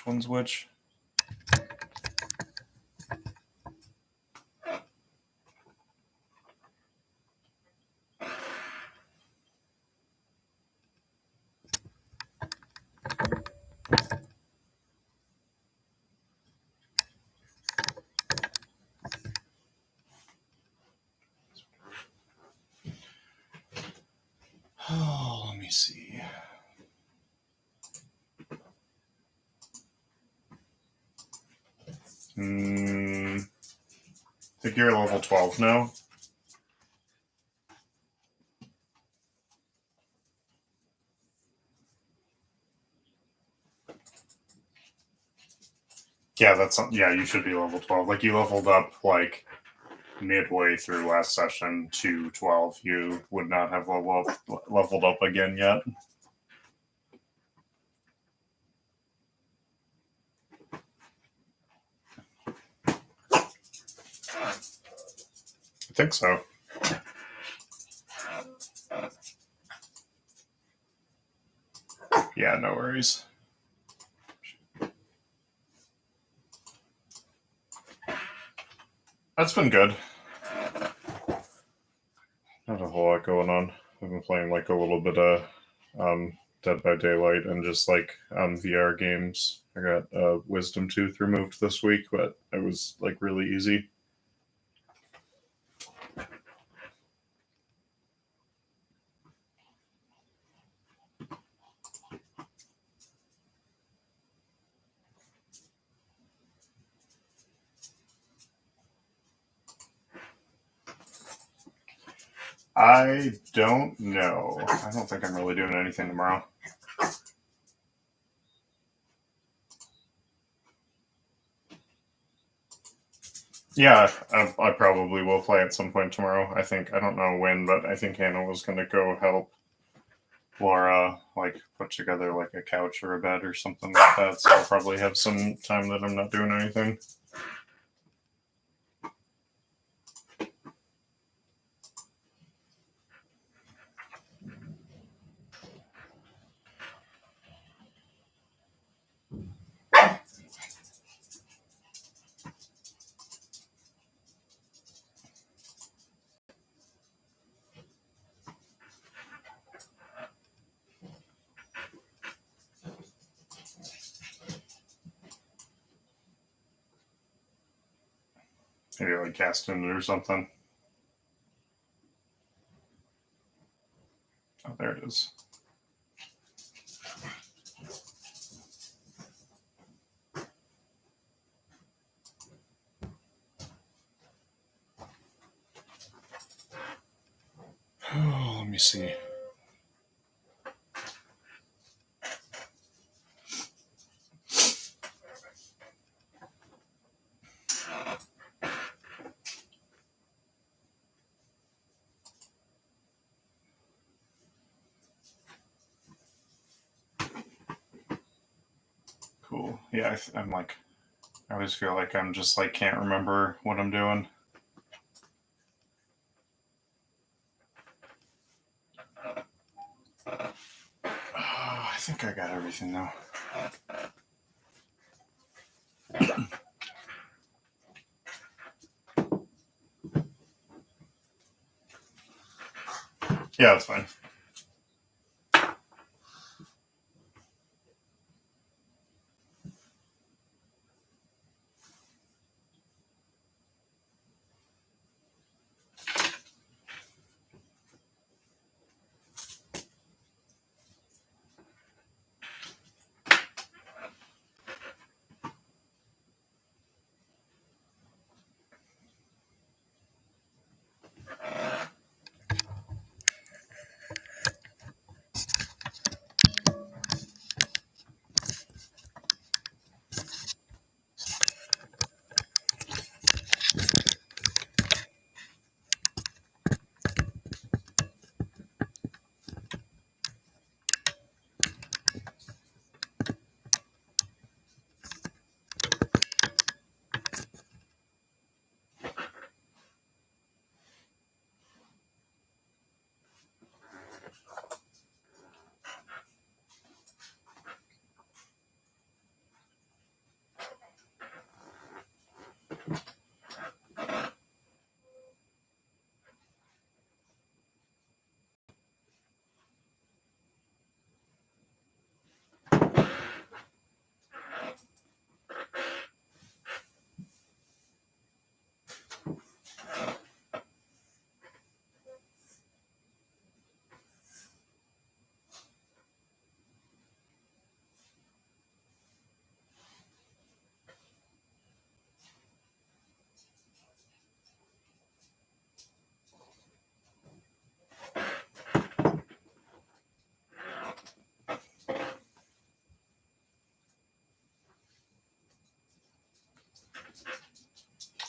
one's which. Oh, let me see. I think you're level 12 now. Yeah, you should be level 12. Like, you leveled up, like, midway through last session to 12. You would not have leveled up again yet. I think so. Yeah, no worries. That's been good. Not a whole lot going on. I've been playing like a little bit of Dead by Daylight and just like VR games. I got Wisdom Tooth removed this week, but it was like really easy. I don't know. I don't think I'm really doing anything tomorrow. Yeah, I probably will play at some point tomorrow. I don't know when, but I think Hannah was going to go help Laura, like, put together like a couch or a bed or something like that. So I'll probably have some time that I'm not doing anything. Maybe like casting it or something. Oh, there it is. Oh, let me see. Cool. Yeah, I'm like, I always feel like I'm just like can't remember what I'm doing. I think I got everything though. Yeah, that's fine.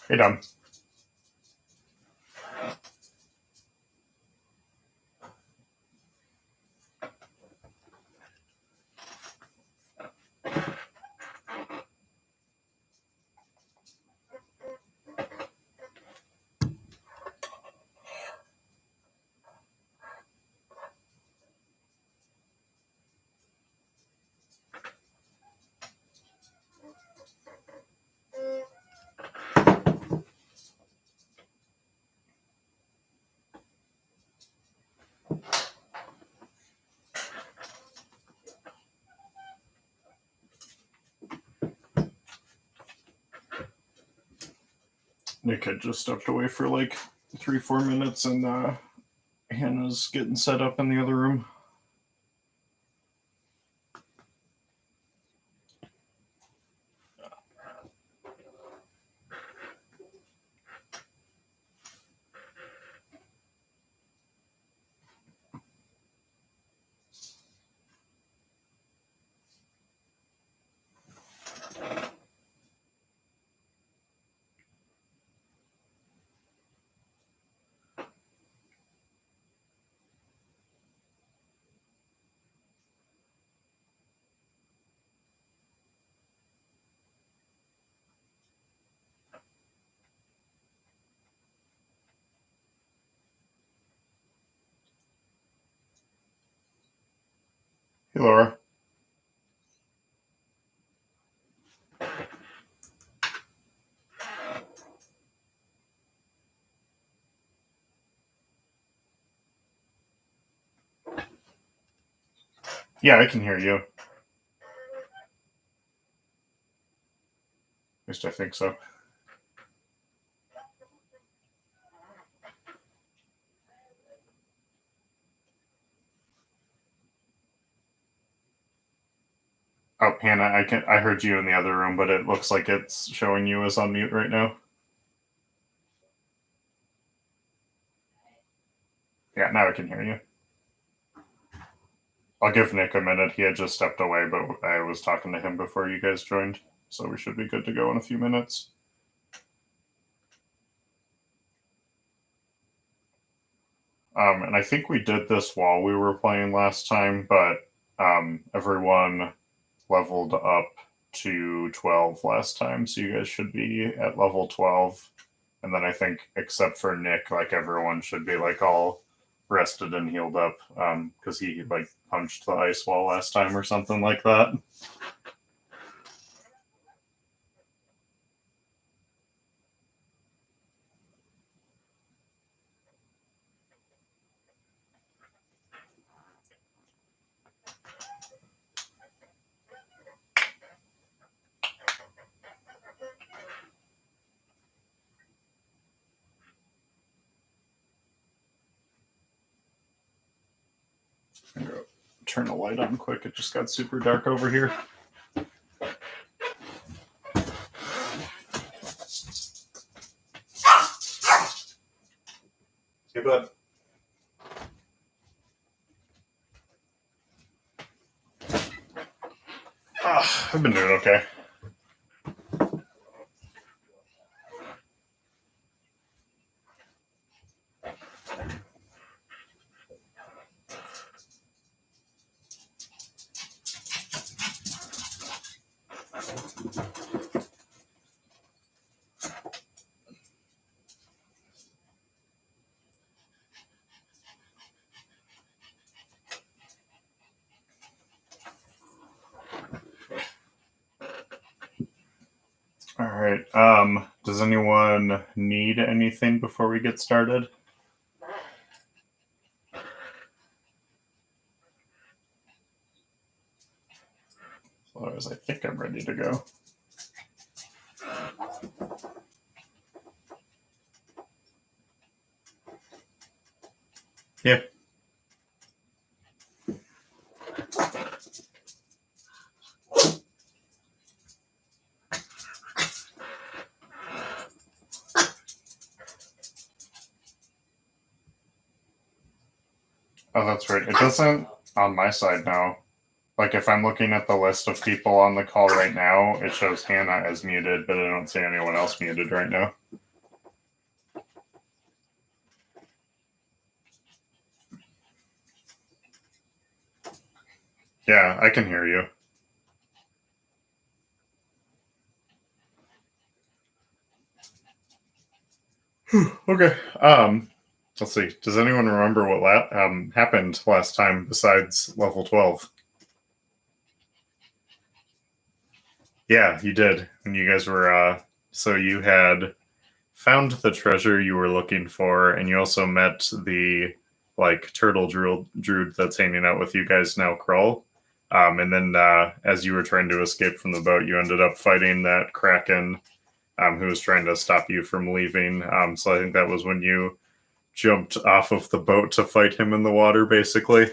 Hey, Dom. Nick had just stepped away for like 3-4 minutes, and Hannah's getting set up in the other room. Hey, Laura. Yeah, I can hear you. At least I think so. Oh, Hannah, I heard you in the other room, but it looks like it's showing you as on mute right now. Yeah, now I can hear you. I'll give Nick a minute. He had just stepped away, but I was talking to him before you guys joined, so we should be good to go in a few minutes. And I think we did this while we were playing last time, but everyone leveled up to 12 last time, so you guys should be at level 12. And then I think, except for Nick, like everyone should be like all rested and healed up, because he like punched the ice wall last time or something like that. I'm gonna turn the light on quick. It just got super dark over here. Hey, bud. I've been doing okay. All right. Does anyone need anything before we get started? Otherwise, I think I'm ready to go. Yeah. Oh, that's right. It doesn't on my side now. Like if I'm looking at the list of people on the call right now, it shows Hannah as muted, but I don't see anyone else muted right now. Yeah, I can hear you. Okay. Let's see. Does anyone remember what happened last time besides level 12? Yeah, you did. When you guys were so you had found the treasure you were looking for, and you also met the like turtle druid that's hanging out with you guys now, Krull. And then as you were trying to escape from the boat, you ended up fighting that kraken who was trying to stop you from leaving. So I think that was when you jumped off of the boat to fight him in the water, basically.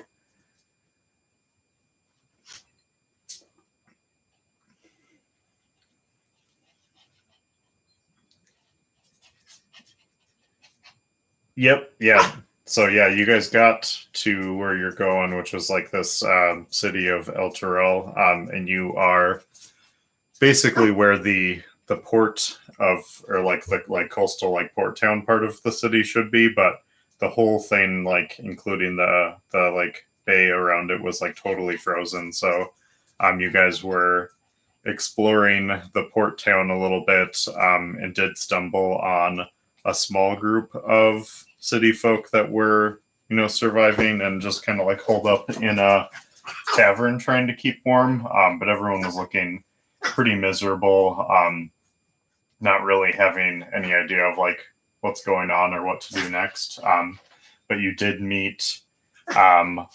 Yep. Yeah. So yeah, you guys got to where you're going, which was like this city of El Terrell, and you are basically where the port of or like the like coastal like port town part of the city should be, but the whole thing, like including the like bay around it, was like totally frozen. So you guys were exploring the port town a little bit, and did stumble on a small group of city folk that were, surviving and just kind of like holed up in a tavern trying to keep warm. But everyone was looking pretty miserable, not really having any idea of like what's going on or what to do next. But you did meet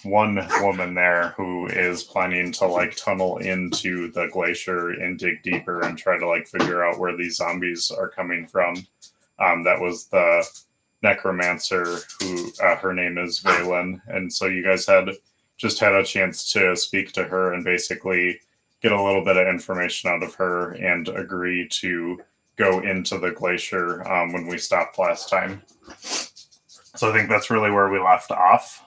one woman there who is planning to like tunnel into the glacier and dig deeper and try to like figure out where these zombies are coming from. That was the necromancer who her name is Valen, and so you guys had a chance to speak to her and basically get a little bit of information out of her and agree to go into the glacier when we stopped last time. So I think that's really where we left off.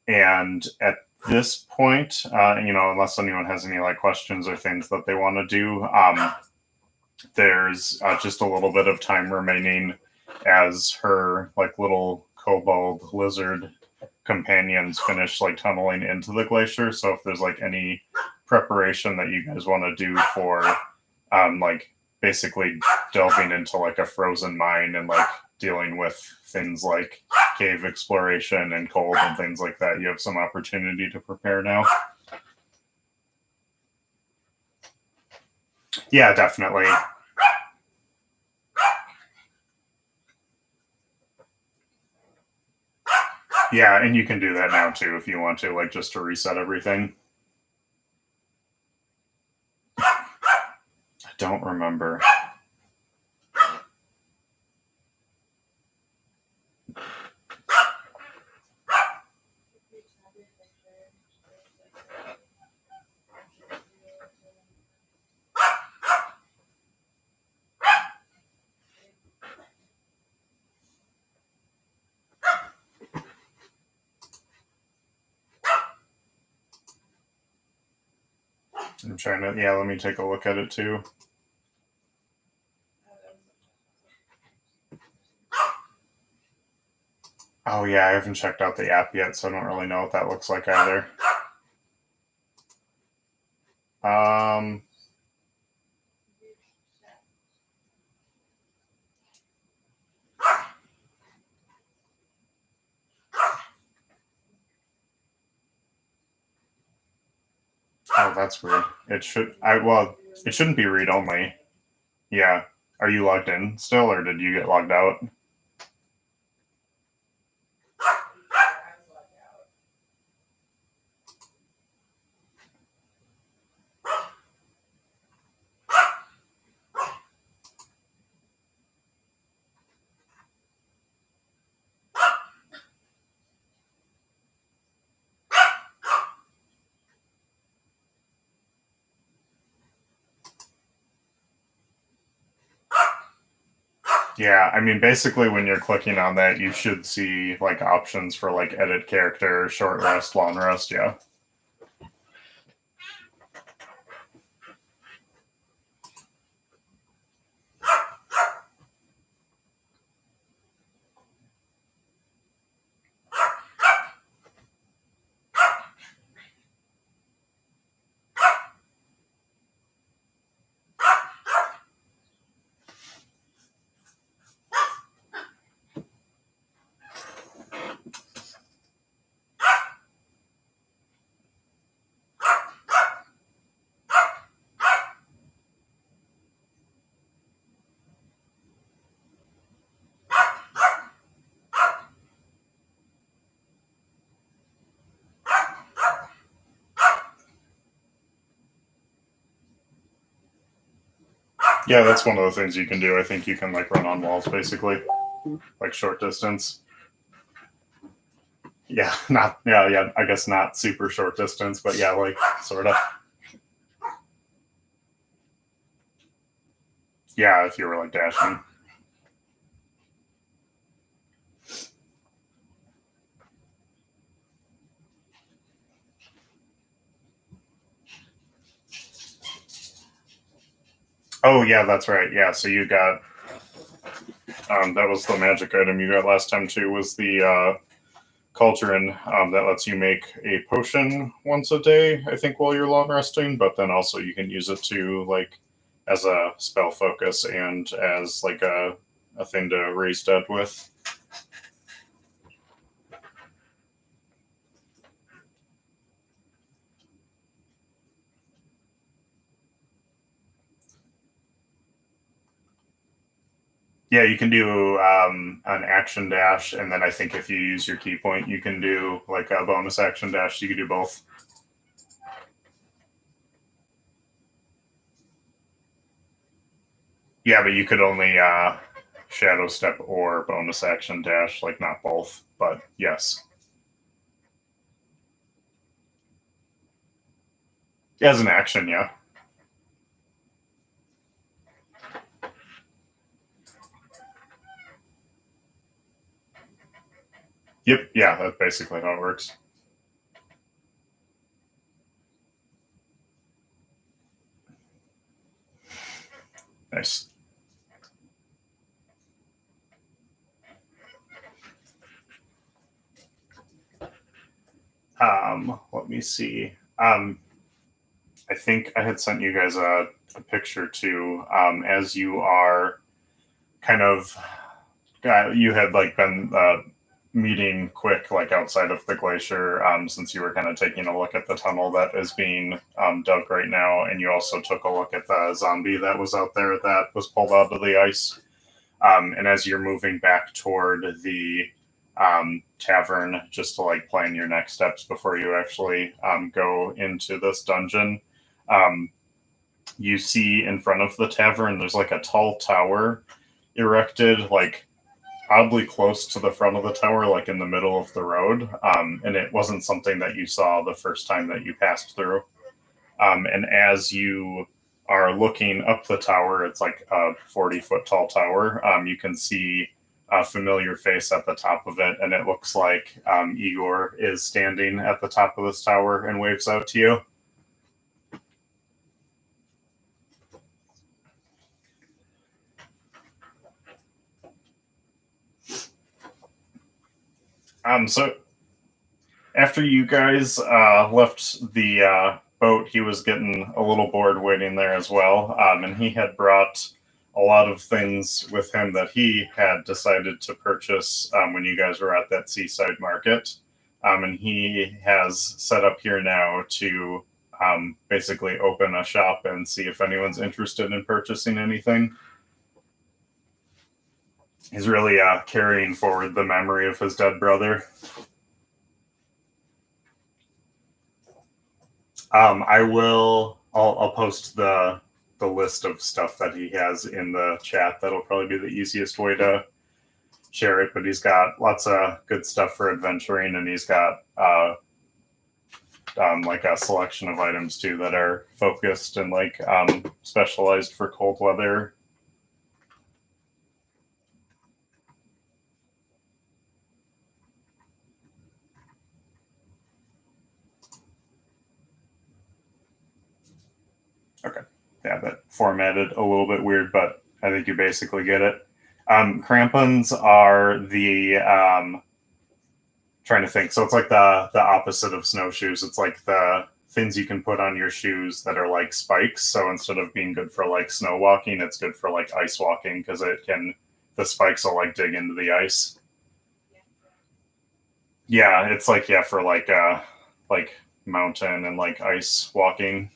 And at this point, unless anyone has any like questions or things that they want to do, there's just a little bit of time remaining as her like little kobold lizard companions finish like tunneling into the glacier. So if there's like any preparation that you guys want to do for like basically delving into like a frozen mine and like dealing with things like cave exploration and cold and things like that, you have some opportunity to prepare now. Yeah, definitely. Yeah, and you can do that now too if you want to, like just to reset everything. I don't remember. I'm trying to, yeah, let me take a look at it too. Oh yeah, I haven't checked out the app yet, so I don't really know what that looks like either. Um, oh, that's weird. It shouldn't be read only. Yeah. Are you logged in still, or did you get logged out? Yeah, I mean, basically, when you're clicking on that, you should see like options for like edit character, short rest, long rest. Yeah. Yeah, that's one of the things you can do. I think you can like run on walls basically, like short distance. Yeah, not yeah. I guess not super short distance, but yeah, like sort of. Yeah, if you were like dashing. Oh yeah, that's right. Yeah, so you got that was the magic item you got last time too. Was the cauldron that lets you make a potion once a day, I think, while you're long resting. But then also you can use it to like as a spell focus and as like a thing to raise dead with. Yeah, you can do an action dash, and then I think if you use your key point, you can do like a bonus action dash. You can do both. Yeah, but you could only shadow step or bonus action dash, like not both. But yes, as an action, yeah. Yep, yeah, that's basically how it works. Nice. Let me see. I think I had sent you guys a picture too. As you are kind of, you had like been meeting quick like outside of the glacier since you were kind of taking a look at the tunnel that is being dug right now, and you also took a look at the zombie that was out there that was pulled out of the ice. And as you're moving back toward the tavern, just to like plan your next steps before you actually go into this dungeon, um, you see in front of the tavern there's like a tall tower erected, like oddly close to the front of the tower, like in the middle of the road. And it wasn't something that you saw the first time that you passed through. And as you are looking up the tower, it's like a 40-foot tall tower. You can see a familiar face at the top of it, and it looks like Igor is standing at the top of this tower and waves out to you. So after you guys left the boat, he was getting a little bored waiting there as well, and he had brought a lot of things with him that he had decided to purchase when you guys were at that seaside market. And he has set up here now to basically open a shop and see if anyone's interested in purchasing anything. He's really carrying forward the memory of his dead brother. I will. I'll post the list of stuff that he has in the chat. That'll probably be the easiest way to share it. But he's got lots of good stuff for adventuring, and he's got like a selection of items too that are focused and like specialized for cold weather. Okay, yeah, that formatted a little bit weird, but I think you basically get it. Crampons are the trying to think. So it's like the opposite of snowshoes. It's like the things you can put on your shoes that are like spikes. So instead of being good for like snow walking, it's good for like ice walking because it can the spikes will like dig into the ice. Yeah, it's like yeah for like mountain and like ice walking.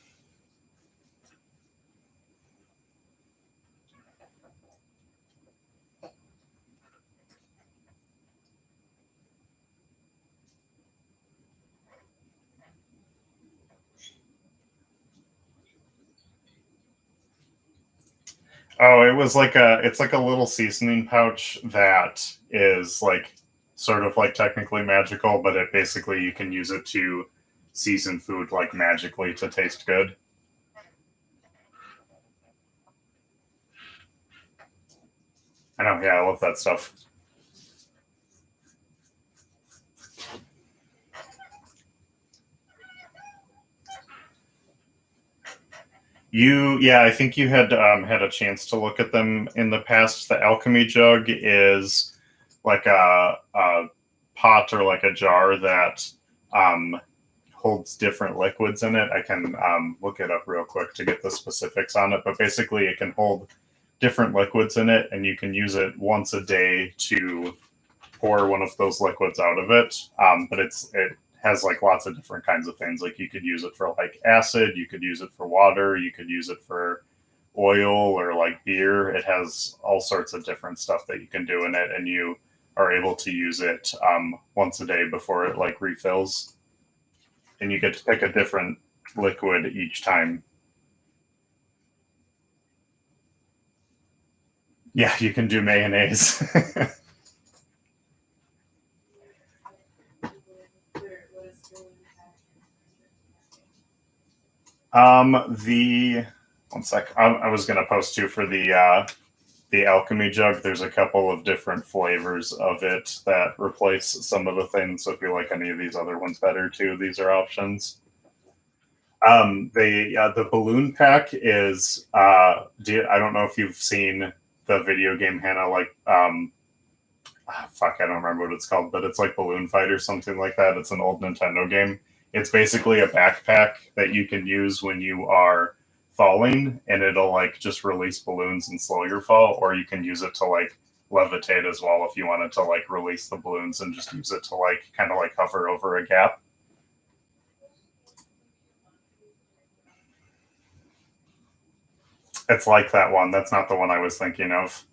Oh, it's like a little seasoning pouch that is like sort of like technically magical, but it basically you can use it to season food like magically to taste good. I know, yeah, I love that stuff. Yeah, I think you had a chance to look at them in the past. The alchemy jug is like a pot or like a jar that um, holds different liquids in it. I can look it up real quick to get the specifics on it, but basically it can hold different liquids in it, and you can use it once a day to pour one of those liquids out of it. But it has like lots of different kinds of things. Like you could use it for like acid, you could use it for water, you could use it for oil or like beer. It has all sorts of different stuff that you can do in it, and you are able to use it once a day before it like refills, and you get to pick a different liquid each time. Yeah, you can do mayonnaise. The one sec. I was gonna post too for the alchemy jug. There's a couple of different flavors of it that replace some of the things. So if you like any of these other ones better too, these are options. The balloon pack is I don't know if you've seen the video game Hannah like fuck, I don't remember what it's called, but it's like Balloon Fight or something like that. It's an old Nintendo game. It's basically a backpack that you can use when you are falling, and it'll like just release balloons and slow your fall, or you can use it to like levitate as well if you wanted to like release the balloons and just use it to like kind of like hover over a gap. It's like that one. That's not the one I was thinking of.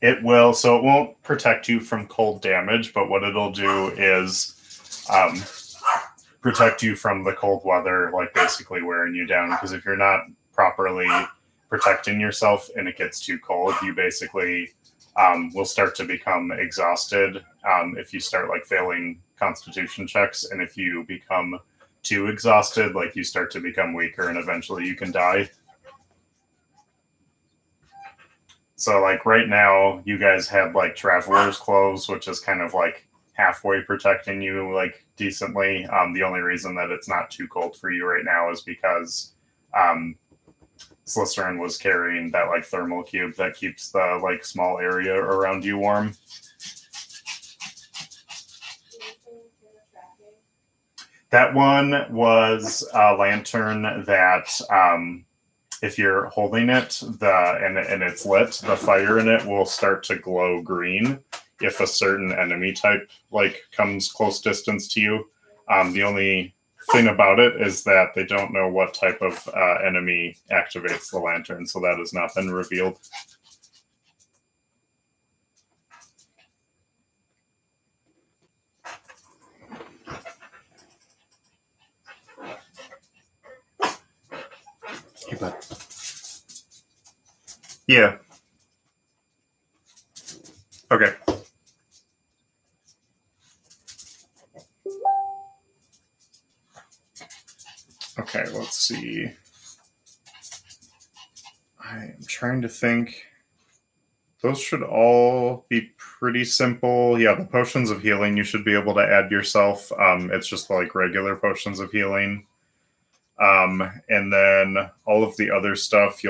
It will, so it won't protect you from cold damage, but what it'll do is protect you from the cold weather, like basically wearing you down. Because if you're not properly protecting yourself and it gets too cold, you basically will start to become exhausted if you start like failing constitution checks. And if you become too exhausted, like you start to become weaker and eventually you can die. So like right now, you guys have like traveler's clothes, which is kind of like halfway protecting you like decently. The only reason that it's not too cold for you right now is because um, Slytherin was carrying that like thermal cube that keeps the like small area around you warm. That one was a lantern that if you're holding it and it's lit, the fire in it will start to glow green if a certain enemy type like comes close distance to you. The only thing about it is that they don't know what type of enemy activates the lantern, so that has not been revealed. Yeah. Okay. Okay, let's see. I am trying to think. Those should all be pretty simple. Yeah, the potions of healing you should be able to add yourself. It's just like regular potions of healing. And then all of the other stuff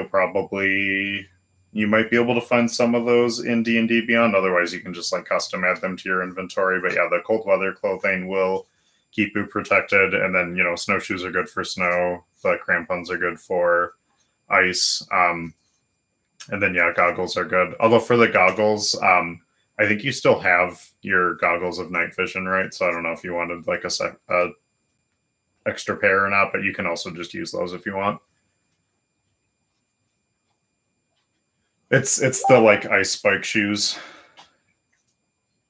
you might be able to find some of those in D&D Beyond. Otherwise, you can just like custom add them to your inventory. But yeah, the cold weather clothing will keep you protected. And then, snowshoes are good for snow. The crampons are good for ice. And then, yeah, goggles are good. Although for the goggles, I think you still have your goggles of night vision, right? So I don't know if you wanted like a extra pair or not, but you can also just use those if you want. It's the like ice spike shoes.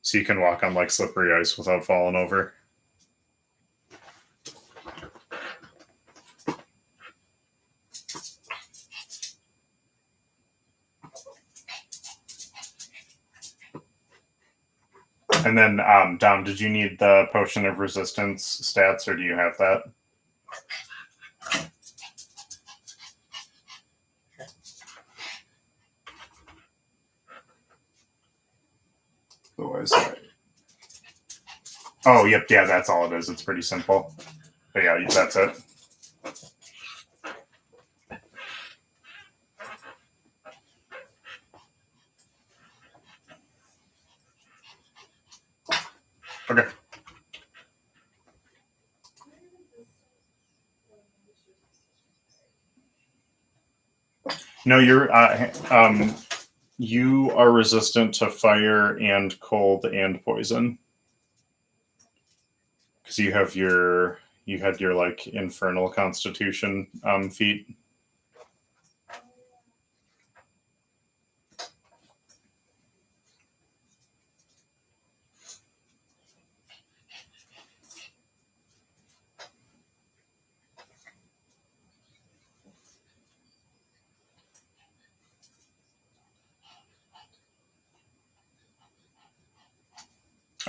so you can walk on like slippery ice without falling over. And then, Dom, did you need the potion of resistance stats, or do you have that? Otherwise, oh, yep, yeah, that's all it is. It's pretty simple. But yeah, that's it. Okay. No, you are resistant to fire and cold and poison because you had your like infernal constitution feat.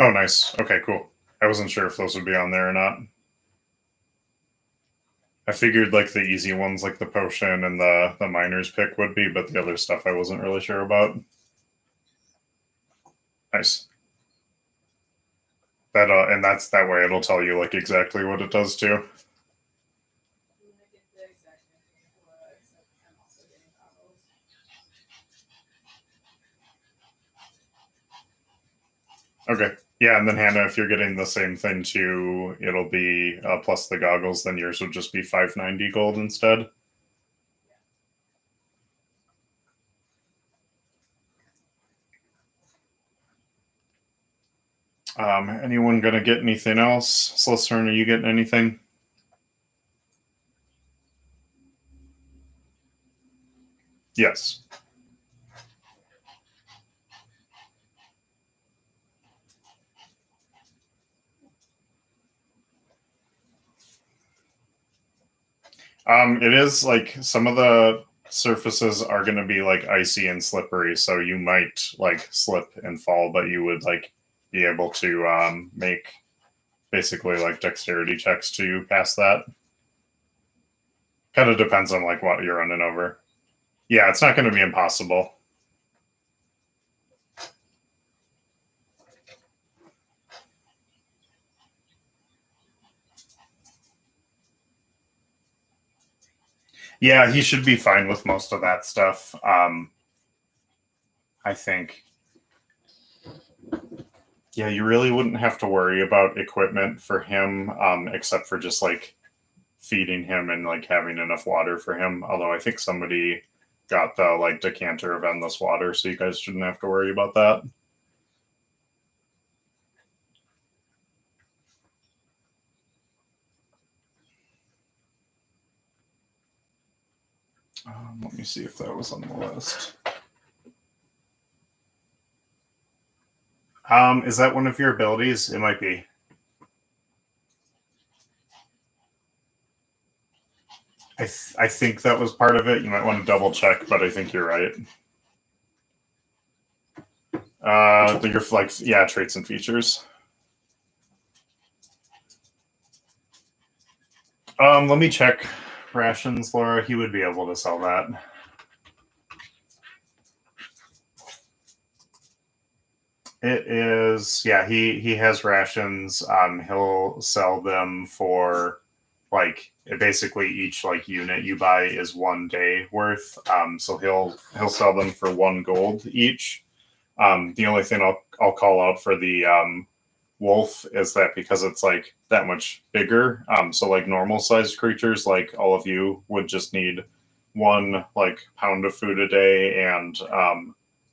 Oh, nice. Okay, cool. I wasn't sure if those would be on there or not. I figured like the easy ones, like the potion and the miner's pick, would be, but the other stuff I wasn't really sure about. Nice. That and that's that way it'll tell you like exactly what it does too. Okay. Yeah, and then Hannah, if you're getting the same thing too, it'll be plus the goggles. Then yours would just be 590 gold instead. Anyone gonna get anything else? Slytherin, are you getting anything? Yes. It is like some of the surfaces are going to be like icy and slippery, so you might like slip and fall, but you would like be able to make basically like dexterity checks to pass that. Kind of depends on like what you're running over. Yeah, it's not going to be impossible. Yeah, he should be fine with most of that stuff. I think. Yeah, you really wouldn't have to worry about equipment for him, except for just like feeding him and like having enough water for him. Although I think somebody got the like decanter of endless water, so you guys shouldn't have to worry about that. Let me see if that was on the list. Is that one of your abilities? It might be. I think that was part of it. You might want to double check, but I think you're right. Your like yeah, traits and features. Let me check rations, Laura. He would be able to sell that. It is, yeah. He has rations. He'll sell them for like basically each like unit you buy is 1 day worth. So he'll sell them for 1 gold each. The only thing I'll call out for the wolf is that because it's like that much bigger. So like normal sized creatures, like all of you, would just need 1 pound of food a day and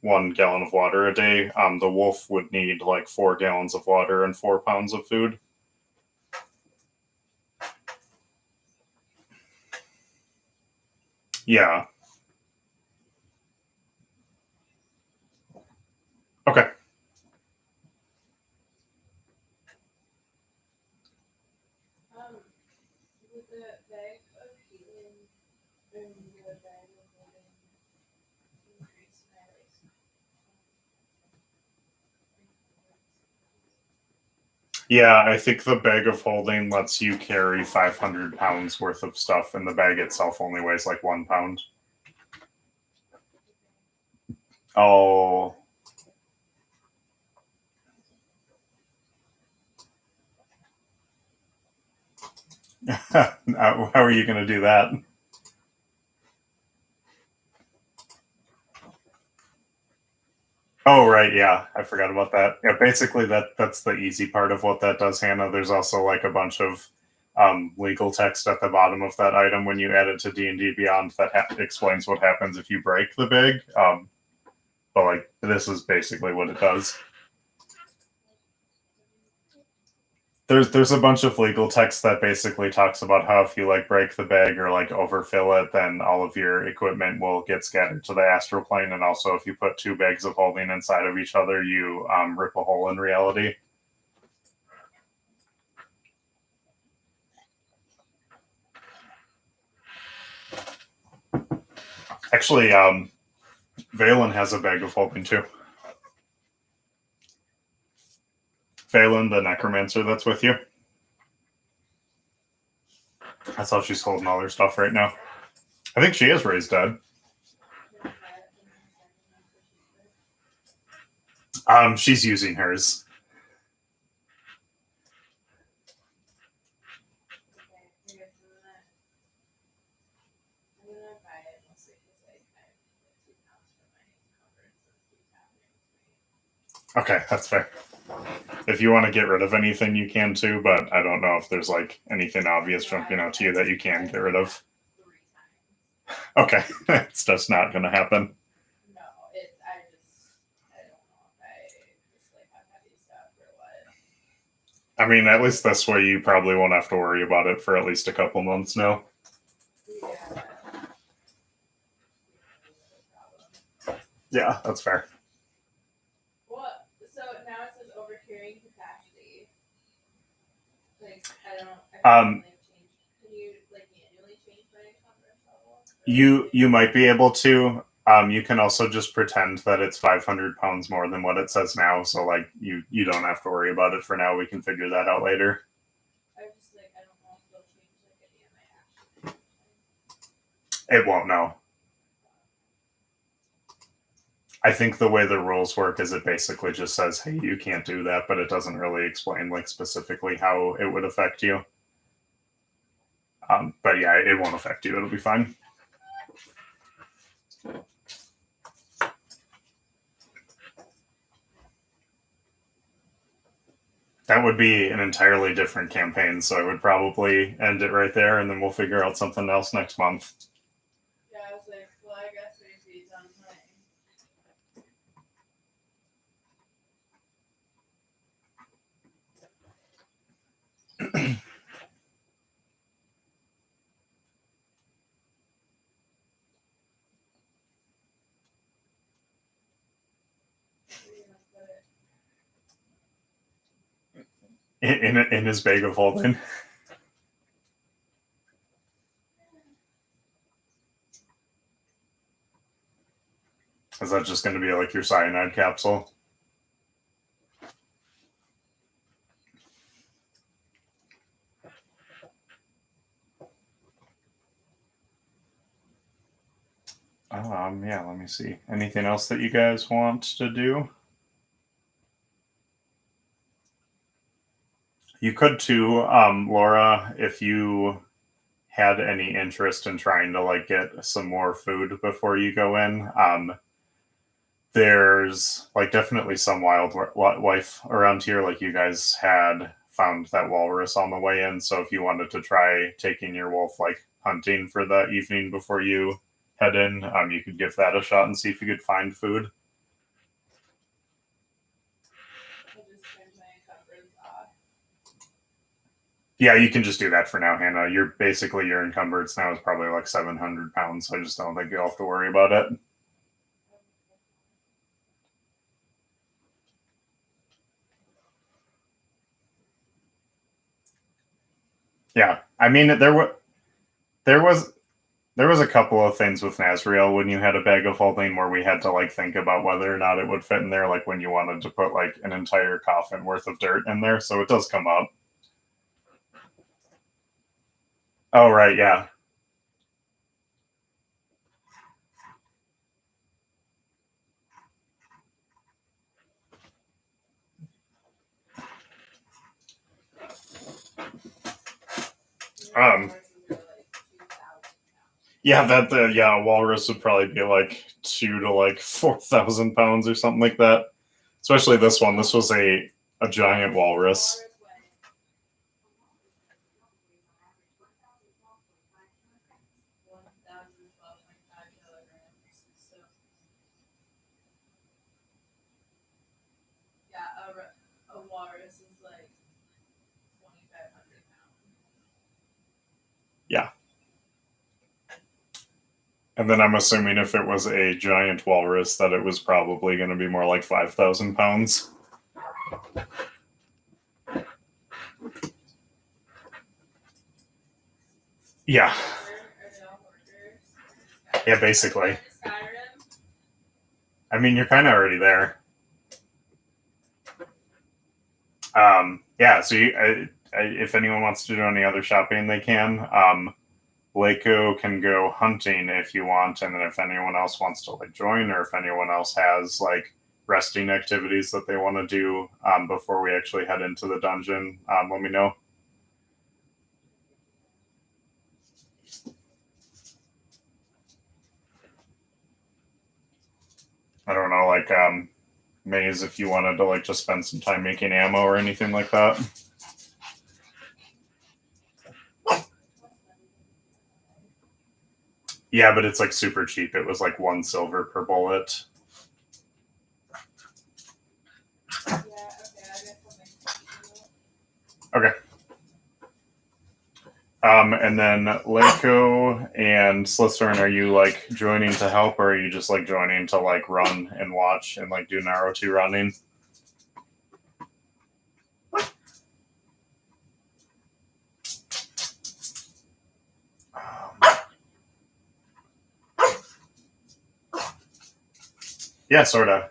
1 gallon of water a day. The wolf would need like 4 gallons of water and 4 pounds of food. Yeah. Okay. Yeah, I think the bag of holding lets you carry 500 pounds worth of stuff, and the bag itself only weighs like 1 pound. Oh. How are you going to do that? Oh, right, yeah, I forgot about that. Yeah, basically that's the easy part of what that does, Hannah. There's also like a bunch of legal text at the bottom of that item when you add it to D&D Beyond that explains what happens if you break the bag. But like this is basically what it does. There's a bunch of legal text that basically talks about how if you like break the bag or like overfill it, then all of your equipment will get scattered to the astral plane. And also, if you put two bags of holding inside of each other, you rip a hole in reality. Actually, Valen has a bag of holding too. Valen, the necromancer that's with you. That's how she's holding all her stuff right now. I think she is raised dead. She's using hers. Okay, that's fair. If you want to get rid of anything, you can too, but I don't know if there's like anything obvious jumping out to you that you can get rid of. Okay, it's just not going to happen. I mean, at least this way you probably won't have to worry about it for at least a couple months now. Yeah, that's fair. You might be able to. You can also just pretend that it's 500 pounds more than what it says now. So like you don't have to worry about it for now. We can figure that out later. It won't know. I think the way the rules work is it basically just says, "Hey, you can't do that," but it doesn't really explain like specifically how it would affect you. But yeah, it won't affect you. It'll be fine. That would be an entirely different campaign, so I would probably end it right there, and then we'll figure out something else next month. In his bag of holding. Is that just going to be like your cyanide capsule? Yeah, let me see. Anything else that you guys want to do? You could too, Laura, if you had any interest in trying to like get some more food before you go in. There's like definitely some wildlife around here. Like you guys had found that walrus on the way in, so if you wanted to try taking your wolf like hunting for the evening before you head in, you could give that a shot and see if you could find food. Yeah, you can just do that for now, Hannah. You're basically your encumbrance now is probably like 700 pounds. So I just don't think you'll have to worry about it. Yeah, I mean there was there was a couple of things with Nazriel when you had a bag of holding where we had to like think about whether or not it would fit in there, like when you wanted to put like an entire coffin worth of dirt in there. So it does come up. Oh right, yeah. Um, yeah, that yeah, a walrus would probably be like 2 to like 4,000 pounds or something like that. Especially this one. This was a giant walrus. Yeah. And then I'm assuming if it was a giant walrus, that it was probably going to be more like 5,000 pounds. Yeah. Yeah, basically. I mean, you're kind of already there. Yeah, so if anyone wants to do any other shopping, they can. Waco can go hunting if you want, and then if anyone else wants to like join, or if anyone else has like resting activities that they want to do before we actually head into the dungeon, let me know. I don't know, like Maze, if you wanted to like just spend some time making ammo or anything like that. Yeah, but it's like super cheap. It was like 1 silver per bullet. Okay. And then Leiko and Slytherin, are you like joining to help, or are you just like joining to like run and watch and like do Naruto running? Yeah, sorta.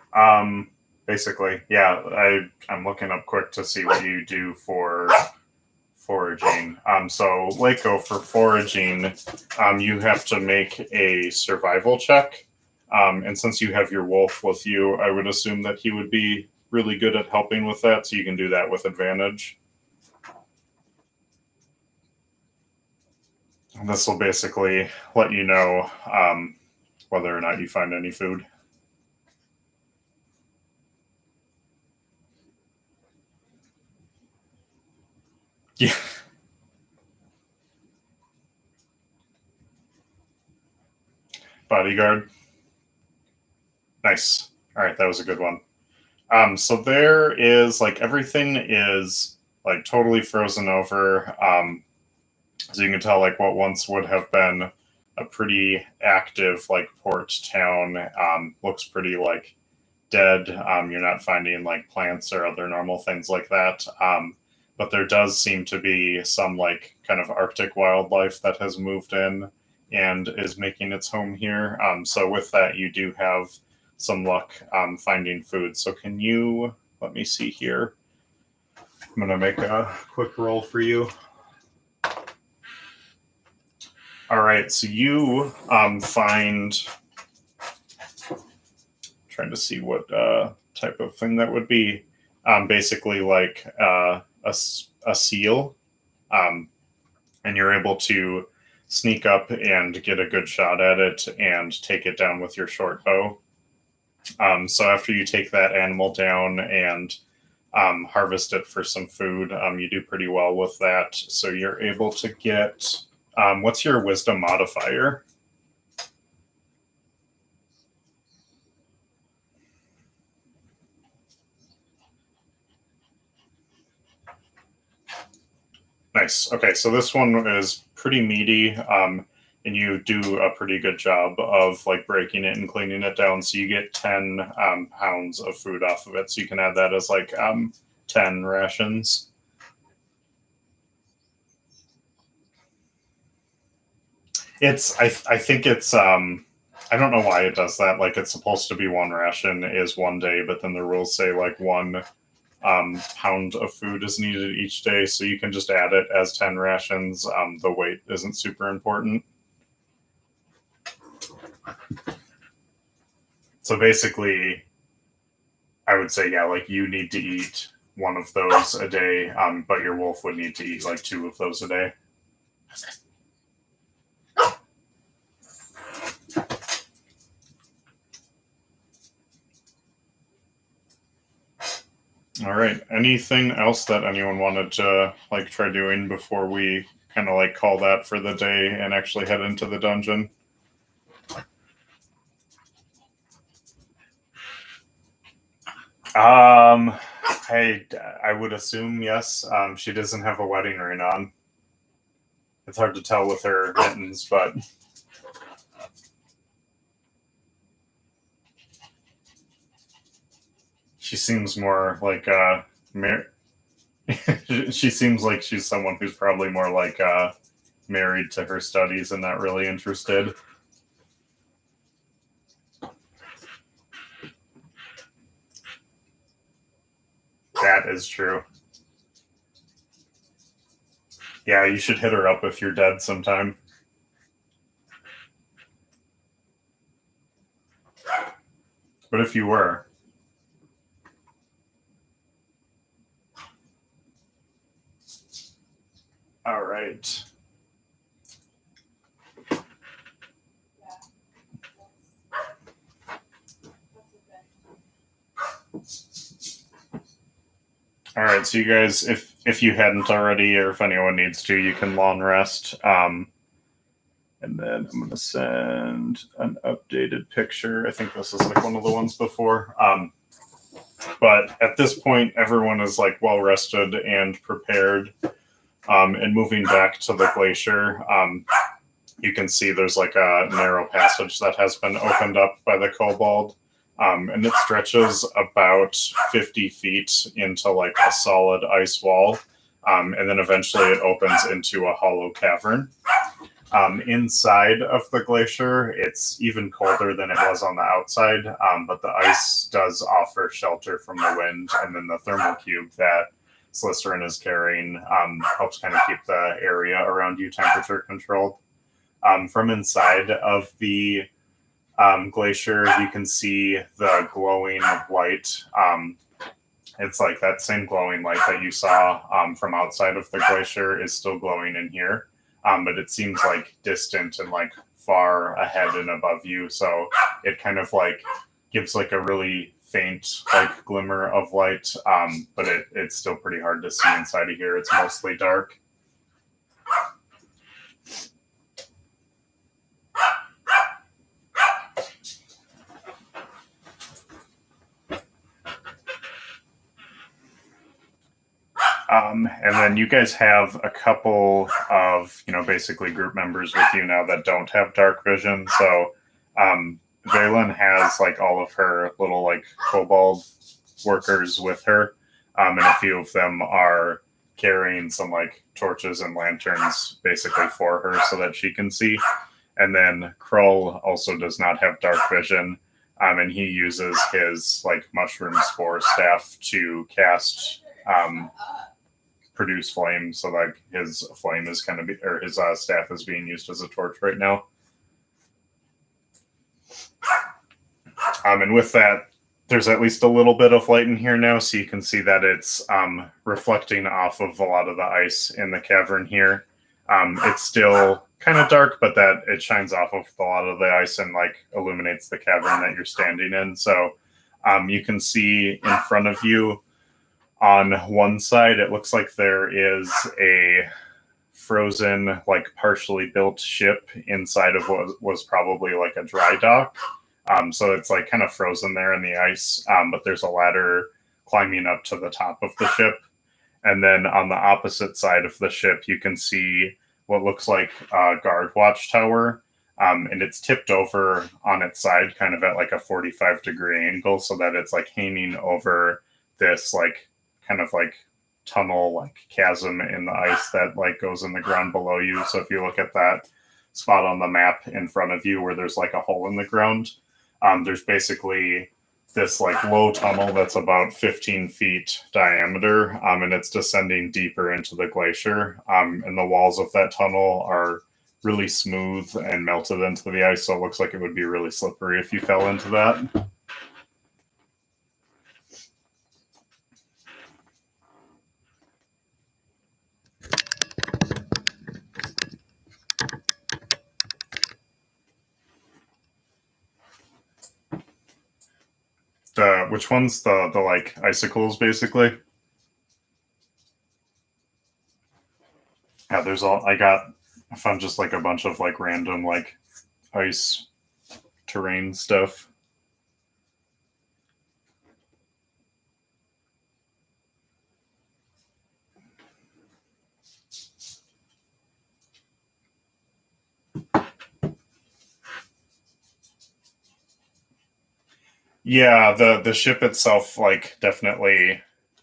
Basically, yeah. I'm looking up quick to see what you do for foraging. So Leiko, for foraging, you have to make a survival check. And since you have your wolf with you, I would assume that he would be really good at helping with that. So you can do that with advantage. And this will basically let you know whether or not you find any food. Yeah. Bodyguard. Nice. All right, that was a good one. So there is like everything is like totally frozen over. So you can tell like what once would have been a pretty active like port town looks pretty like dead. You're not finding like plants or other normal things like that. But there does seem to be some like kind of Arctic wildlife that has moved in and is making its home here. So with that, you do have some luck finding food. So can you let me see here? I'm gonna make a quick roll for you. All right, so you find trying to see what type of thing that would be. Basically, like a seal, um, and you're able to sneak up and get a good shot at it and take it down with your short bow. So after you take that animal down and harvest it for some food, you do pretty well with that. So you're able to get. What's your wisdom modifier? Nice. Okay, so this one is pretty meaty, and you do a pretty good job of like breaking it and cleaning it down. So you get 10 pounds of food off of it. So you can add that as like 10 rations. I think it's I don't know why it does that. Like it's supposed to be one ration is one day, but then the rules say like one pound of food is needed each day, so you can just add it as 10 rations. The weight isn't super important. So basically, I would say, yeah, like you need to eat one of those a day, but your wolf would need to eat like two of those a day. All right. Anything else that anyone wanted to like try doing before we kind of like call that for the day and actually head into the dungeon? Um, I would assume yes. She doesn't have a wedding ring on. It's hard to tell with her mittens, but she seems more like she seems like she's someone who's probably more like married to her studies and not really interested. That is true. Yeah, you should hit her up if you're dead sometime. But if you were, all right. All right, so you guys, if you hadn't already, or if anyone needs to, you can long rest. And then I'm gonna send an updated picture. I think this is like one of the ones before. But at this point, everyone is like well rested and prepared. And moving back to the glacier, you can see there's like a narrow passage that has been opened up by the kobold. And it stretches about 50 feet into like a solid ice wall. And then eventually it opens into a hollow cavern. Inside of the glacier, it's even colder than it was on the outside, but the ice does offer shelter from the wind, and then the thermal cube that Slytherin is carrying helps kind of keep the area around you temperature controlled. From inside of the glacier, you can see the glowing light. It's like that same glowing light that you saw from outside of the glacier is still glowing in here, but it seems like distant and like far ahead and above you. So it kind of like gives like a really faint like glimmer of light, but it's still pretty hard to see inside of here. It's mostly dark. And then you guys have a couple of, basically group members with you now that don't have dark vision. So Valen has like all of her little like kobold workers with her. And a few of them are carrying some like torches and lanterns basically for her so that she can see. And then Krull also does not have dark vision. And he uses his like mushroom spore staff to cast produce flame, so like his flame is kind of or his staff is being used as a torch right now. And with that, there's at least a little bit of light in here now, so you can see that it's reflecting off of a lot of the ice in the cavern here. It's still kind of dark, but that it shines off of a lot of the ice and like illuminates the cavern that you're standing in. So you can see in front of you on one side, it looks like there is a frozen, like partially built ship inside of what was probably like a dry dock. So it's like kind of frozen there in the ice, but there's a ladder climbing up to the top of the ship. And then on the opposite side of the ship, you can see what looks like a guard watchtower. And it's tipped over on its side, kind of at like a 45-degree angle, so that it's like hanging over this like kind of like tunnel, like chasm in the ice that like goes in the ground below you. So if you look at that spot on the map in front of you where there's like a hole in the ground. There's basically this like low tunnel that's about 15 feet diameter, and it's descending deeper into the glacier. And the walls of that tunnel are really smooth and melted into the ice, so it looks like it would be really slippery if you fell into that. Which one's the like icicles basically? Yeah, there's all I found just like a bunch of like random like ice terrain stuff. Yeah, the ship itself like definitely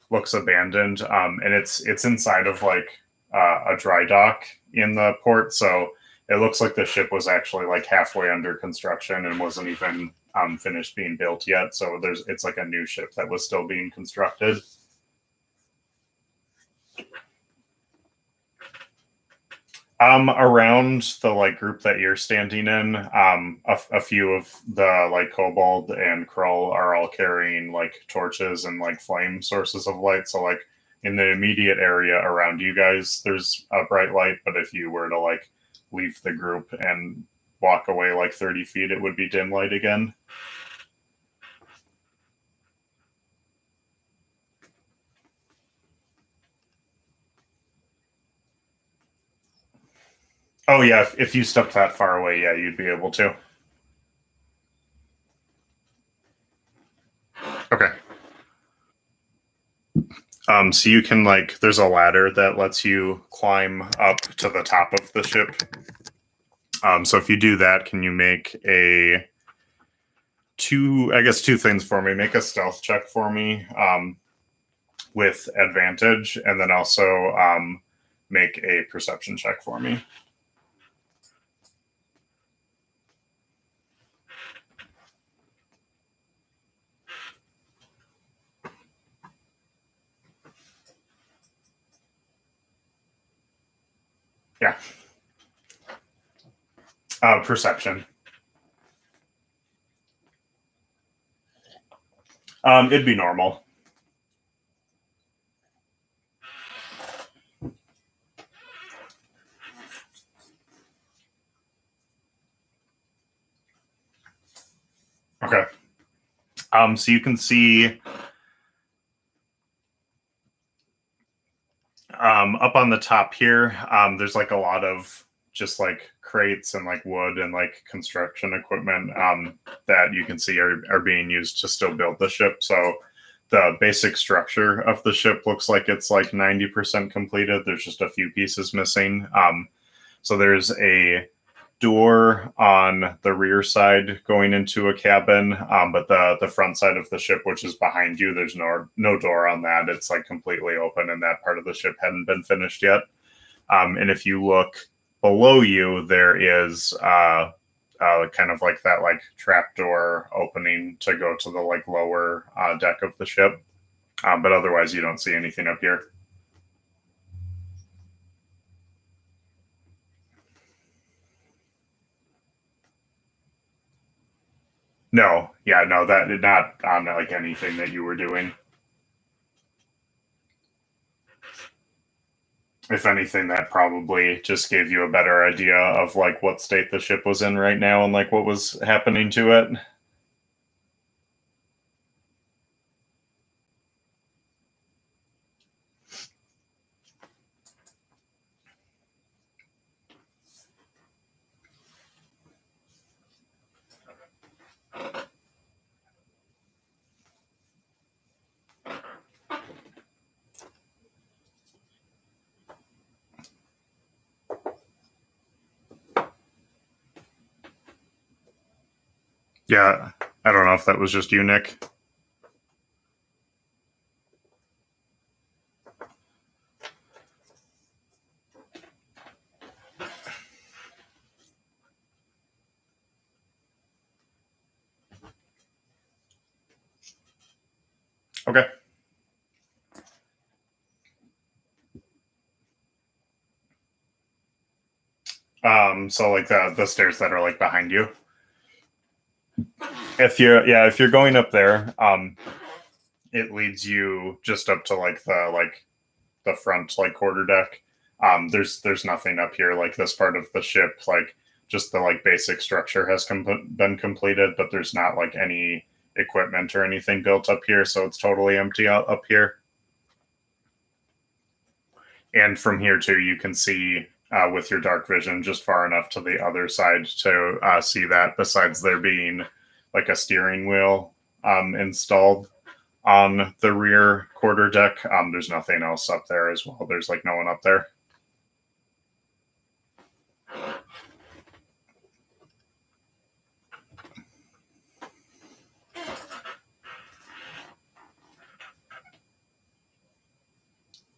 looks abandoned, and it's inside of like a dry dock in the port, so it looks like the ship was actually like halfway under construction and wasn't even finished being built yet. So it's like a new ship that was still being constructed. Around the like group that you're standing in, a few of the like kobold and Krull are all carrying like torches and like flame sources of light. So like in the immediate area around you guys, there's a bright light. But if you were to like leave the group and walk away like 30 feet, it would be dim light again. Oh yeah, if you stepped that far away, yeah, you'd be able to. Okay. So you can like, there's a ladder that lets you climb up to the top of the ship. So if you do that, can you make a two? I guess two things for me. Make a stealth check for me with advantage, and then also make a perception check for me. Yeah. Perception. It'd be normal. Okay. So you can see up on the top here, there's like a lot of just like crates and like wood and like construction equipment that you can see are being used to still build the ship. So the basic structure of the ship looks like it's like 90% completed. There's just a few pieces missing. So there's a door on the rear side going into a cabin, but the front side of the ship, which is behind you, there's no door on that. It's like completely open, and that part of the ship hadn't been finished yet. And if you look below you, there is kind of like that like trapdoor opening to go to the like lower deck of the ship. But otherwise, you don't see anything up here. No, yeah, no, that did not on like anything that you were doing. If anything, that probably just gave you a better idea of like what state the ship was in right now and like what was happening to it. Yeah, I don't know if that was just you, Nick. So like the stairs that are like behind you. If you're going up there, it leads you just up to the front like quarter deck. There's nothing up here like this part of the ship. Like just the like basic structure has been completed, but there's not like any equipment or anything built up here, so it's totally empty out up here. And from here too, you can see with your dark vision just far enough to the other side to see that. Besides there being like a steering wheel installed on the rear quarter deck, there's nothing else up there as well. There's like no one up there.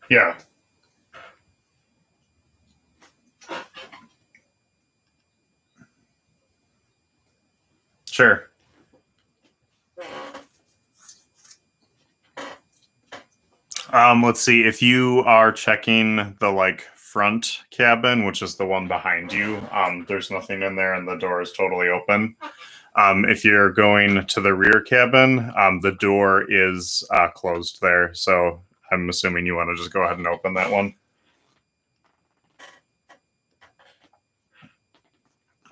Yeah. Sure. Let's see. If you are checking the like front cabin, which is the one behind you, there's nothing in there, and the door is totally open. If you're going to the rear cabin, the door is closed there. So I'm assuming you want to just go ahead and open that one.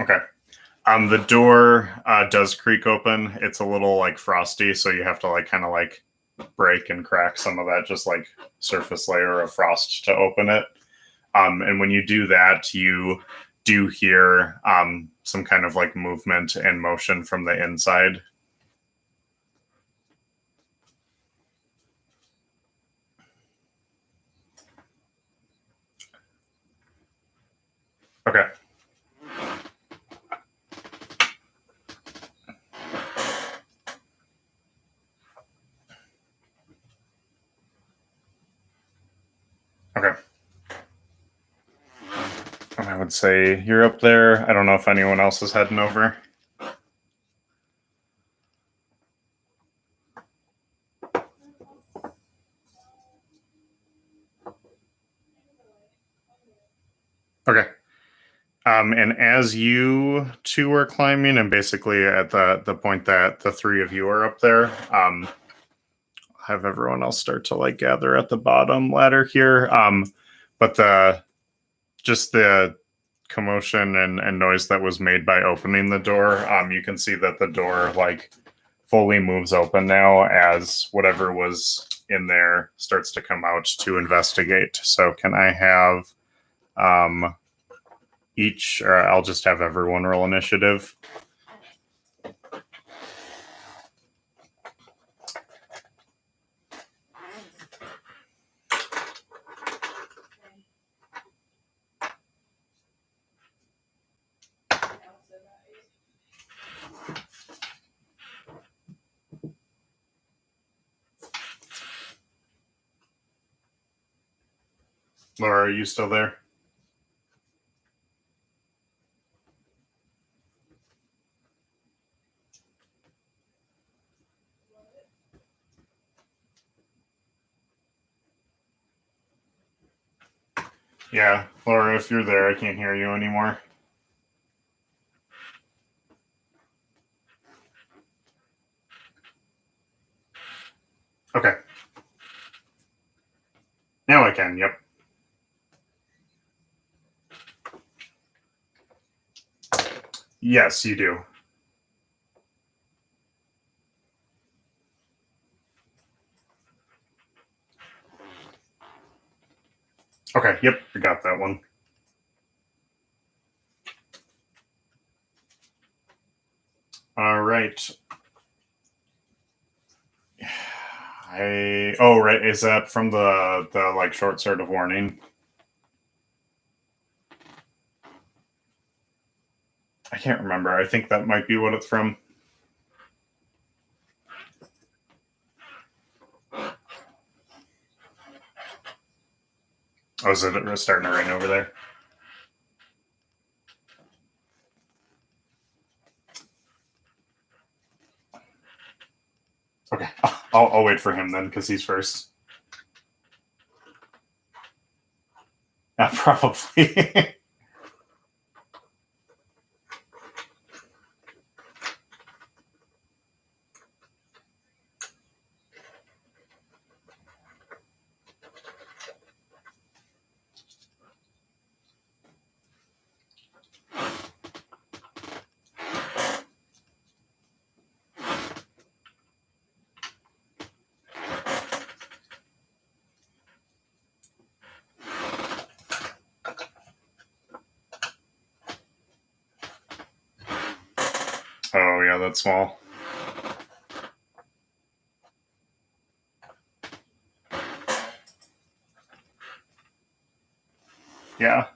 Okay. The door does creak open. It's a little like frosty, so you have to like kind of like break and crack some of that just like surface layer of frost to open it. And when you do that, you do hear some kind of like movement and motion from the inside. Okay. Okay. And I would say you're up there. I don't know if anyone else is heading over. Okay. And as you two are climbing, and basically at the point that the three of you are up there, have everyone else start to like gather at the bottom ladder here. But the commotion and noise that was made by opening the door, you can see that the door like fully moves open now as whatever was in there starts to come out to investigate. So can I have each, or I'll just have everyone roll initiative. Laura, are you still there? Yeah, Laura, if you're there, I can't hear you anymore. Okay. Now I can, yep. Yes, you do. Okay, yep, I got that one. All right. Right, is that from the like short sort of warning? I can't remember. I think that might be what it's from. Oh, is it starting to rain over there? Okay, I'll wait for him then because he's first. Probably. yeah, that's small. Yeah.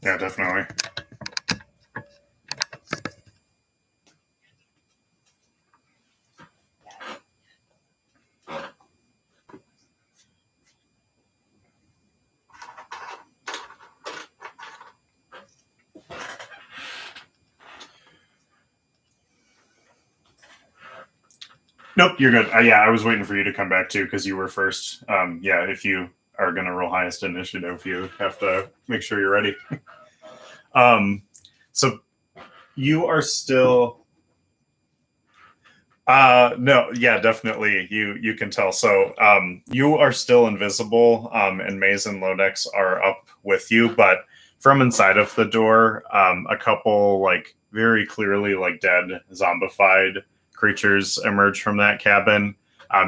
Yeah, definitely. Nope, you're good. Yeah, I was waiting for you to come back too because you were first. Yeah, if you are going to roll highest initiative, you have to make sure you're ready. So you are still. No, yeah, definitely. You can tell. So you are still invisible, and Maze and Lodex are up with you, but from inside of the door, a couple like very clearly like dead zombified creatures emerge from that cabin.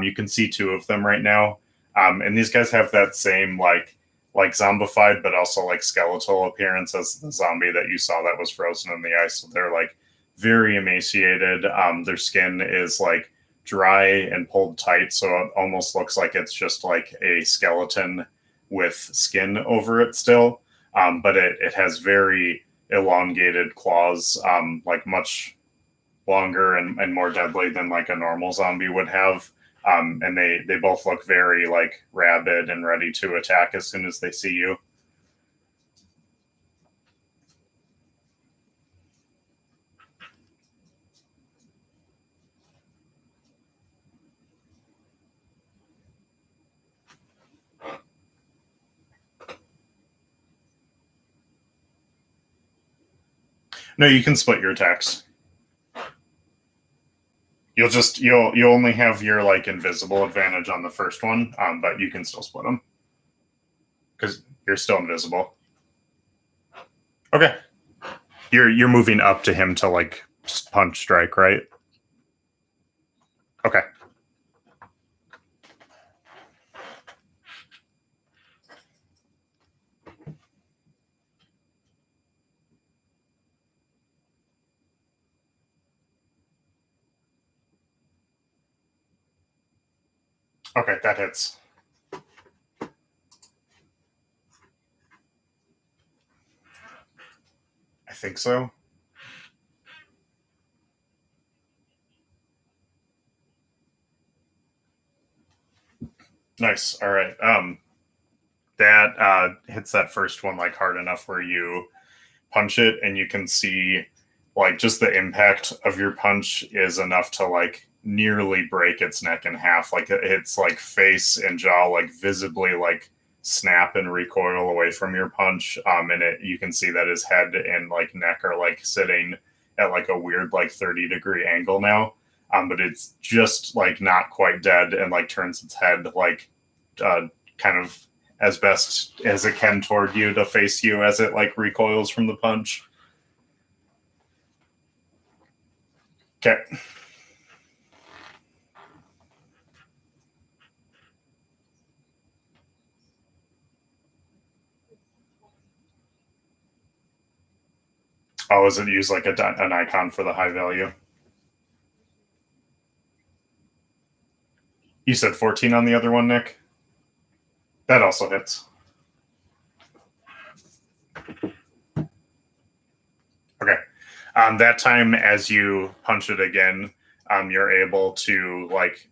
You can see two of them right now, and these guys have that same like zombified but also like skeletal appearance as the zombie that you saw that was frozen in the ice. So they're like very emaciated. Their skin is like dry and pulled tight, so it almost looks like it's just like a skeleton with skin over it still. But it has very elongated claws, like much longer and more deadly than like a normal zombie would have. And they both look very like rabid and ready to attack as soon as they see you. No, you can split your attacks. You'll only have your like invisible advantage on the first one, but you can still split them because you're still invisible. Okay, you're moving up to him to like punch strike, right? Okay, okay, that hits. I think so. Nice. All right. That hits that first one like hard enough where you punch it, and you can see like just the impact of your punch is enough to like nearly break its neck in half. Like its like face and jaw like visibly like snap and recoil away from your punch. And it you can see that his head and like neck are like sitting at like a weird like 30-degree angle now. But it's just like not quite dead and like turns its head like kind of as best as it can toward you to face you as it like recoils from the punch. Okay. Oh, is it use like an icon for the high value? You said 14 on the other one, Nick? That also hits. Okay. That time, as you punch it again, you're able to like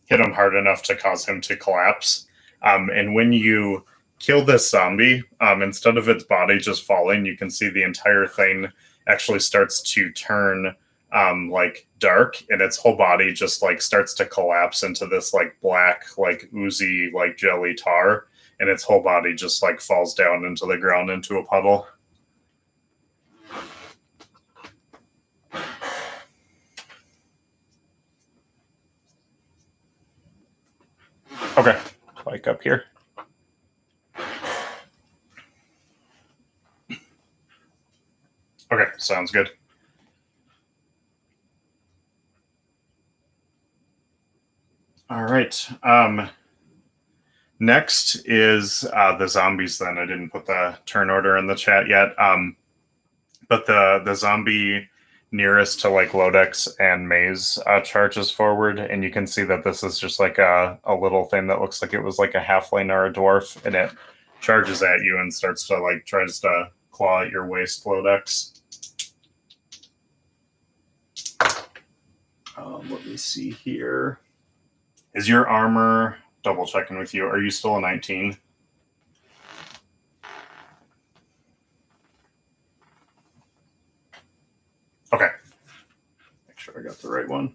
hit him hard enough to cause him to collapse. And when you kill this zombie, instead of its body just falling, you can see the entire thing actually starts to turn like dark, and its whole body just like starts to collapse into this like black, like oozy, like jelly tar, and its whole body just like falls down into the ground into a puddle. Okay, like up here. Okay, sounds good. All right. Next is the zombies. Then I didn't put the turn order in the chat yet. But the zombie nearest to like Lodex and Maze charges forward, and you can see that this is just like a little thing that looks like it was like a halfling or a dwarf, and it charges at you and starts to like tries to claw at your waist, Lodex. Let me see here. Is your armor, double checking with you, are you still a 19? Okay. Make sure I got the right one.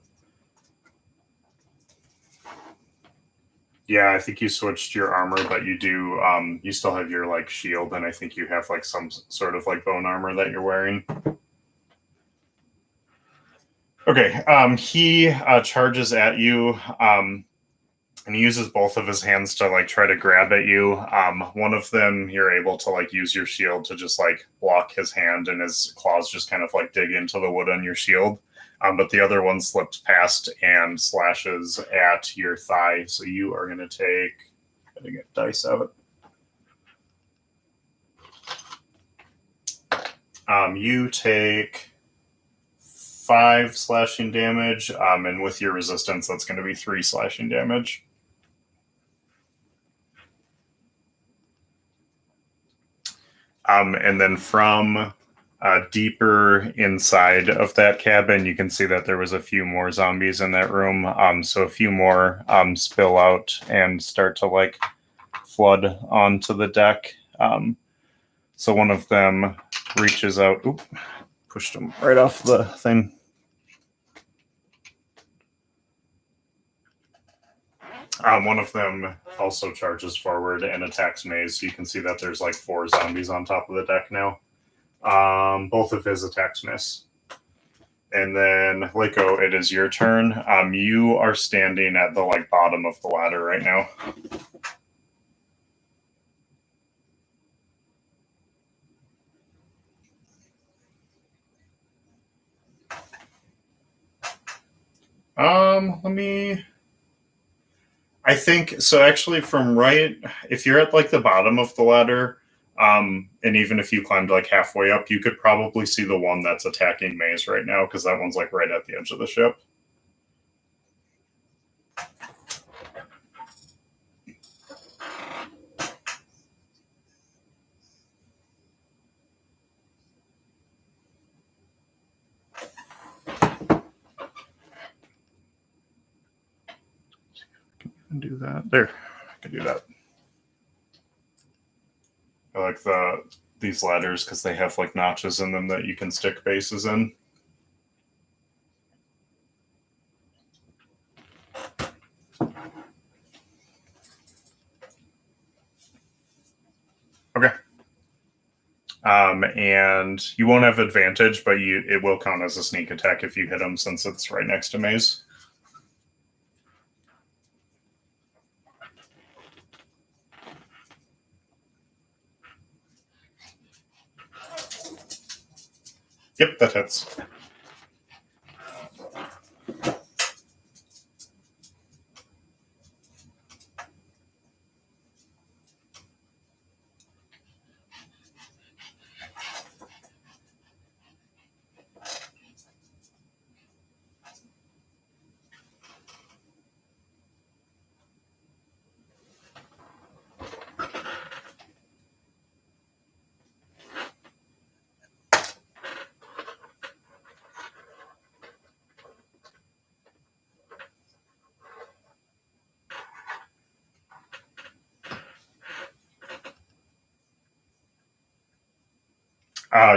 Yeah, I think you switched your armor, but you do, you still have your like shield, and I think you have like some sort of like bone armor that you're wearing. Okay, he charges at you, and he uses both of his hands to like try to grab at you. One of them, you're able to like use your shield to just like block his hand, and his claws just kind of like dig into the wood on your shield. But the other one slips past and slashes at your thigh. So you are going to take, gotta get dice out. You take 5 slashing damage, and with your resistance, that's going to be 3 slashing damage. And then from deeper inside of that cabin, you can see that there was a few more zombies in that room. So a few more spill out and start to like flood onto the deck. So one of them reaches out. Oop, pushed him right off the thing. One of them also charges forward and attacks Maze. So you can see that there's like 4 zombies on top of the deck now. Both of his attacks miss. And then, Liko, it is your turn. You are standing at the like bottom of the ladder right now. Let me. I think so. Actually, from right, if you're at like the bottom of the ladder, and even if you climbed like halfway up, you could probably see the one that's attacking Maze right now because that one's like right at the edge of the ship. Can do that. There, I can do that. I like these ladders because they have like notches in them that you can stick bases in. Okay. And you won't have advantage, but it will count as a sneak attack if you hit him since it's right next to Maze. Yep, that hits.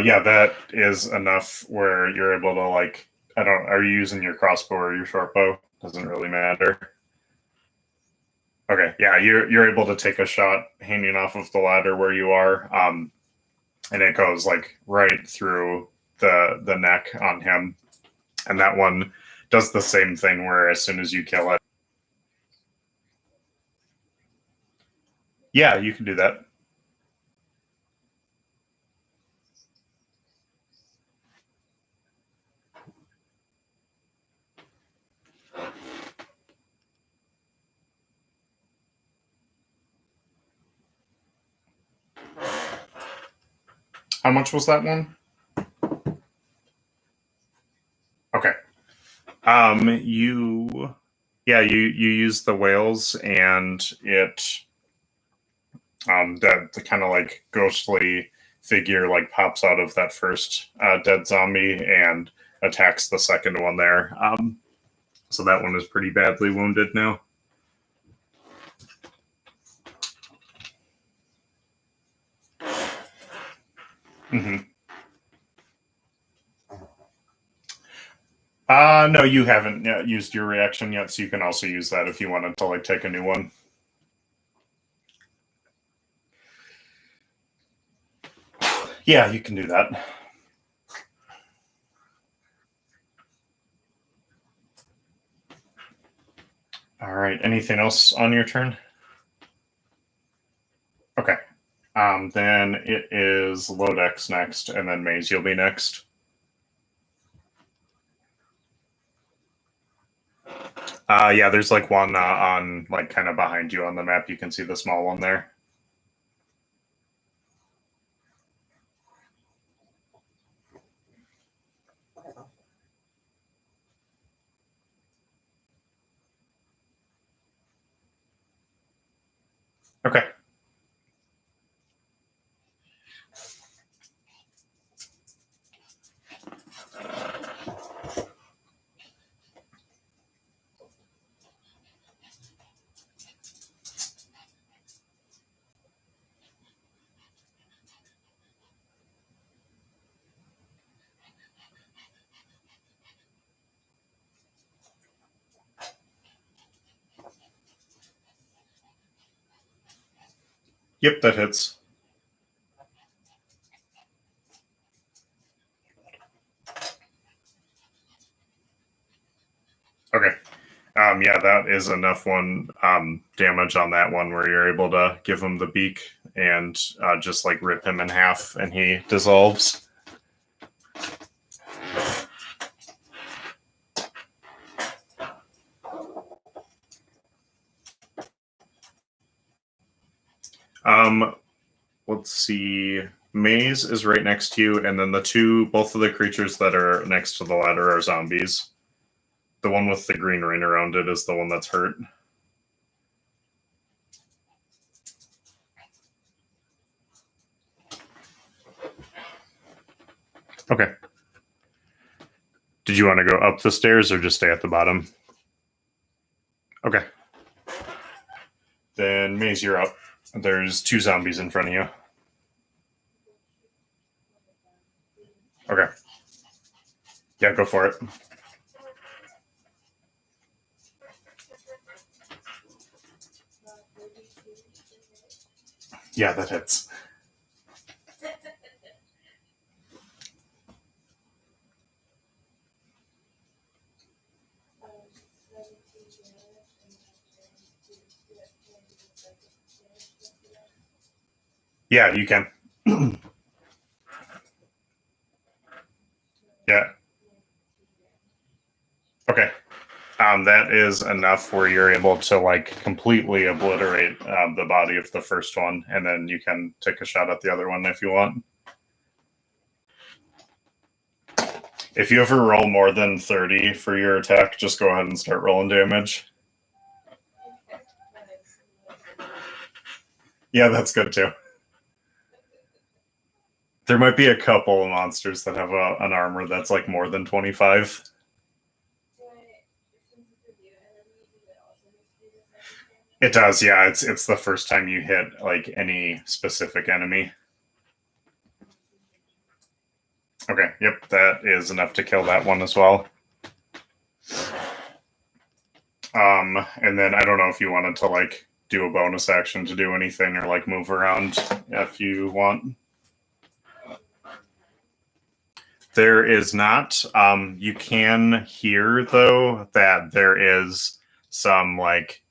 Yeah, that is enough where you're able to like. I don't. Are you using your crossbow or your short bow? Doesn't really matter. Okay, yeah, you're able to take a shot hanging off of the ladder where you are, and it goes like right through the neck on him, and that one does the same thing where as soon as you kill it, yeah, you can do that. How much was that one? Okay. You use the whales, and it that the kind of like ghostly figure like pops out of that first dead zombie and attacks the second one there. So that one is pretty badly wounded now. Mm-hmm. No, you haven't used your reaction yet, so you can also use that if you wanted to like take a new one. Yeah, you can do that. All right. Anything else on your turn? Okay. Then it is Lodex next, and then Maze, you'll be next. Yeah, there's like one on like kind of behind you on the map. You can see the small one there. Okay. Yep, that hits. Okay. Yeah, that is enough one damage on that one where you're able to give him the beak and just like rip him in half, and he dissolves. Let's see. Maze is right next to you, and then both of the creatures that are next to the ladder are zombies. The one with the green ring around it is the one that's hurt. Okay. Did you want to go up the stairs or just stay at the bottom? Okay. Then Maze, you're up. There's 2 zombies in front of you. Okay. Yeah, go for it. Yeah, that hits. Yeah, you can. Yeah. Okay. That is enough where you're able to like completely obliterate the body of the first one, and then you can take a shot at the other one if you want. If you ever roll more than 30 for your attack, just go ahead and start rolling damage. Yeah, that's good too. There might be a couple of monsters that have an armor that's like more than 25. It does, yeah. It's the first time you hit like any specific enemy. Okay, yep, that is enough to kill that one as well. And then I don't know if you wanted to like do a bonus action to do anything or like move around if you want. There is not. You can hear though that there is some like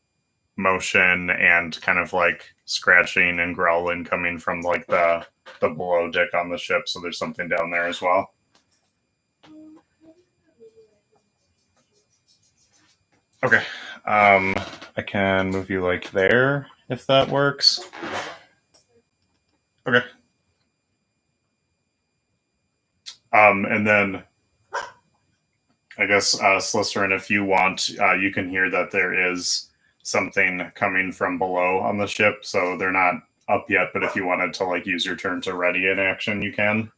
motion and kind of like scratching and growling coming from like the below deck on the ship. So there's something down there as well. Okay. I can move you like there if that works. Okay. And then I guess Slytherin, if you want, you can hear that there is something coming from below on the ship. So they're not up yet, but if you wanted to like use your turn to ready an action, you can.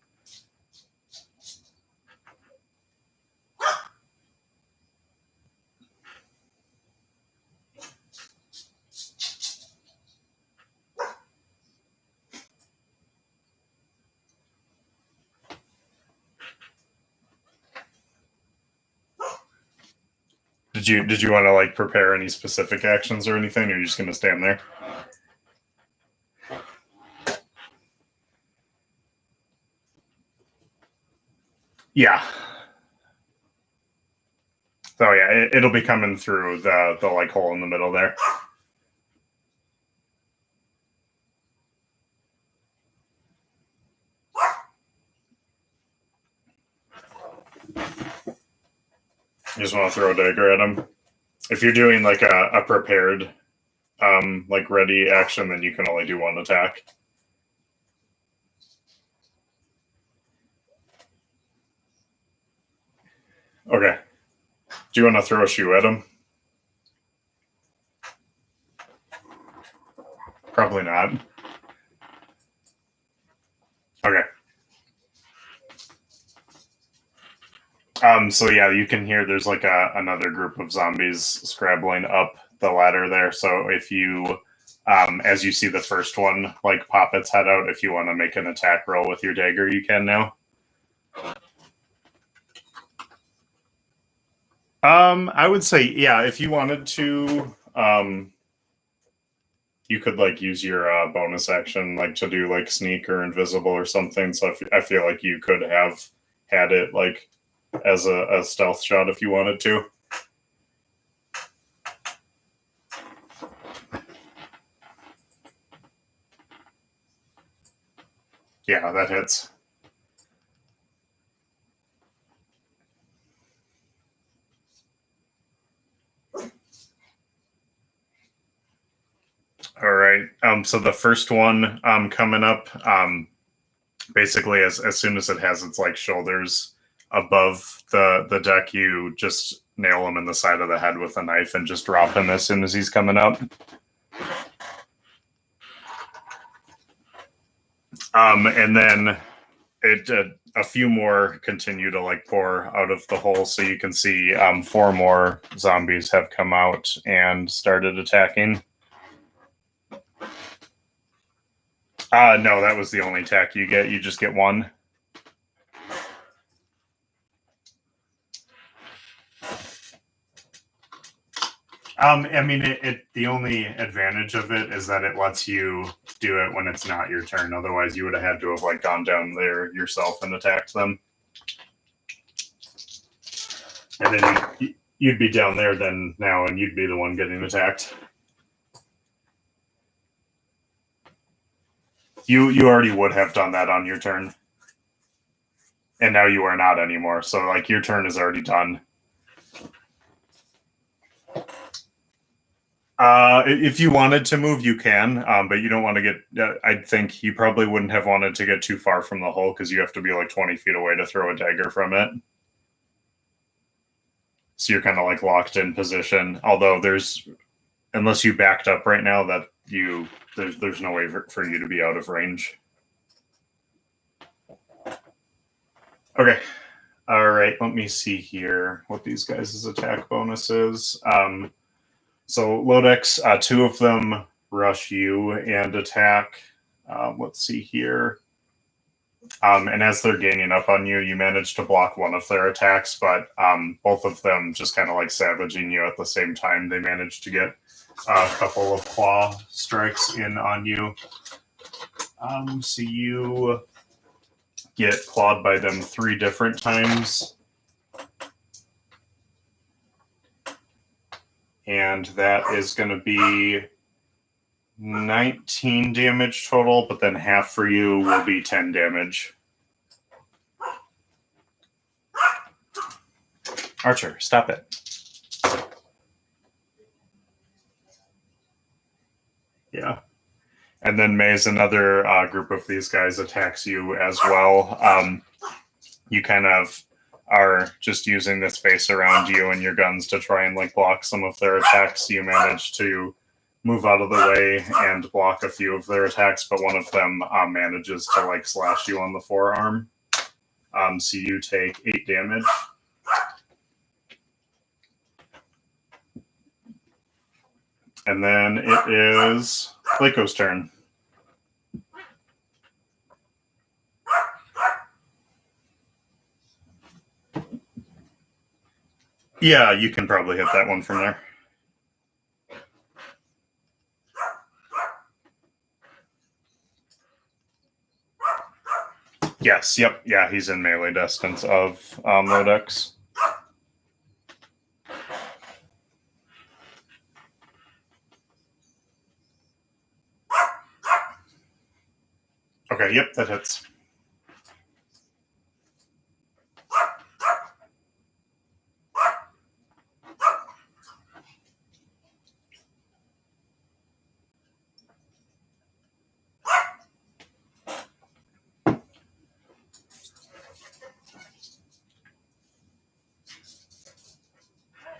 Did you want to like prepare any specific actions or anything, or are you just gonna stand there? Yeah. So yeah, it'll be coming through the like hole in the middle there. You just want to throw a dagger at him. If you're doing like a prepared, like ready action, then you can only do one attack. Okay. Do you want to throw a shoe at him? Probably not. Okay. So yeah, you can hear there's like another group of zombies scrabbling up the ladder there. So if you, as you see the first one like pop its head out, if you want to make an attack roll with your dagger, you can now. I would say yeah. If you wanted to, you could like use your bonus action like to do like sneak or invisible or something. So I feel like you could have had it like as a stealth shot if you wanted to. Yeah, that hits. All right. So the first one coming up, basically as soon as it has its like shoulders above the deck, you just nail him in the side of the head with a knife and just drop him as soon as he's coming up. And then a few more continue to like pour out of the hole, so you can see 4 more zombies have come out and started attacking. No, that was the only attack you get. You just get one. I mean, the only advantage of it is that it lets you do it when it's not your turn. Otherwise, you would have had to have like gone down there yourself and attacked them, and then you'd be down there then now, and you'd be the one getting attacked. You already would have done that on your turn, and now you are not anymore. So like your turn is already done. If you wanted to move, you can, but you don't want to get. I think you probably wouldn't have wanted to get too far from the hole because you have to be like 20 feet away to throw a dagger from it. So you're kind of like locked in position. Although unless you backed up right now, that there's no way for you to be out of range. Okay. All right. Let me see here what these guys' attack bonus is. So Lodex, 2 of them rush you and attack. Let's see here. And as they're gaining up on you, you manage to block one of their attacks, but both of them just kind of like savaging you at the same time. They manage to get a couple of claw strikes in on you. So you get clawed by them 3 different times. And that is going to be 19 damage total, but then half for you will be 10 damage. Archer, stop it. Yeah. And then Maze, another group of these guys attacks you as well. you kind of are just using the space around you and your guns to try and like block some of their attacks. You manage to move out of the way and block a few of their attacks, but one of them manages to like slash you on the forearm. So you take 8 damage. And then it is Lako's turn. Yeah, you can probably hit that one from there. Yes, yep, yeah, he's in melee distance of Lodex. Okay, yep, that hits.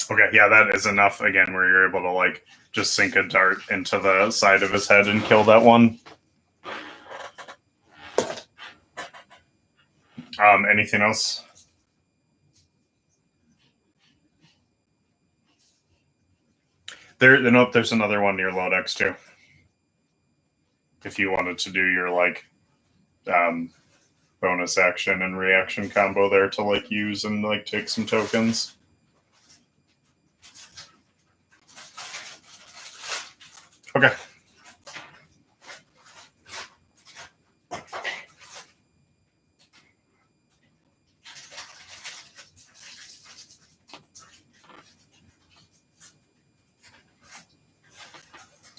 Okay, yeah, that is enough again where you're able to like just sink a dart into the side of his head and kill that one. Anything else? Nope, there's another one near Lodex too. If you wanted to do your like bonus action and reaction combo there to like use and like take some tokens. Okay.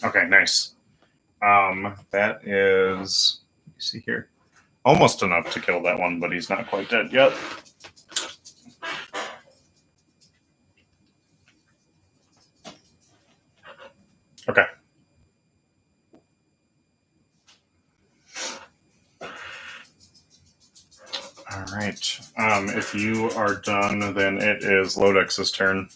Okay, nice. That is, let me see here, almost enough to kill that one, but he's not quite dead yet. Okay. All right. If you are done, then it is Lodex's turn.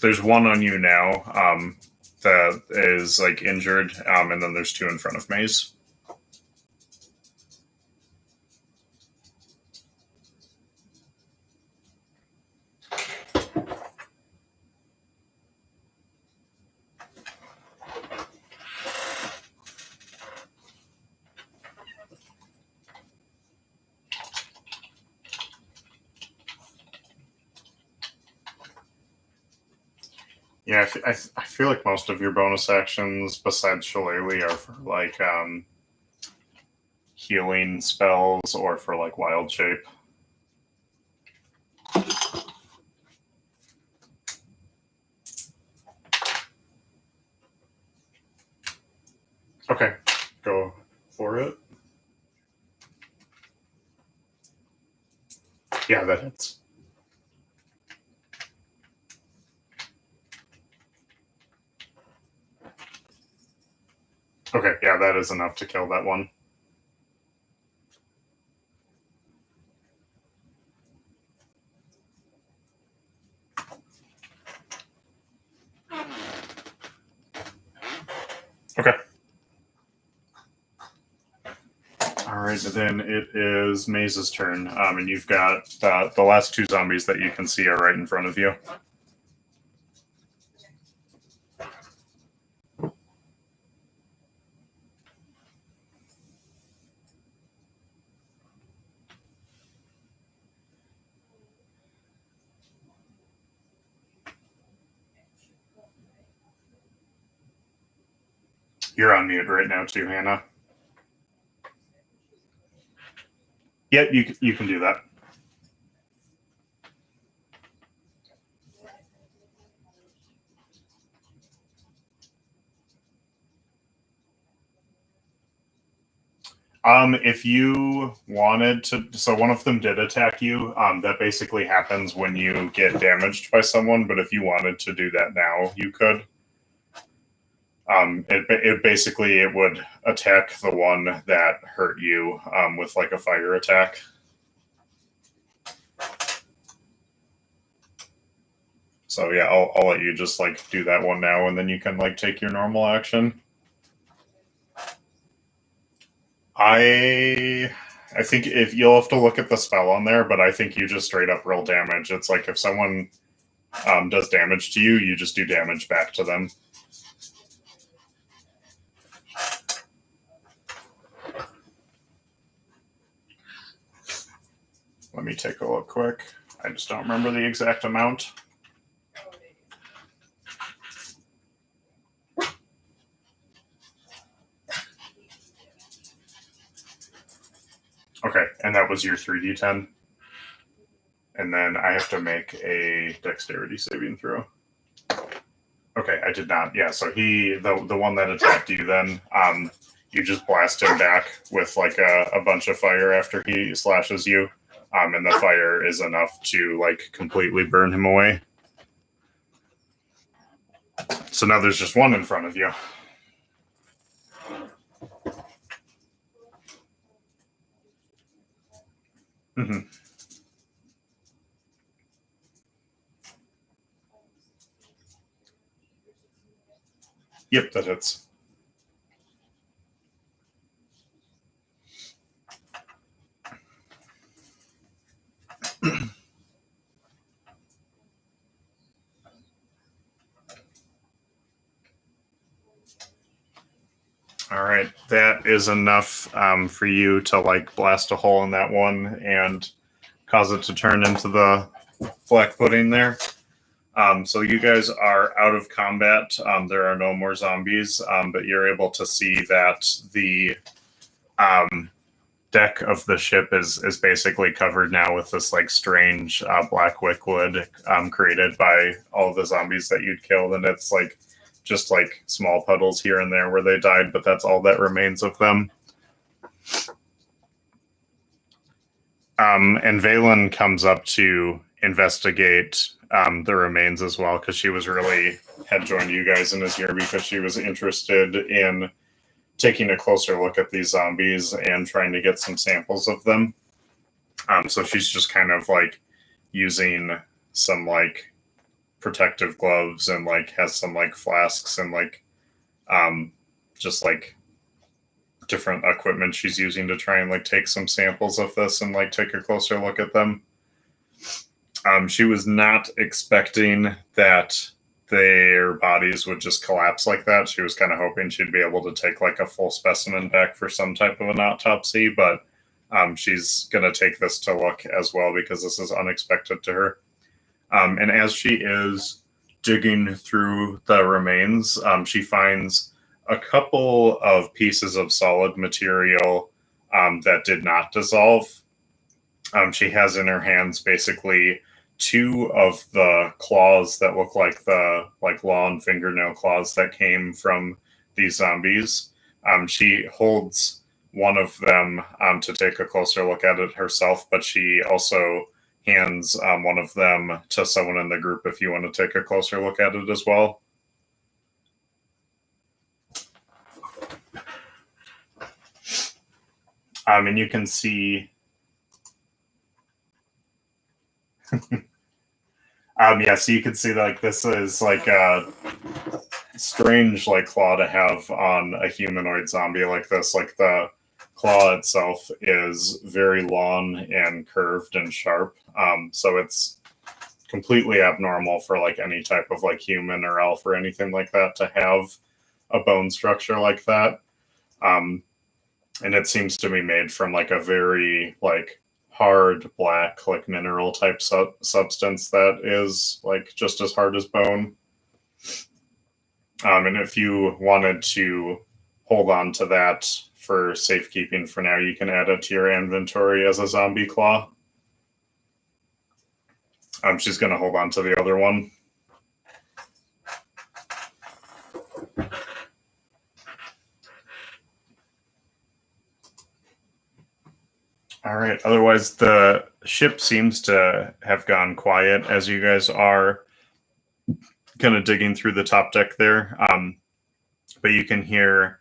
There's one on you now that is like injured, and then there's 2 in front of Maze. Yeah, I feel like most of your bonus actions, besides Shillelagh, are for like healing spells or for like Wild Shape. Okay, go for it. Yeah, that hits. Okay, yeah, that is enough to kill that one. Okay. All right, then it is Maze's turn, and you've got the last 2 zombies that you can see are right in front of you. You're on mute right now too, Hannah. Yep, you can do that. If you wanted to, so one of them did attack you. That basically happens when you get damaged by someone. But if you wanted to do that now, you could. It basically it would attack the one that hurt you with like a fire attack. So yeah, I'll let you just like do that one now, and then you can like take your normal action. I think if you'll have to look at the spell on there, but I think you just straight up roll damage. It's like if someone does damage to you, you just do damage back to them. Let me take a look quick. I just don't remember the exact amount. Okay, and that was your 3d10. And then I have to make a dexterity saving throw. Okay, I did not. Yeah, so the one that attacked you then, you just blast him back with like a bunch of fire after he slashes you. And the fire is enough to like completely burn him away. So now there's just one in front of you. Mm-hmm. Yep, that hits. All right, that is enough for you to like blast a hole in that one and cause it to turn into the black pudding there. So you guys are out of combat. There are no more zombies, but you're able to see that the deck of the ship is basically covered now with this like strange black liquid created by all the zombies that you'd killed, and it's like just like small puddles here and there where they died, but that's all that remains of them. And Valen comes up to investigate the remains as well, because she was really had joined you guys in this year because she was interested in taking a closer look at these zombies and trying to get some samples of them. So she's just kind of like using some like protective gloves and like has some like flasks and like just like different equipment she's using to try and like take some samples of this and like take a closer look at them. She was not expecting that their bodies would just collapse like that. She was kind of hoping she'd be able to take like a full specimen back for some type of an autopsy, but she's going to take this to look as well because this is unexpected to her. And as she is digging through the remains, she finds a couple of pieces of solid material that did not dissolve. She has in her hands basically two of the claws that look like the like long fingernail claws that came from these zombies. She holds one of them to take a closer look at it herself, but she also hands one of them to someone in the group if you want to take a closer look at it as well. And you can see so you can see like this is like a strange like claw to have on a humanoid zombie like this. Like the claw itself is very long and curved and sharp. So it's completely abnormal for like any type of like human or elf or anything like that to have a bone structure like that. And it seems to be made from like a very like hard black like mineral type substance that is like just as hard as bone. And if you wanted to hold on to that for safekeeping for now, you can add it to your inventory as a zombie claw. She's going to hold on to the other one. All right. Otherwise, the ship seems to have gone quiet as you guys are kind of digging through the top deck there. But you can hear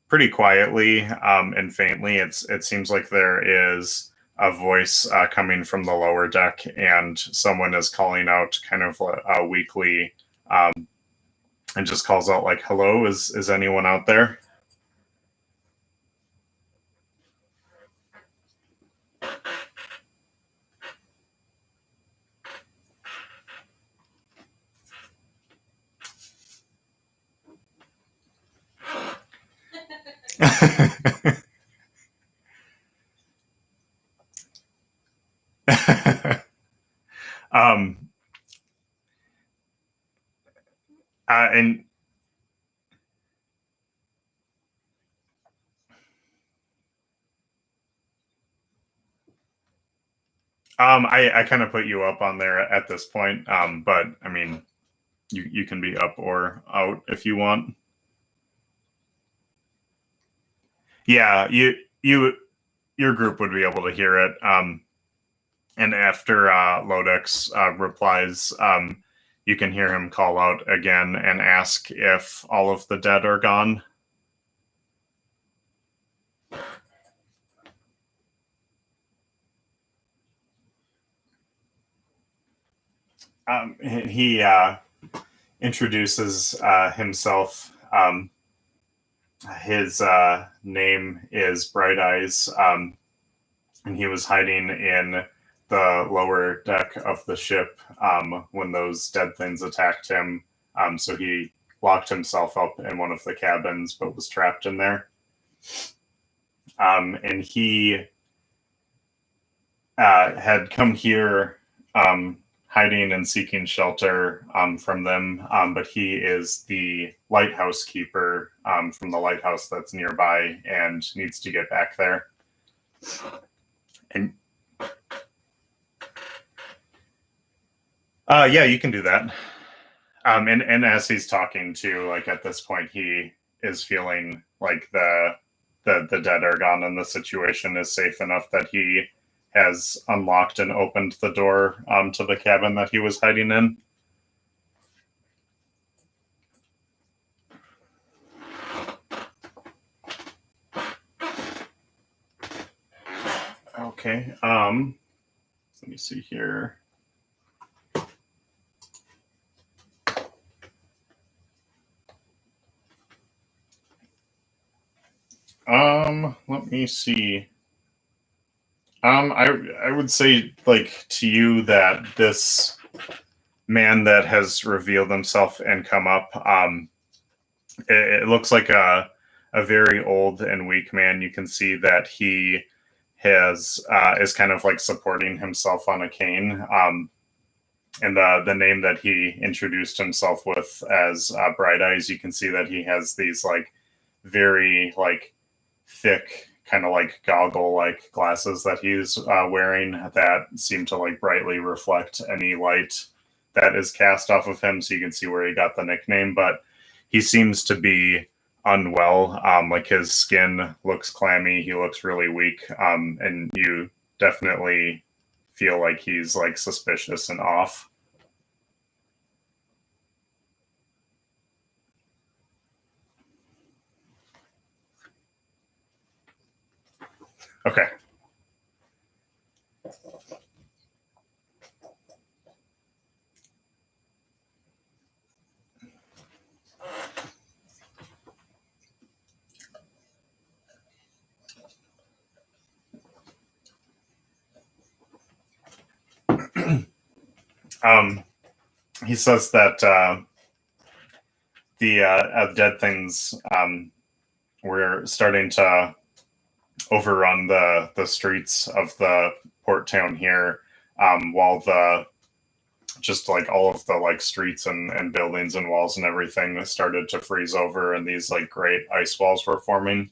pretty quietly and faintly. It seems like there is a voice coming from the lower deck, and someone is calling out kind of weakly, and just calls out like, "Hello, is anyone out there?" um, and I kind of put you up on there at this point, but I mean, you can be up or out if you want. Yeah, your group would be able to hear it. And after Lodex replies, you can hear him call out again and ask if all of the dead are gone. He introduces himself. His name is Bright Eyes, and he was hiding in the lower deck of the ship when those dead things attacked him. So he locked himself up in one of the cabins, but was trapped in there. And he had come here hiding and seeking shelter from them, but he is the lighthouse keeper from the lighthouse that's nearby and needs to get back there. And yeah, you can do that. And as he's talking to, like at this point, he is feeling like the dead are gone and the situation is safe enough that he has unlocked and opened the door to the cabin that he was hiding in. Okay. Let me see here. Let me see. I would say like to you that this man that has revealed himself and come up, it looks like a very old and weak man. You can see that he has is kind of like supporting himself on a cane. And the name that he introduced himself with as Bright Eyes, you can see that he has these like very like thick kind of like goggle like glasses that he's wearing that seem to like brightly reflect any light that is cast off of him, so you can see where he got the nickname. But he seems to be unwell. Like his skin looks clammy, he looks really weak, and you definitely feel like he's like suspicious and off. Okay. um, he says that the dead things were starting to overrun the streets of the port town here, while the just like all of the like streets and buildings and walls and everything started to freeze over, and these like great ice walls were forming.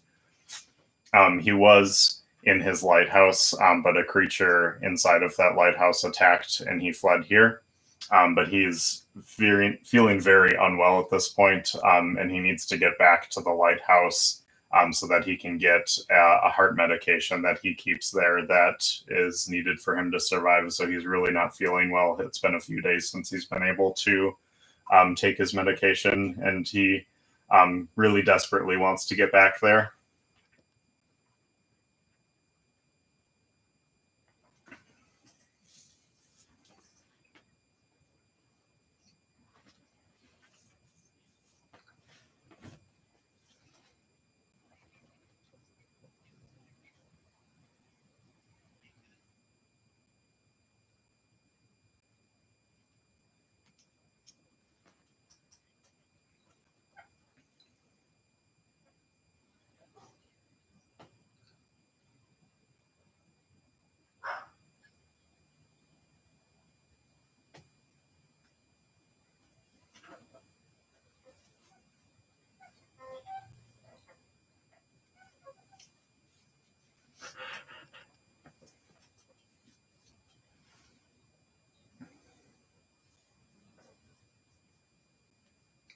He was in his lighthouse, but a creature inside of that lighthouse attacked, and he fled here. But he's feeling very unwell at this point, and he needs to get back to the lighthouse so that he can get a heart medication that he keeps there that is needed for him to survive. So he's really not feeling well. It's been a few days since he's been able to take his medication, and he really desperately wants to get back there.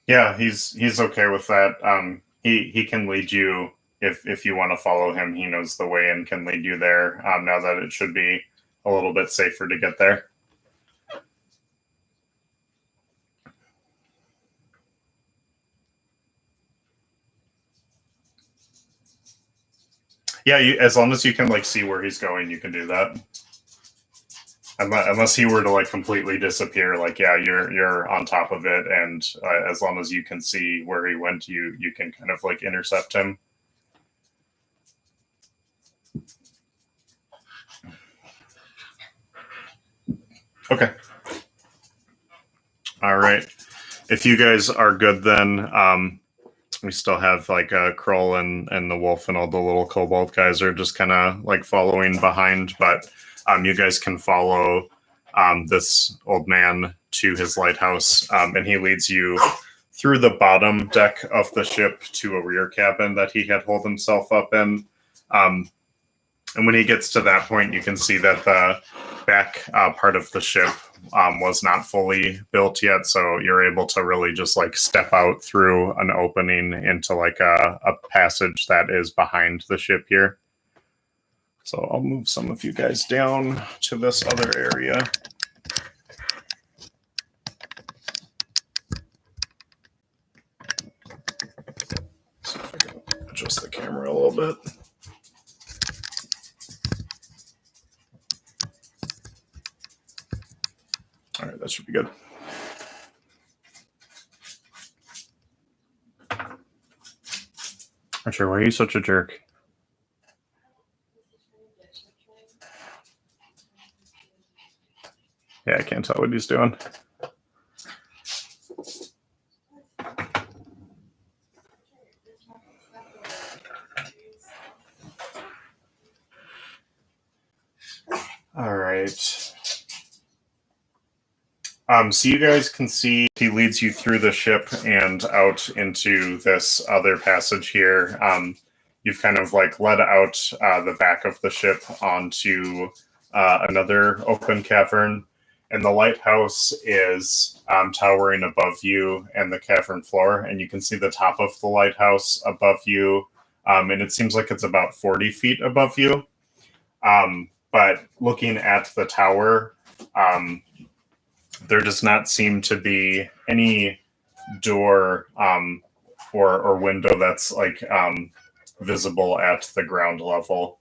Yeah, he's okay with that. He can lead you if you want to follow him. He knows the way and can lead you there. Now that it should be a little bit safer to get there. Yeah, as long as you can like see where he's going, you can do that. Unless he were to like completely disappear, like yeah, you're on top of it, and as long as you can see where he went, you can kind of like intercept him. Okay. All right. If you guys are good, then we still have like Kroll and the wolf and all the little kobold guys are just kind of like following behind, but you guys can follow this old man to his lighthouse, and he leads you through the bottom deck of the ship to a rear cabin that he had holed himself up in. And when he gets to that point, you can see that the back part of the ship was not fully built yet. So you're able to really just like step out through an opening into like a passage that is behind the ship here. So I'll move some of you guys down to this other area. See if I can adjust the camera a little bit. All right, that should be good. Archer, why are you such a jerk? Yeah, I can't tell what he's doing. All right. So you guys can see he leads you through the ship and out into this other passage here. You've kind of like led out the back of the ship onto another open cavern, and the lighthouse is towering above you and the cavern floor, and you can see the top of the lighthouse above you, and it seems like it's about 40 feet above you. But looking at the tower, there does not seem to be any door or window that's like visible at the ground level.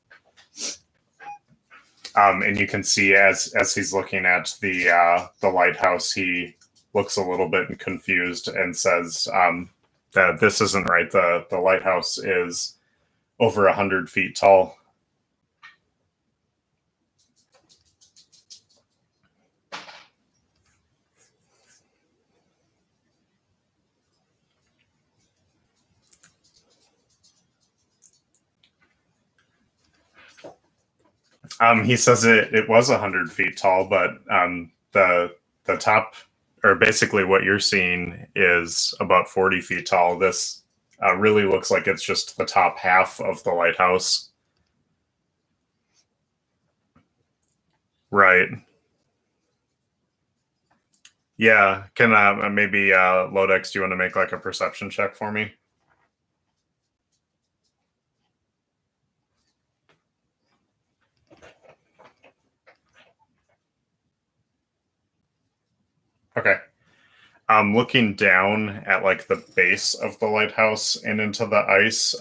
And you can see as he's looking at the lighthouse, he looks a little bit confused and says that this isn't right. The lighthouse is over 100 feet tall. He says it was 100 feet tall, but the top, or basically what you're seeing, is about 40 feet tall. This really looks like it's just the top half of the lighthouse. Right. Yeah. Can maybe Lodex, do you want to make like a perception check for me? Okay. Looking down at like the base of the lighthouse and into the ice,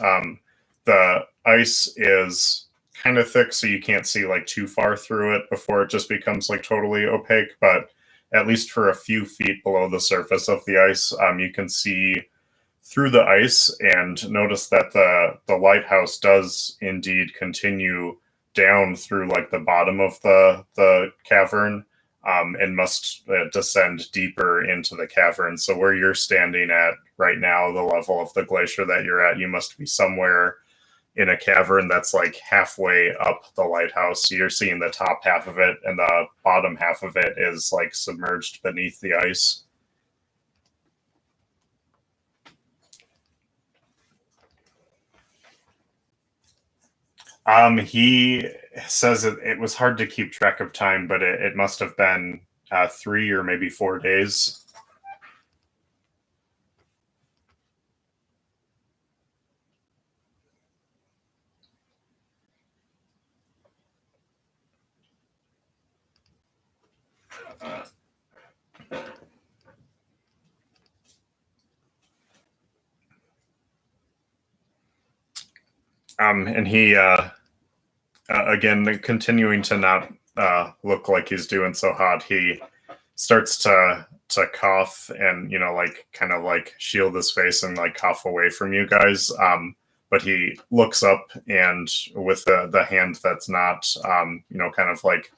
the ice is kind of thick, so you can't see like too far through it before it just becomes like totally opaque. But at least for a few feet below the surface of the ice, you can see through the ice and notice that the lighthouse does indeed continue down through like the bottom of the cavern, and must descend deeper into the cavern. So where you're standing at right now, the level of the glacier that you're at, you must be somewhere in a cavern that's like halfway up the lighthouse. So you're seeing the top half of it, and the bottom half of it is like submerged beneath the ice. He says it was hard to keep track of time, but it must have been 3 or maybe 4 days. And he again, continuing to not look like he's doing so hot, he starts to cough and like kind of like shield his face and like cough away from you guys. But he looks up and with the hand that's not kind of like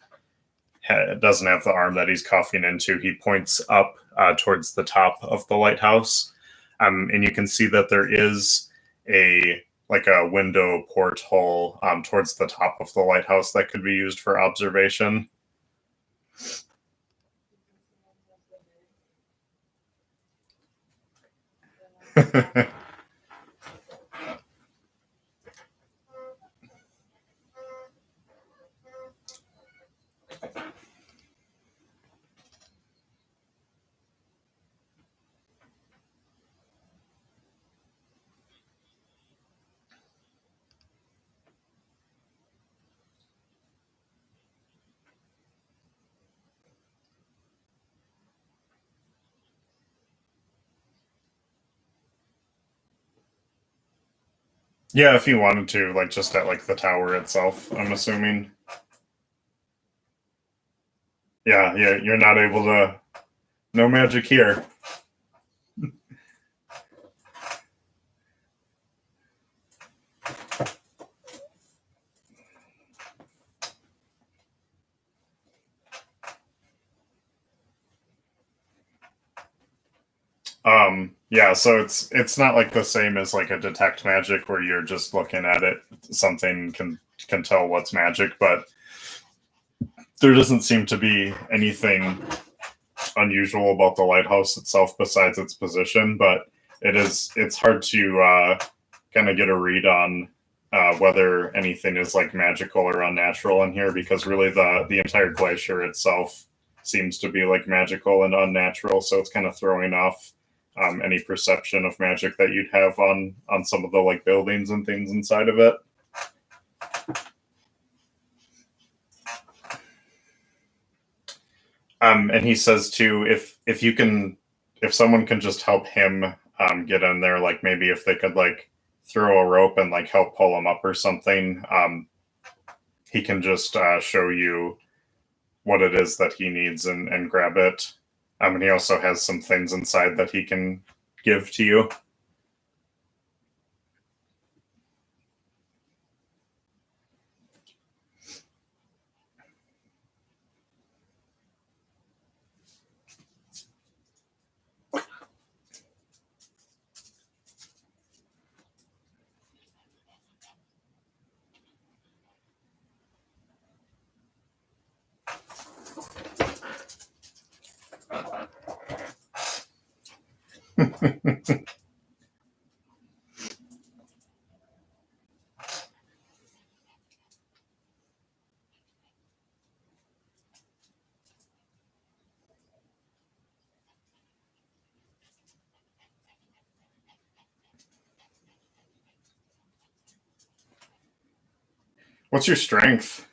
doesn't have the arm that he's coughing into, he points up towards the top of the lighthouse, and you can see that there is a like a window porthole towards the top of the lighthouse that could be used for observation. Yeah, if you wanted to, like just at like the tower itself, I'm assuming. Yeah, yeah, you're not able to. No magic here. Yeah, so it's not like the same as like a detect magic where you're just looking at it, something can tell what's magic, but there doesn't seem to be anything unusual about the lighthouse itself besides its position, but it's hard to kind of get a read on whether anything is like magical or unnatural in here, because really the entire glacier itself seems to be like magical and unnatural, so it's kind of throwing off any perception of magic that you'd have on some of the like buildings and things inside of it. And he says too, if you can, if someone can just help him get in there, like maybe if they could like throw a rope and like help pull him up or something, he can just show you what it is that he needs and grab it. And he also has some things inside that he can give to you. What's your strength?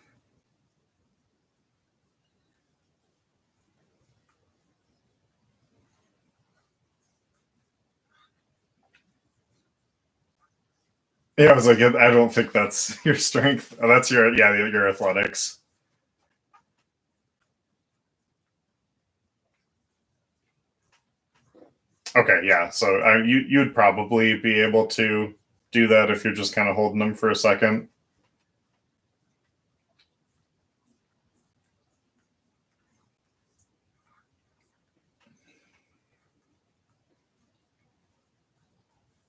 Yeah, I was like, I don't think that's your strength. Oh, that's your athletics. Okay, yeah. So you'd probably be able to do that if you're just kind of holding them for a second.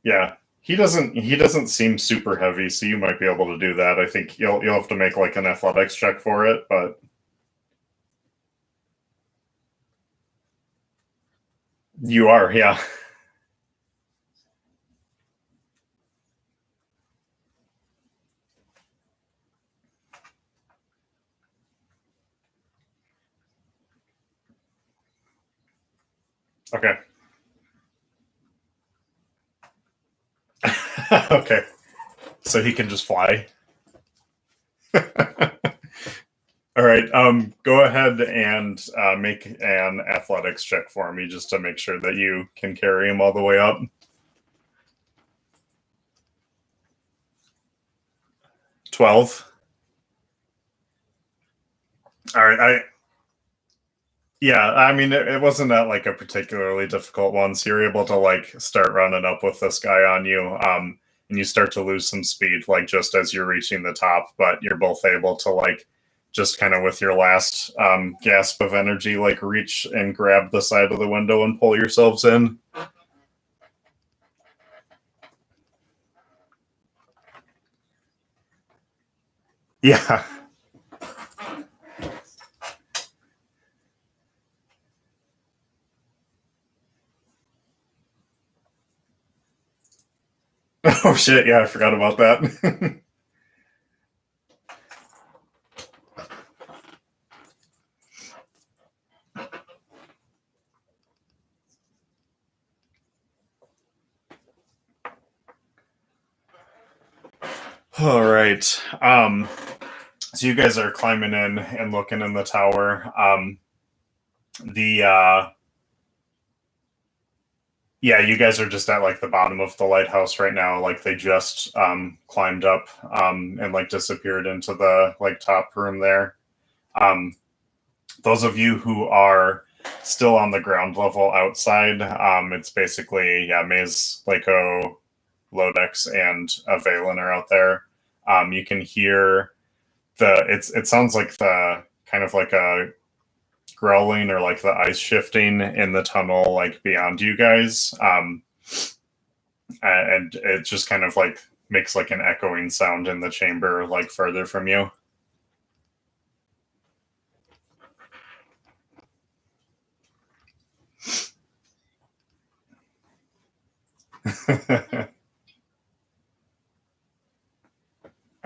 Yeah. He doesn't seem super heavy, so you might be able to do that. I think you'll have to make like an athletics check for it, but you are, yeah. Okay. Okay. So he can just fly. All right. Go ahead and make an athletics check for me just to make sure that you can carry him all the way up. 12. All right. Yeah, I mean, it wasn't that like a particularly difficult one. So you're able to like start running up with this guy on you, and you start to lose some speed, like just as you're reaching the top. But you're both able to like just kind of with your last gasp of energy, like reach and grab the side of the window and pull yourselves in. Yeah. Oh shit! Yeah, I forgot about that. All right. So you guys are climbing in and looking in the tower. The Yeah, you guys are just at like the bottom of the lighthouse right now. Like they just climbed up and like disappeared into the like top room there. Um, those of you who are still on the ground level outside, it's basically yeah, Maze, Lako, Lodex, and Valen are out there. You can hear it sounds like the kind of like a growling or like the ice shifting in the tunnel like beyond you guys. And it just kind of like makes like an echoing sound in the chamber like further from you.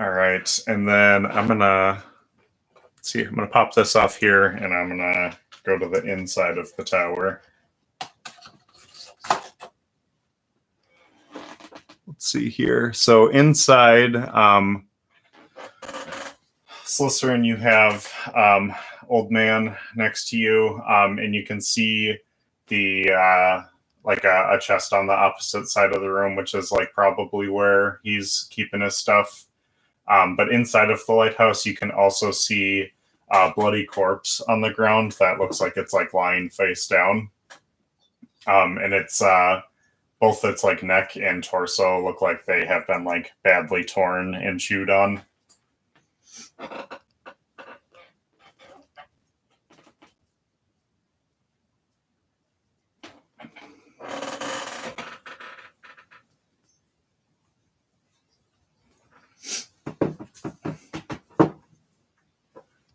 All right, and then I'm gonna pop this off here and I'm gonna go to the inside of the tower. Let's see here. So inside, Slytherin, you have old man next to you, and you can see the like a chest on the opposite side of the room, which is like probably where he's keeping his stuff. But inside of the lighthouse, you can also see a bloody corpse on the ground that looks like it's like lying face down, and it's both its like neck and torso look like they have been like badly torn and chewed on.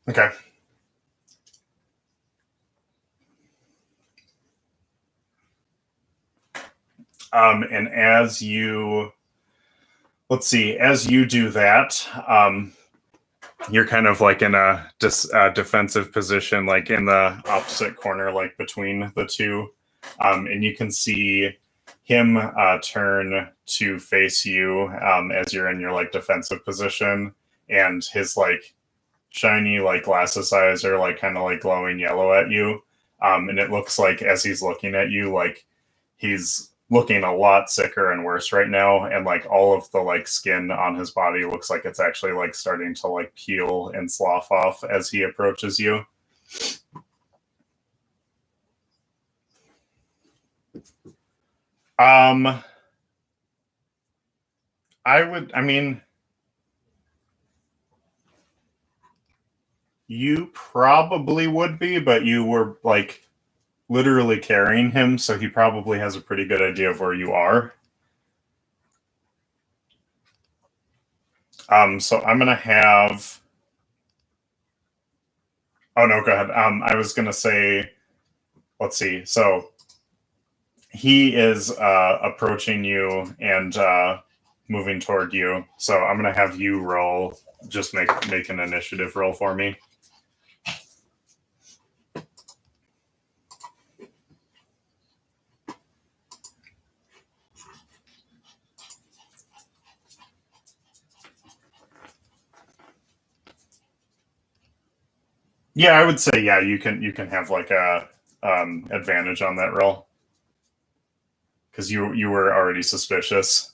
Okay. And as you do that, you're kind of like in a defensive position, like in the opposite corner, like between the two. And you can see him turn to face you as you're in your like defensive position, and his like shiny like glasses eyes are like kind of like glowing yellow at you. And it looks like as he's looking at you, like he's looking a lot sicker and worse right now, and like all of the like skin on his body looks like it's actually like starting to like peel and slough off as he approaches you. Um, I mean, you probably would be, but you were like literally carrying him, so he probably has a pretty good idea of where you are. So I'm gonna have. Oh no, go ahead. I was gonna say, let's see. So he is approaching you and moving toward you. So I'm gonna have you roll. Just make an initiative roll for me. Yeah, I would say yeah. You can have like a advantage on that roll because you were already suspicious.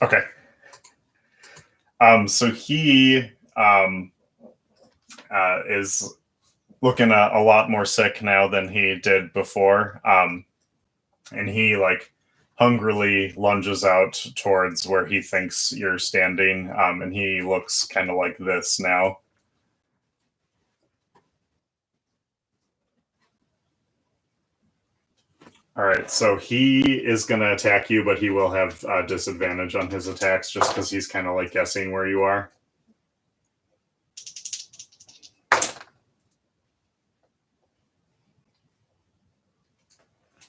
Okay. So he is looking a lot more sick now than he did before. And he like hungrily lunges out towards where he thinks you're standing. And he looks kind of like this now. All right, so he is going to attack you, but he will have disadvantage on his attacks just because he's kind of like guessing where you are.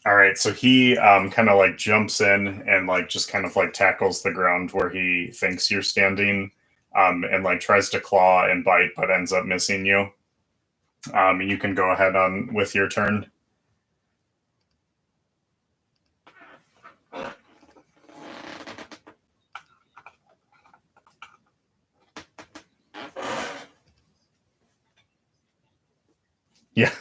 All right, so he kind of like jumps in and like just kind of like tackles the ground where he thinks you're standing, and like tries to claw and bite, but ends up missing you. You can go ahead on with your turn. Yeah.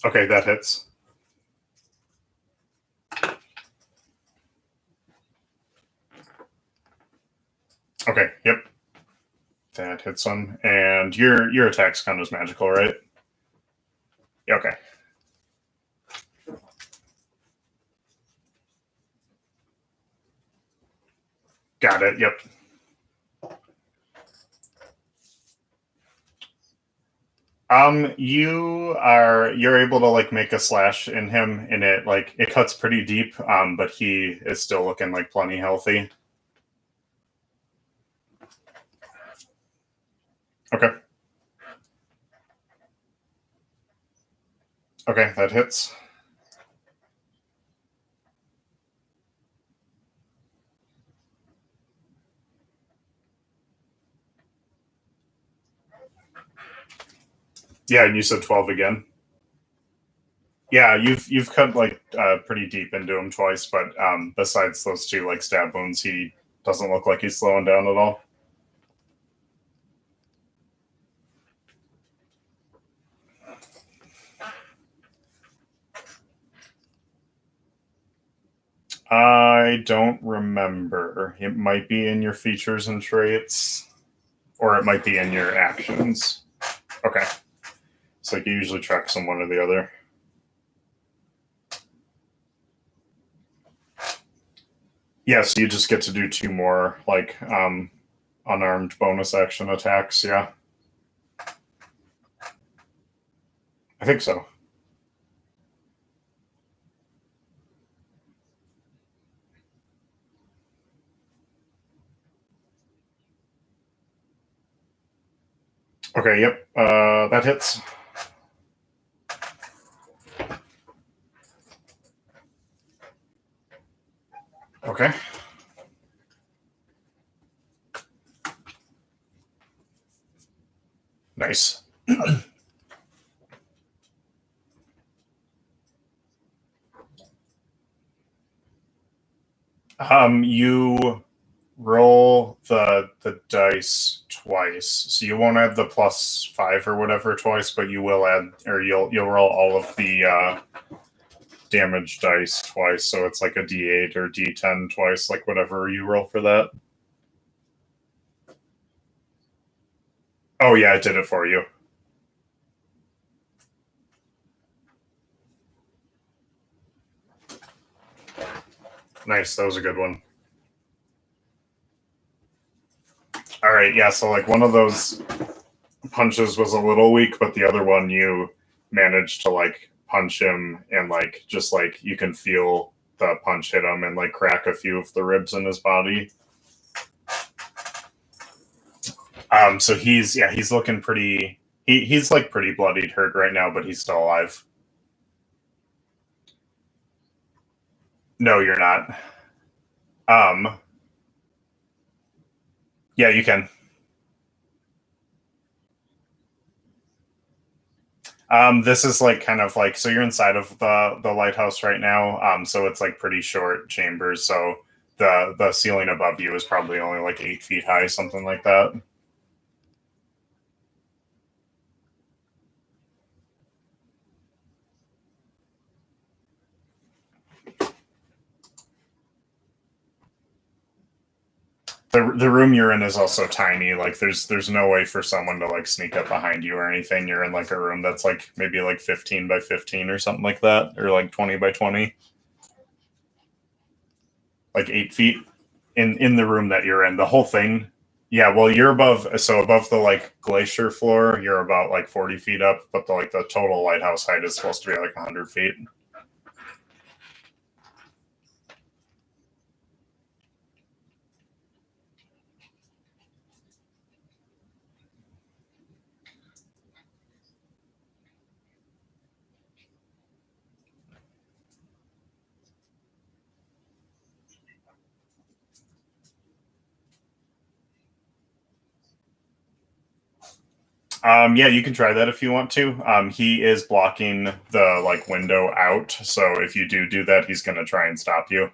Okay, that hits. Okay, yep, that hits him. And your attack's count as magical, right? Okay, got it. Yep. You're able to like make a slash in him, and it cuts pretty deep. But he is still looking like plenty healthy. Okay. Okay, that hits. Yeah, and you said 12 again. Yeah, you've cut like pretty deep into him twice, but besides those two like stab wounds, he doesn't look like he's slowing down at all. I don't remember. It might be in your features and traits, or it might be in your actions. Okay. So you usually track some one or the other. Yeah, so you just get to do two more like unarmed bonus action attacks. Yeah, I think so. Okay, yep, that hits. Okay. Nice. You roll the dice twice, so you won't add the +5 or whatever twice, but you will add, or you'll roll all of the damage dice twice. So it's like a D8 or D10 twice, like whatever you roll for that. Oh yeah, it did it for you. Nice, that was a good one. All right, yeah. So like one of those punches was a little weak, but the other one you managed to like punch him and like just like you can feel the punch hit him and like crack a few of the ribs in his body. So he's looking pretty. He's like pretty bloodied, hurt right now, but he's still alive. No, you're not. Um, yeah, you can. This is like kind of like, so you're inside of the lighthouse right now. So it's like pretty short chambers. So the ceiling above you is probably only like 8 feet high, something like that. The room you're in is also tiny. Like there's no way for someone to like sneak up behind you or anything. You're in like a room that's like maybe like 15 by 15 or something like that, or like 20 by 20, like 8 feet in the room that you're in. The whole thing. Yeah, well, you're above the like glacier floor. You're about like 40 feet up, but the total lighthouse height is supposed to be like 100 feet. Yeah, you can try that if you want to. He is blocking the like window out, so if you do that, he's going to try and stop you.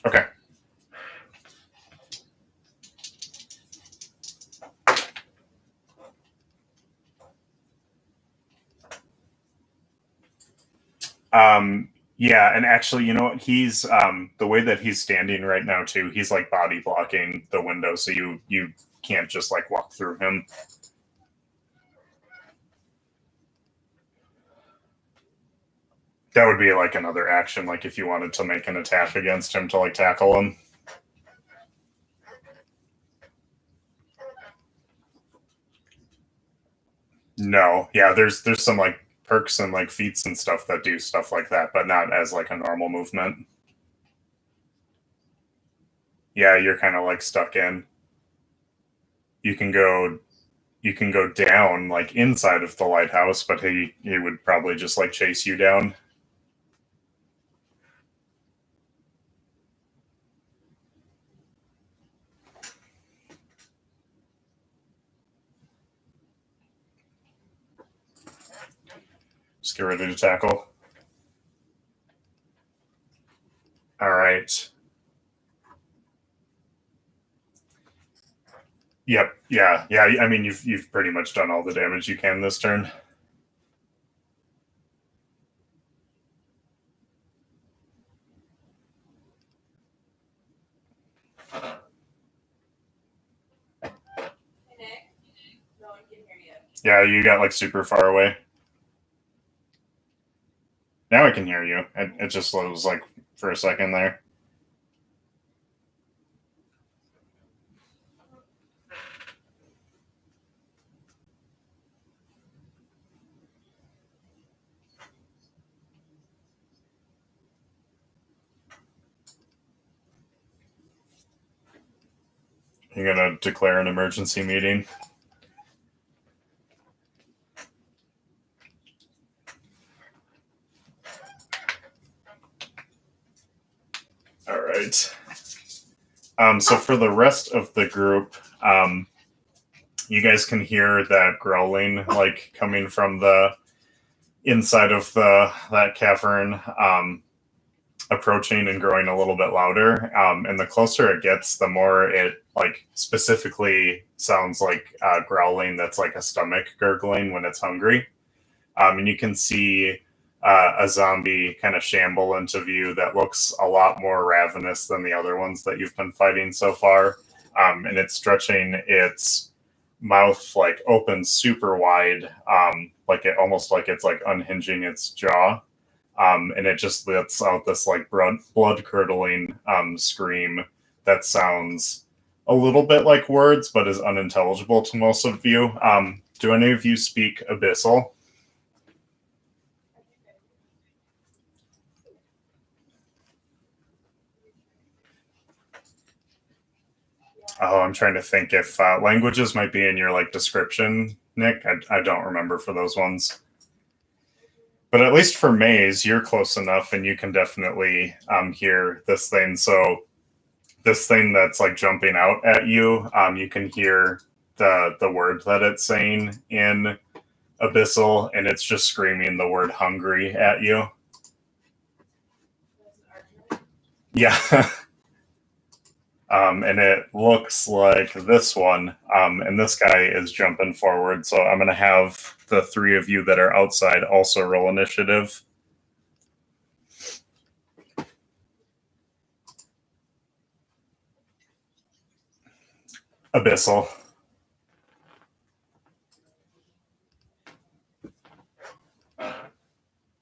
Okay. Yeah, and actually, you know what? He's the way that he's standing right now too. He's like body blocking the window, so you can't just like walk through him. That would be like another action, like if you wanted to make an attack against him to like tackle him. No, yeah, there's some like perks and like feats and stuff that do stuff like that, but not as like a normal movement. Yeah, you're kind of like stuck in. You can go you can go down like inside of the lighthouse, but he would probably just like chase you down. Just get ready to tackle. All right. Yep. Yeah. Yeah. I mean, you've pretty much done all the damage you can this turn. Yeah, you got like super far away. Now I can hear you. It just was like for a second there. You're gonna declare an emergency meeting. So for the rest of the group, you guys can hear that growling like coming from the inside of that cavern, approaching and growing a little bit louder. And the closer it gets, the more it like specifically sounds like growling that's like a stomach gurgling when it's hungry. And you can see a zombie kind of shamble into view that looks a lot more ravenous than the other ones that you've been fighting so far. And it's stretching its mouth like open super wide, like it almost like it's like unhinging its jaw. And it just lets out this like blood curdling scream that sounds a little bit like words, but is unintelligible to most of you. Do any of you speak Abyssal? Oh, I'm trying to think if languages might be in your like description, Nick. I don't remember for those ones. But at least for Maze, you're close enough, and you can definitely hear this thing. So this thing that's like jumping out at you, you can hear the word that it's saying in Abyssal, and it's just screaming the word "hungry" at you. Yeah. And it looks like this one. And this guy is jumping forward. So I'm going to have the three of you that are outside also roll initiative. Abyssal.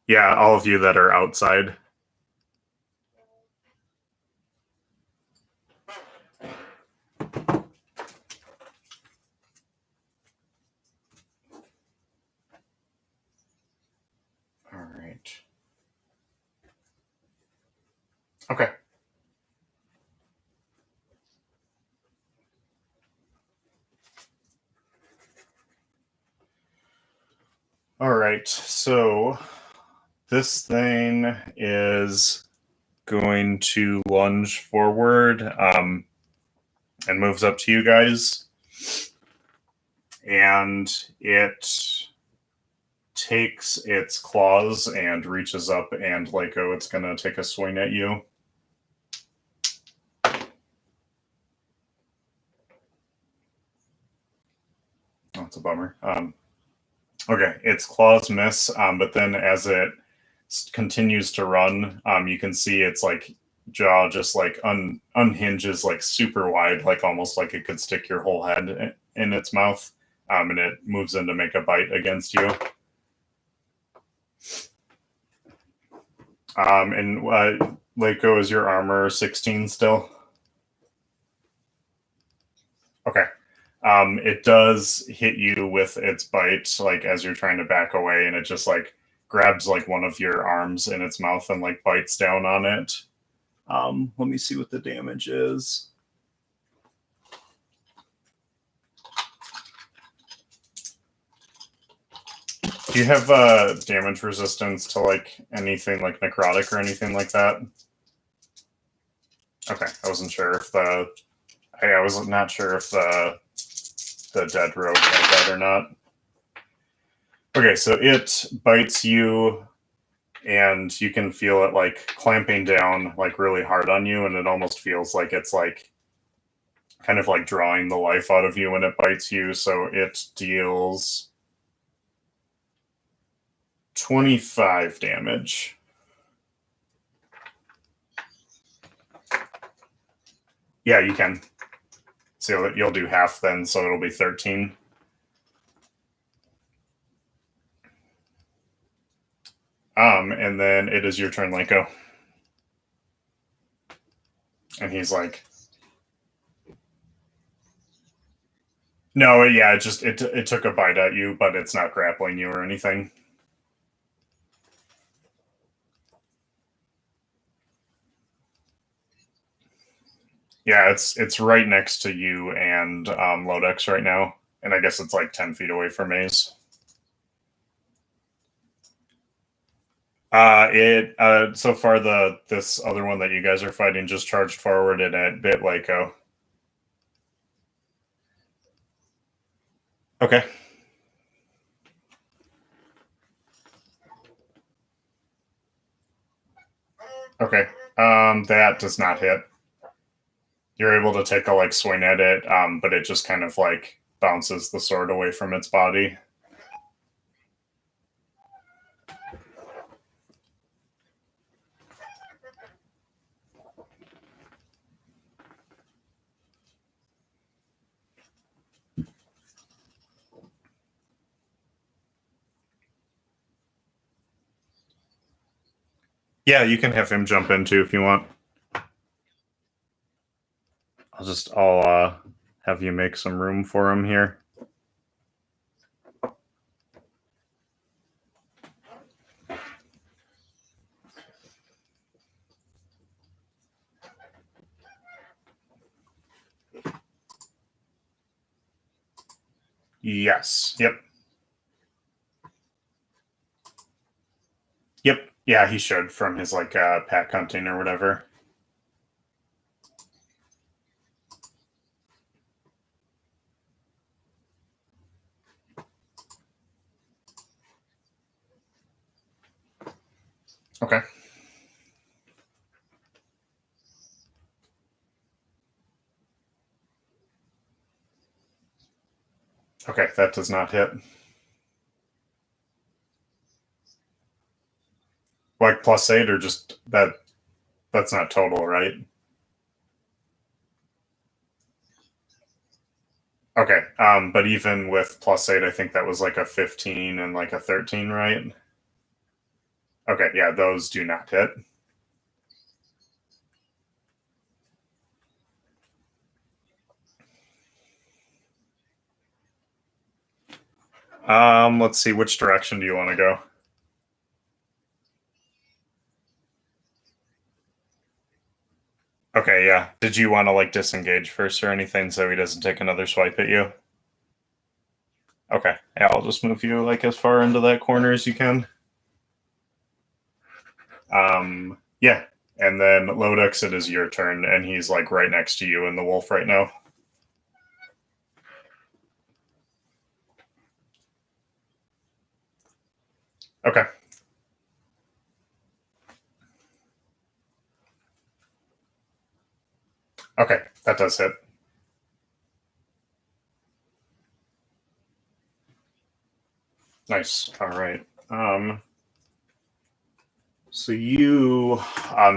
Yeah, all of you that are outside. All right. Okay. All right. So this thing is going to lunge forward and moves up to you guys. And it takes its claws and reaches up and like, oh, it's going to take a swing at you. Oh, it's a bummer. Okay, its claws miss, but then as it continues to run, you can see its like jaw just like unhinges like super wide, like almost like it could stick your whole head in its mouth, and it moves in to make a bite against you. And Leiko, is your armor 16 still? Okay. It does hit you with its bite, like as you're trying to back away, and it just like grabs like one of your arms in its mouth and like bites down on it. Let me see what the damage is. Do you have damage resistance to like anything like necrotic or anything like that? Okay, I wasn't sure if I was not sure if the dead rogue had that or not. Okay, so it bites you, and you can feel it like clamping down like really hard on you, and it almost feels like it's like kind of like drawing the life out of you when it bites you. So it deals 25 damage. Yeah, you can. So you'll do half then, so it'll be 13. And then it is your turn, Lenko. And he's like, no, yeah, it took a bite at you, but it's not grappling you or anything. Yeah, it's right next to you and Lodex right now, and I guess it's like 10 feet away from Maze. So far this other one that you guys are fighting just charged forward and it bit Lyco. Okay. Okay. That does not hit. You're able to take a like swing at it, but it just kind of like bounces the sword away from its body. Yeah, you can have him jump in too if you want. I'll have you make some room for him here. Yes. Yep. Yep. Yeah, he should from his like pack hunting or whatever. Okay. Okay, that does not hit. Like +8 or just that? That's not total, right? Okay. But even with +8, I think that was like a 15 and like a 13, right? Okay, yeah, those do not hit. Let's see, which direction do you want to go? Okay, yeah. Did you want to like disengage first or anything so he doesn't take another swipe at you? Okay, yeah, I'll just move you like as far into that corner as you can. Yeah, and then Lodex, it is your turn, and he's like right next to you and the wolf right now. Okay. Okay, that does hit. Nice. All right. So you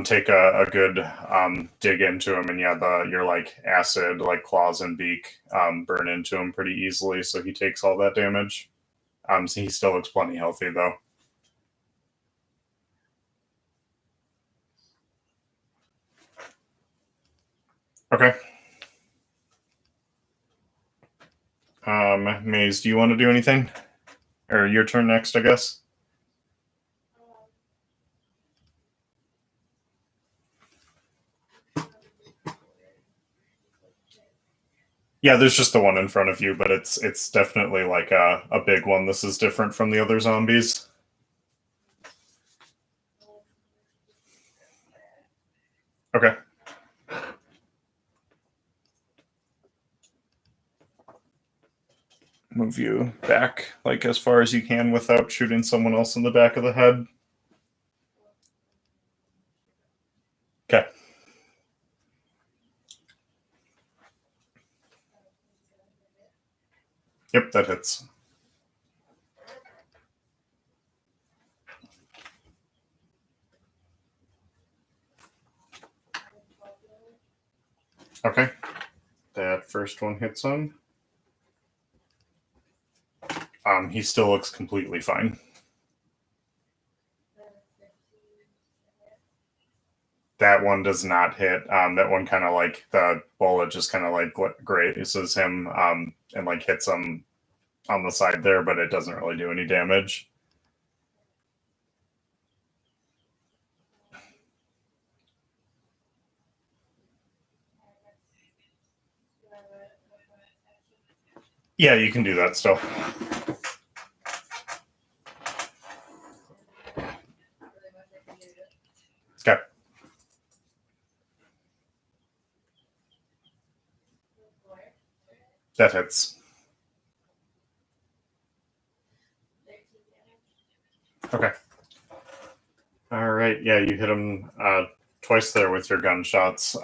take a good dig into him, and yeah, your like acid, like claws and beak, burn into him pretty easily. So he takes all that damage. So he still looks plenty healthy though. Okay. Maze, do you want to do anything? Or your turn next, I guess. Yeah, there's just the one in front of you, but it's definitely like a big one. This is different from the other zombies. Okay. Move you back like as far as you can without shooting someone else in the back of the head. Okay. Yep, that hits. Okay. That first one hits him. He still looks completely fine. That one does not hit. That one kind of like the bullet just kind of like grazes him and like hits him on the side there, but it doesn't really do any damage. Yeah, you can do that still. That hits. Okay. All right. Yeah, you hit him twice there with your gunshots.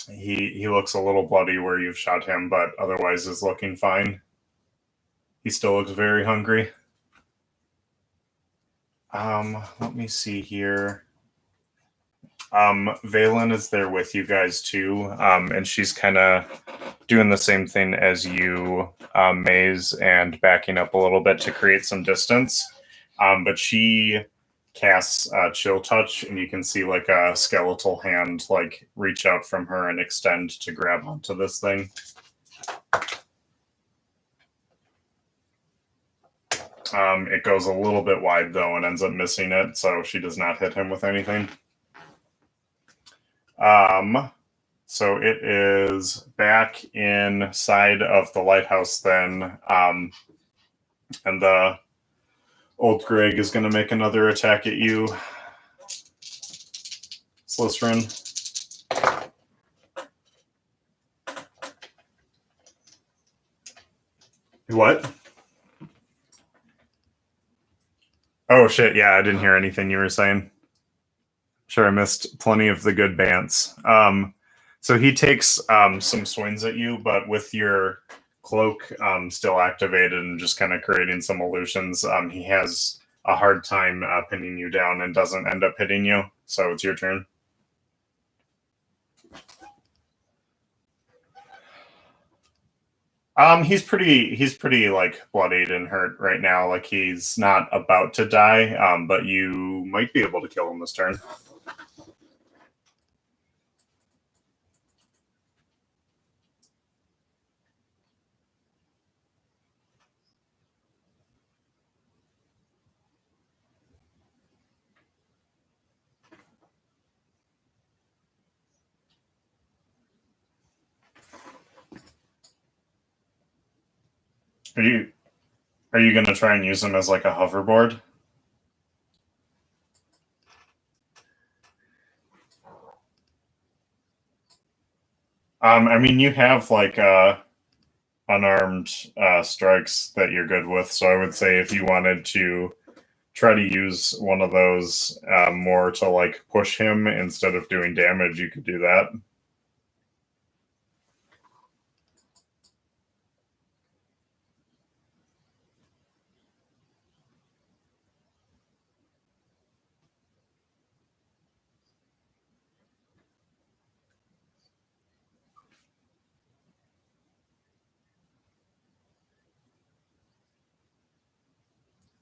He looks a little bloody where you've shot him, but otherwise is looking fine. He still looks very hungry. Let me see here. Valen is there with you guys too, and she's kind of doing the same thing as you, Maze, and backing up a little bit to create some distance. But she casts Chill Touch, and you can see like a skeletal hand like reach out from her and extend to grab onto this thing. It goes a little bit wide though and ends up missing it, so she does not hit him with anything. So it is back inside of the lighthouse then, and the old Greg is going to make another attack at you, Slytherin. What? Oh shit! Yeah, I didn't hear anything you were saying. Sure, I missed plenty of the good bants. So he takes some swings at you, but with your cloak still activated and just kind of creating some illusions, he has a hard time pinning you down and doesn't end up hitting you. So it's your turn. He's pretty like bloodied and hurt right now. Like he's not about to die, but you might be able to kill him this turn. Are you going to try and use him as like a hoverboard? I mean, you have like unarmed strikes that you're good with, so I would say if you wanted to try to use one of those more to like push him instead of doing damage, you could do that.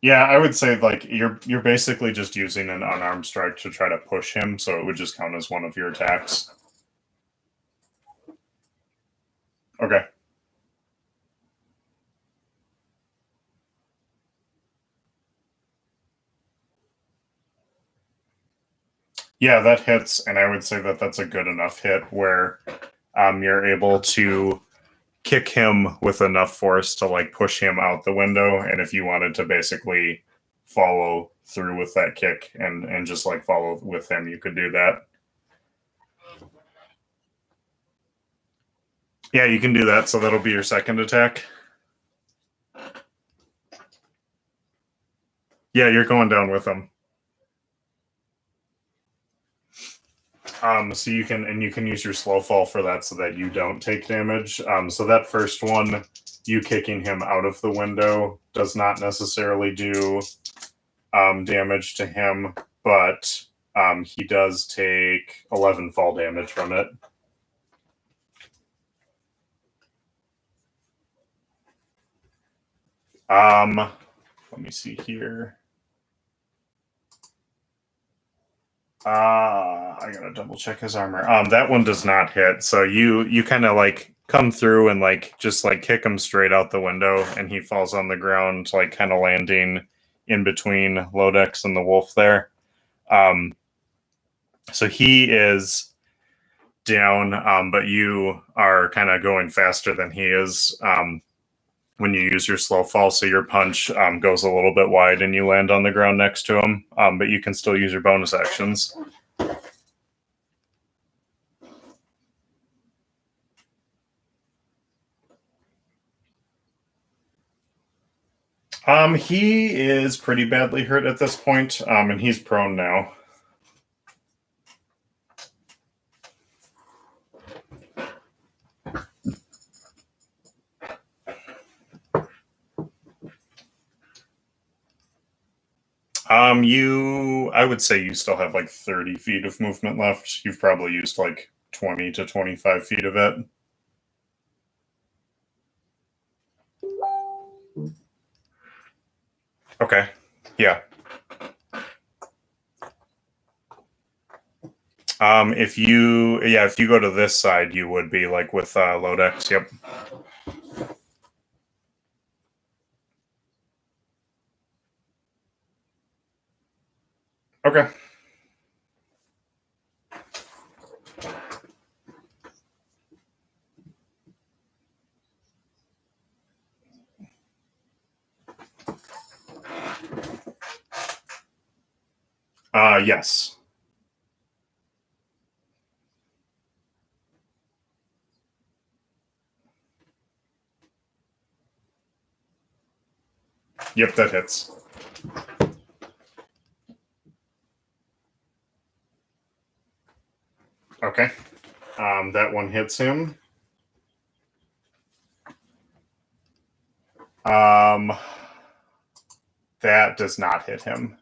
Yeah, I would say like you're basically just using an unarmed strike to try to push him, so it would just count as one of your attacks. Okay. Yeah, that hits, and I would say that that's a good enough hit where you're able to kick him with enough force to like push him out the window, and if you wanted to basically follow through with that kick and just like follow with him, you could do that. Yeah, you can do that, so that'll be your second attack. Yeah, you're going down with him. So you can use your slow fall for that so that you don't take damage. So that first one, you kicking him out of the window does not necessarily do damage to him, but he does take 11 fall damage from it. Let me see here. I gotta double check his armor. That one does not hit. So you kind of like come through and like just like kick him straight out the window, and he falls on the ground, like kind of landing in between Lodex and the wolf there. So he is down, but you are kind of going faster than he is when you use your slow fall. So your punch goes a little bit wide and you land on the ground next to him, but you can still use your bonus actions. He is pretty badly hurt at this point, and he's prone now. I would say you still have like 30 feet of movement left. You've probably used like 20 to 25 feet of it. Okay. Yeah. If you go to this side, you would be like with Lodex. Yep. Okay. Yes. Yep, that hits. Okay. That one hits him. That does not hit him.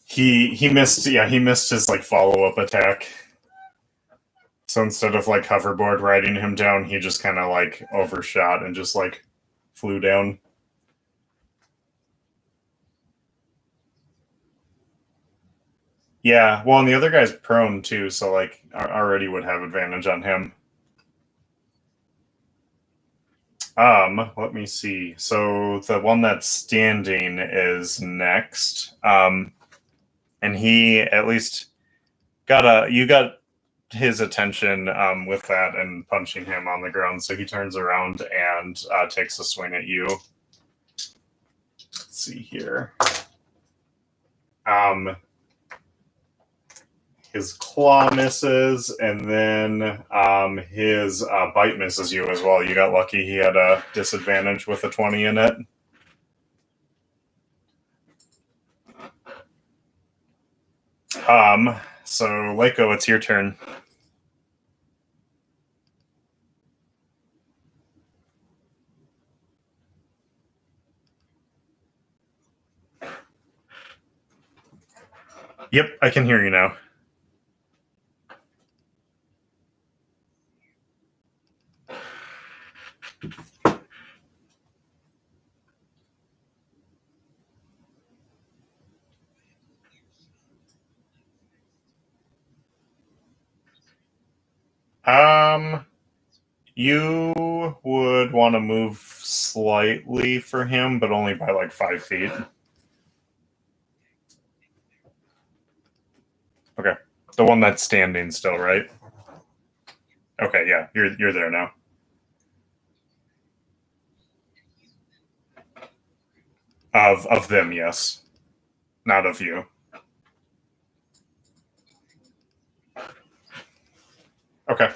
He missed. Yeah, he missed his like follow up attack. So instead of like hoverboard riding him down, he just kind of like overshot and just like flew down. Yeah, well, and the other guy's prone too, so like already would have advantage on him. Let me see. So the one that's standing is next. And he at least you got his attention with that and punching him on the ground. So he turns around and takes a swing at you. Let's see here. His claw misses, and then his bite misses you as well. You got lucky; he had a disadvantage with a 20 in it. So Leiko, it's your turn. Yep, I can hear you now. You would want to move slightly for him, but only by like 5 feet. Okay, the one that's standing still, right? Okay, yeah, you're there now. Of them, yes, not of you. Okay.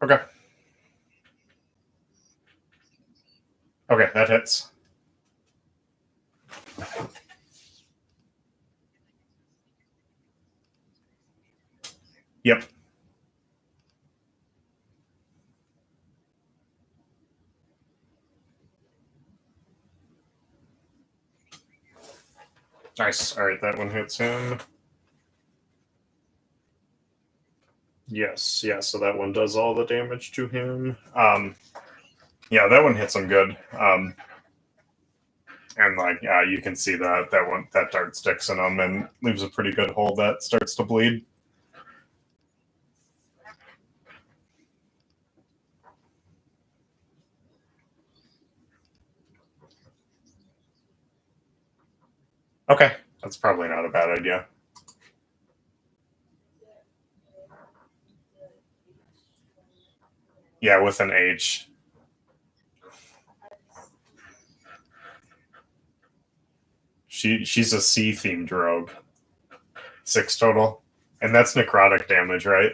Okay. Okay, that hits. Yep. Nice. All right, that one hits him. Yes, yeah, so that one does all the damage to him. Yeah, that one hits him good. And like, you can see that dart sticks in him and leaves a pretty good hole that starts to bleed. Okay, that's probably not a bad idea. Yeah, with an H. She's a C themed rogue. 6 total. And that's necrotic damage, right?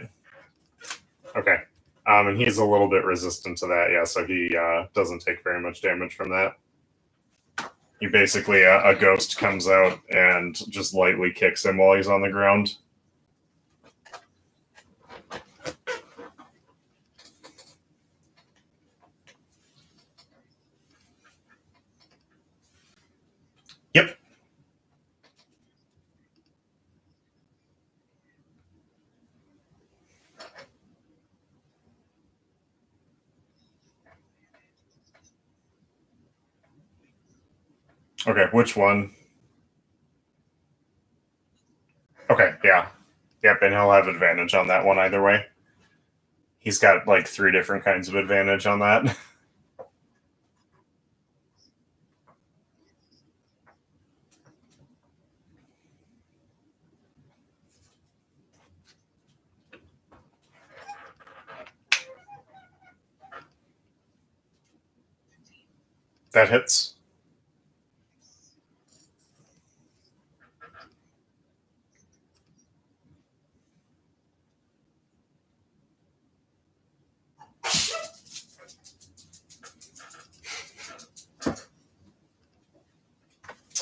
Okay. And he's a little bit resistant to that, yeah, so he doesn't take very much damage from that. He basically, a ghost comes out and just lightly kicks him while he's on the ground. Yep. Okay, which one? Okay, yeah. Yep, and he'll have advantage on that one either way. He's got like 3 different kinds of advantage on that. That hits.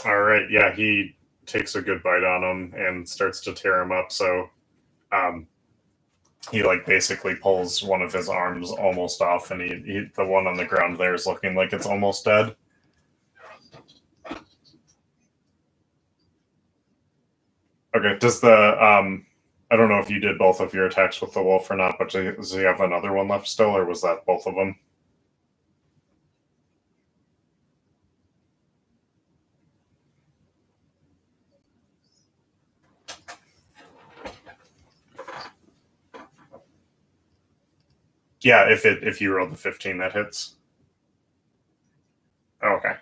All right, yeah, he takes a good bite on him and starts to tear him up. So um, he like basically pulls one of his arms almost off, and the one on the ground there is looking like it's almost dead. Okay, does the I don't know if you did both of your attacks with the wolf or not, but does he have another one left still, or was that both of them? Yeah, if you rolled the 15, that hits. Oh, okay.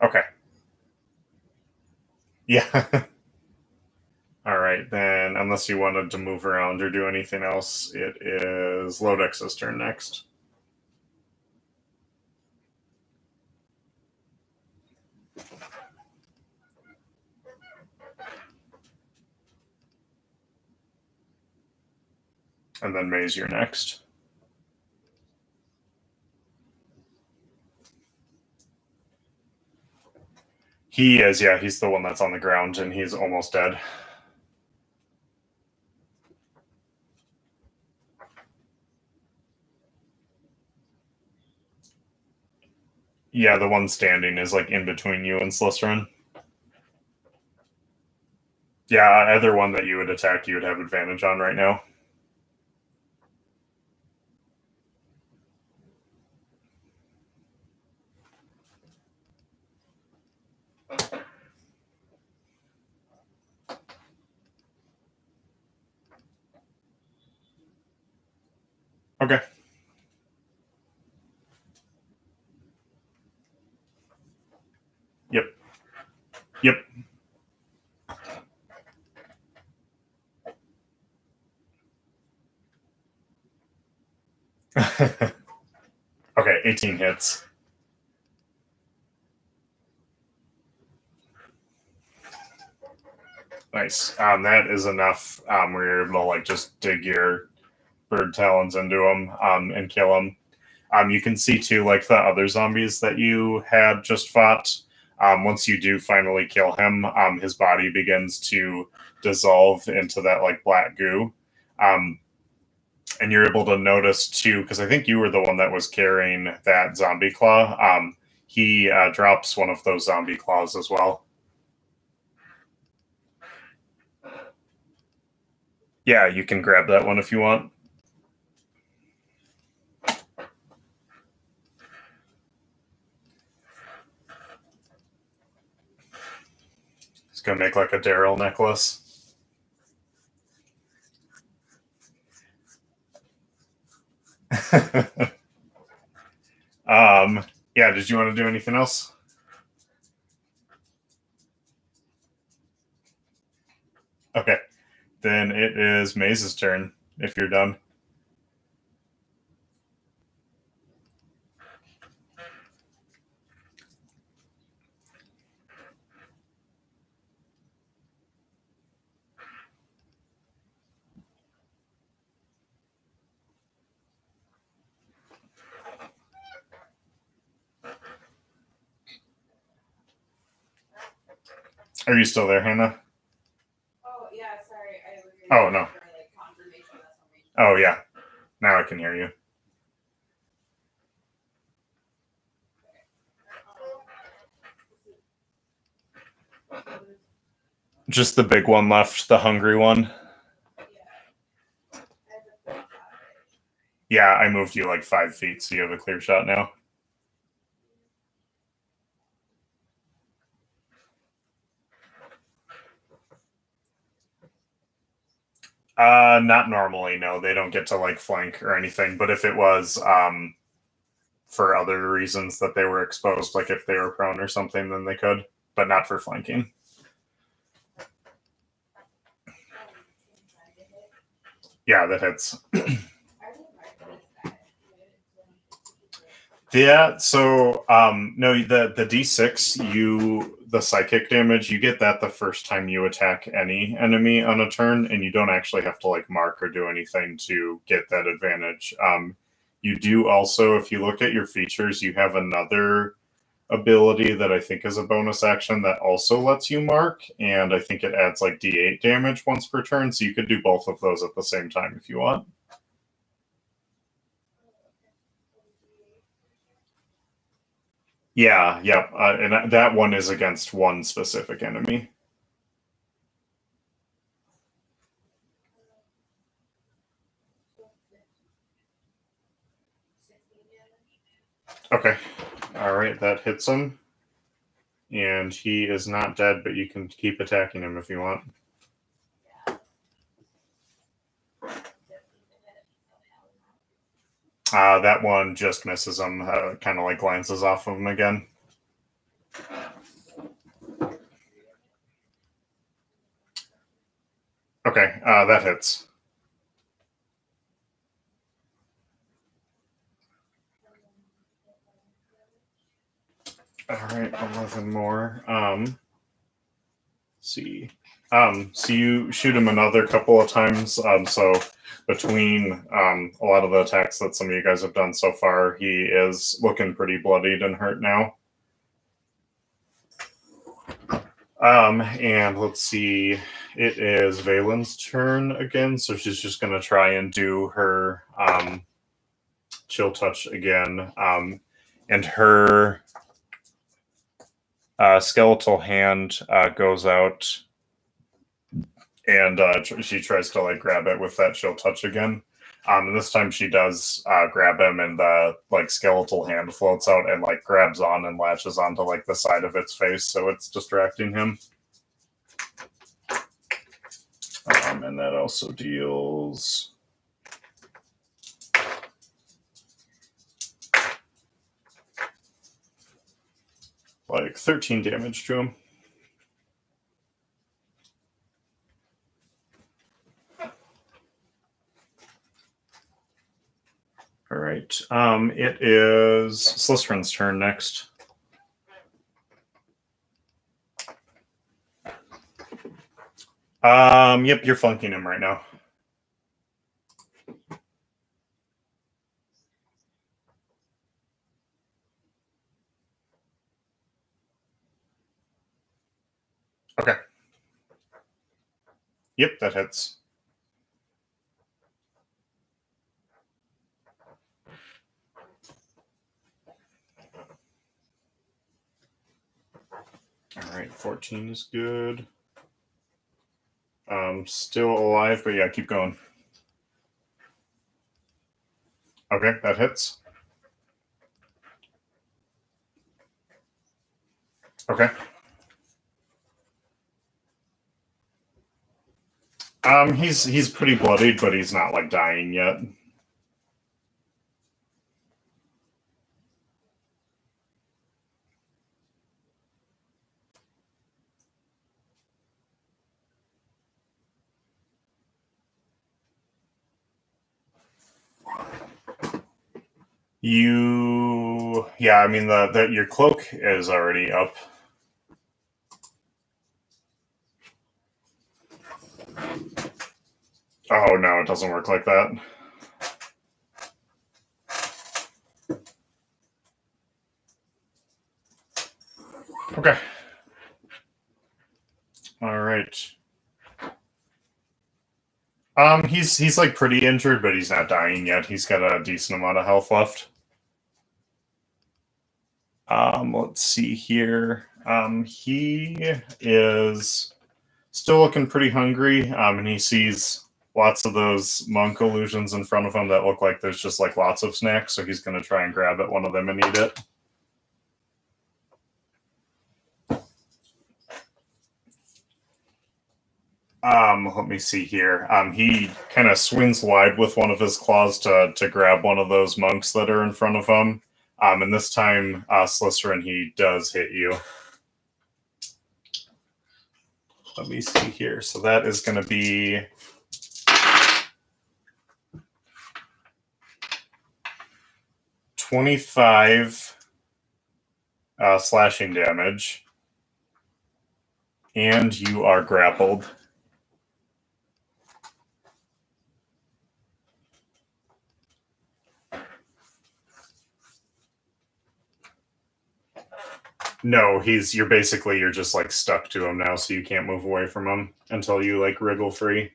Okay. Yeah. All right, then, unless you wanted to move around or do anything else, it is Lodex's turn next. And then May's your next. He is, yeah, he's the one that's on the ground and he's almost dead. Yeah, the one standing is like in between you and Slytherin. Yeah, either one that you would attack, you would have advantage on right now. Okay. Yep. Yep. Okay, 18 hits. Nice. That is enough where you're able to like just dig your bird talons into him and kill him. You can see too, like the other zombies that you had just fought. Once you do finally kill him, his body begins to dissolve into that like black goo. And you're able to notice too, because I think you were the one that was carrying that zombie claw. He drops one of those zombie claws as well. Yeah, you can grab that one if you want. It's gonna make like a Daryl necklace. Yeah, did you want to do anything else? It is Maze's turn, if you're done. Are you still there, Hannah? Oh, yeah, sorry. Oh, no. Oh, yeah. Now I can hear you. Just the big one left, the hungry one. Yeah, I moved you like 5 feet, so you have a clear shot now. Not normally, no. They don't get to like flank or anything. But if it was for other reasons that they were exposed, like if they were prone or something, then they could, but not for flanking. Yeah, that hits. Yeah, so no, the D6, the psychic damage, you get that the first time you attack any enemy on a turn, and you don't actually have to like mark or do anything to get that advantage. You do also, if you look at your features, you have another ability that I think is a bonus action that also lets you mark, and I think it adds like D8 damage once per turn, so you could do both of those at the same time if you want. Yeah, yep. And that one is against one specific enemy. Okay. All right, that hits him. And he is not dead, but you can keep attacking him if you want. That one just misses him, kind of like glances off of him again. Okay, that hits. All right, 11 more. Let's see. So you shoot him another couple of times. So between a lot of the attacks that some of you guys have done so far, he is looking pretty bloodied and hurt now. And let's see, it is Valen's turn again, so she's just going to try and do her chill touch again. And her skeletal hand goes out, and she tries to like grab it with that chill touch again. And this time she does grab him, and the like skeletal hand floats out and like grabs on and latches onto like the side of its face, so it's distracting him. And that also deals like 13 damage to him. All right. It is Slytherin's turn next. Yep, you're flanking him right now. Okay. Yep, that hits. All right, 14 is good. Still alive, but yeah, keep going. Okay, that hits. Okay. He's pretty bloodied, but he's not like dying yet. Yeah, I mean your cloak is already up. Oh no, it doesn't work like that. Okay. All right. He's like pretty injured, but he's not dying yet. He's got a decent amount of health left. Let's see here. He is still looking pretty hungry. And he sees lots of those monk illusions in front of him that look like there's just like lots of snacks. So he's going to try and grab at one of them and eat it. Let me see here. He kind of swings wide with one of his claws to grab one of those monks that are in front of him. And this time, Slytherin, he does hit you. Let me see here. So that is going to be 25 slashing damage, and you are grappled. No, you're just like stuck to him now, so you can't move away from him until you like wriggle free.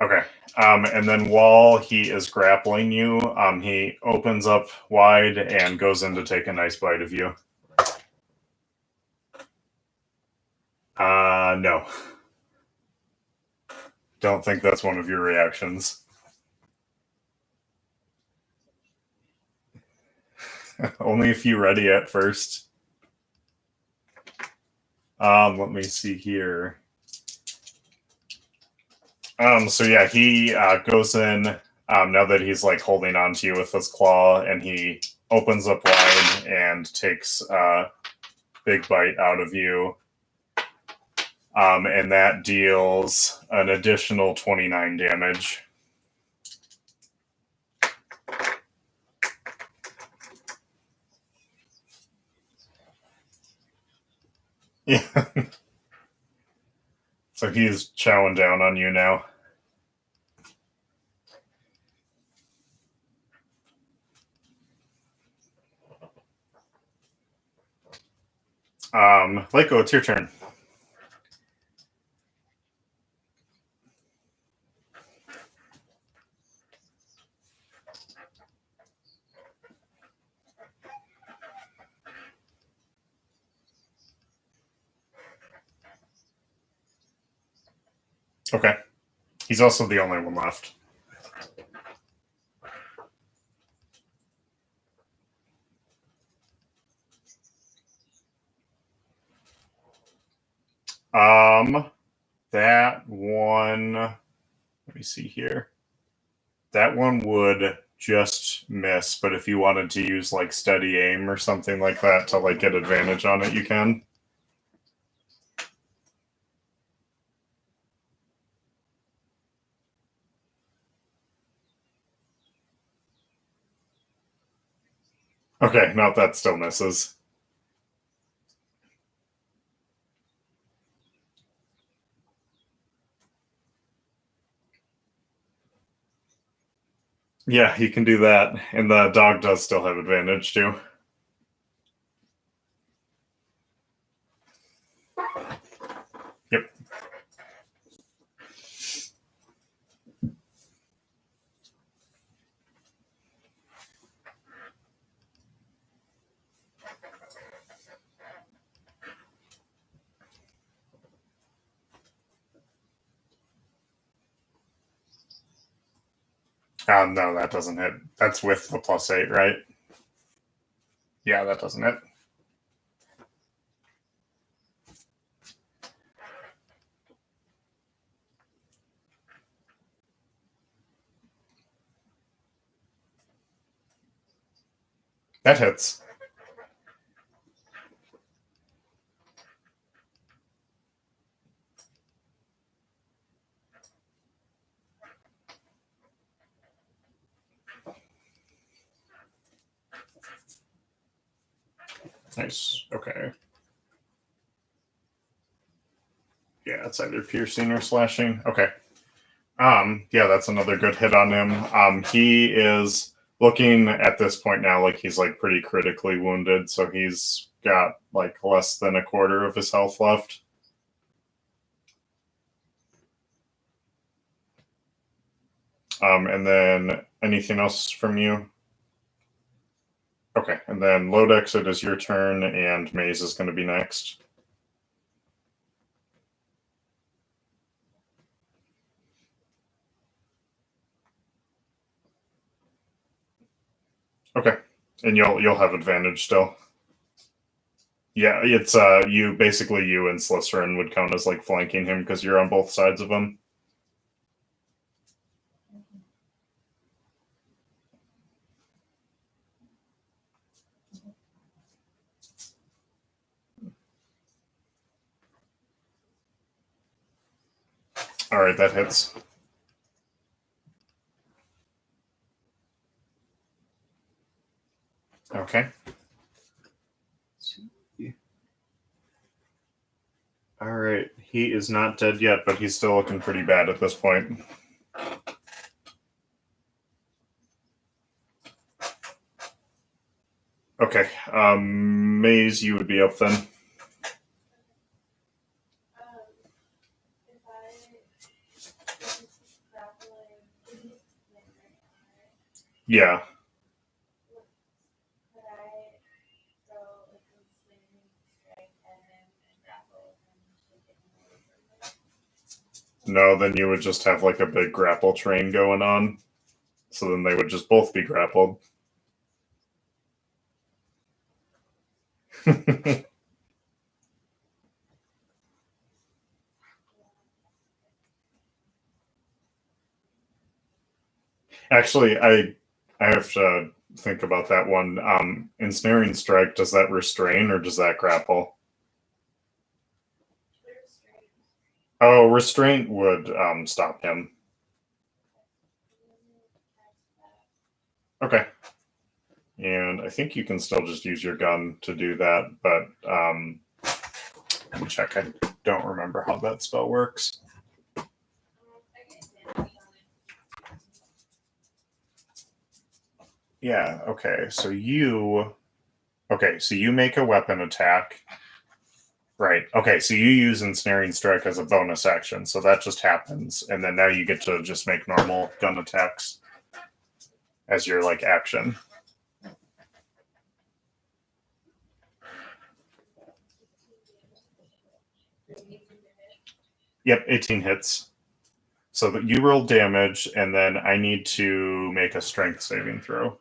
Okay. And then while he is grappling you, he opens up wide and goes in to take a nice bite of you. No. Don't think that's one of your reactions. Only if you ready at first. Let me see here. So yeah, he goes in now that he's like holding on to you with his claw, and he opens up wide and takes a big bite out of you. And that deals an additional 29 damage. Yeah. So he's chowing down on you now. Lyko, it's your turn. Okay. He's also the only one left. That one, let me see here. That one would just miss, but if you wanted to use like steady aim or something like that to like get advantage on it, you can. Okay, no, that still misses. Yeah, you can do that. And the dog does still have advantage too. Yep. No, that doesn't hit. That's with the +8, right? Yeah, that doesn't hit. That hits. Nice. Okay. Yeah, it's either piercing or slashing. Okay. Yeah, that's another good hit on him. He is looking at this point now like he's like pretty critically wounded, so he's got like less than a quarter of his health left. And then anything else from you? Okay, and then Lodex, it is your turn, and Maze is going to be next. Okay, and you'll have advantage still. Yeah, it's you basically you and Slytherin would count as like flanking him because you're on both sides of him. All right, that hits. Okay. All right, he is not dead yet, but he's still looking pretty bad at this point. Okay, Maze, you would be up then. If I grappling, Yeah. could I go like a swinging strike at him and grapple and take him away from him? No, then you would just have like a big grapple train going on. So then they would just both be grappled. Actually, I have to think about that one. Ensnaring strike, does that restrain or does that grapple? Restraint. Oh, restraint would stop him. Okay. And I think you can still just use your gun to do that, but let me check. I don't remember how that spell works. I get advantage on it. Yeah, okay. So you make a weapon attack. Right. Okay, so you use ensnaring strike as a bonus action, so that just happens, and then now you get to just make normal gun attacks as your like action. Yep, 18 hits. So that you roll damage, and then I need to make a strength saving throw.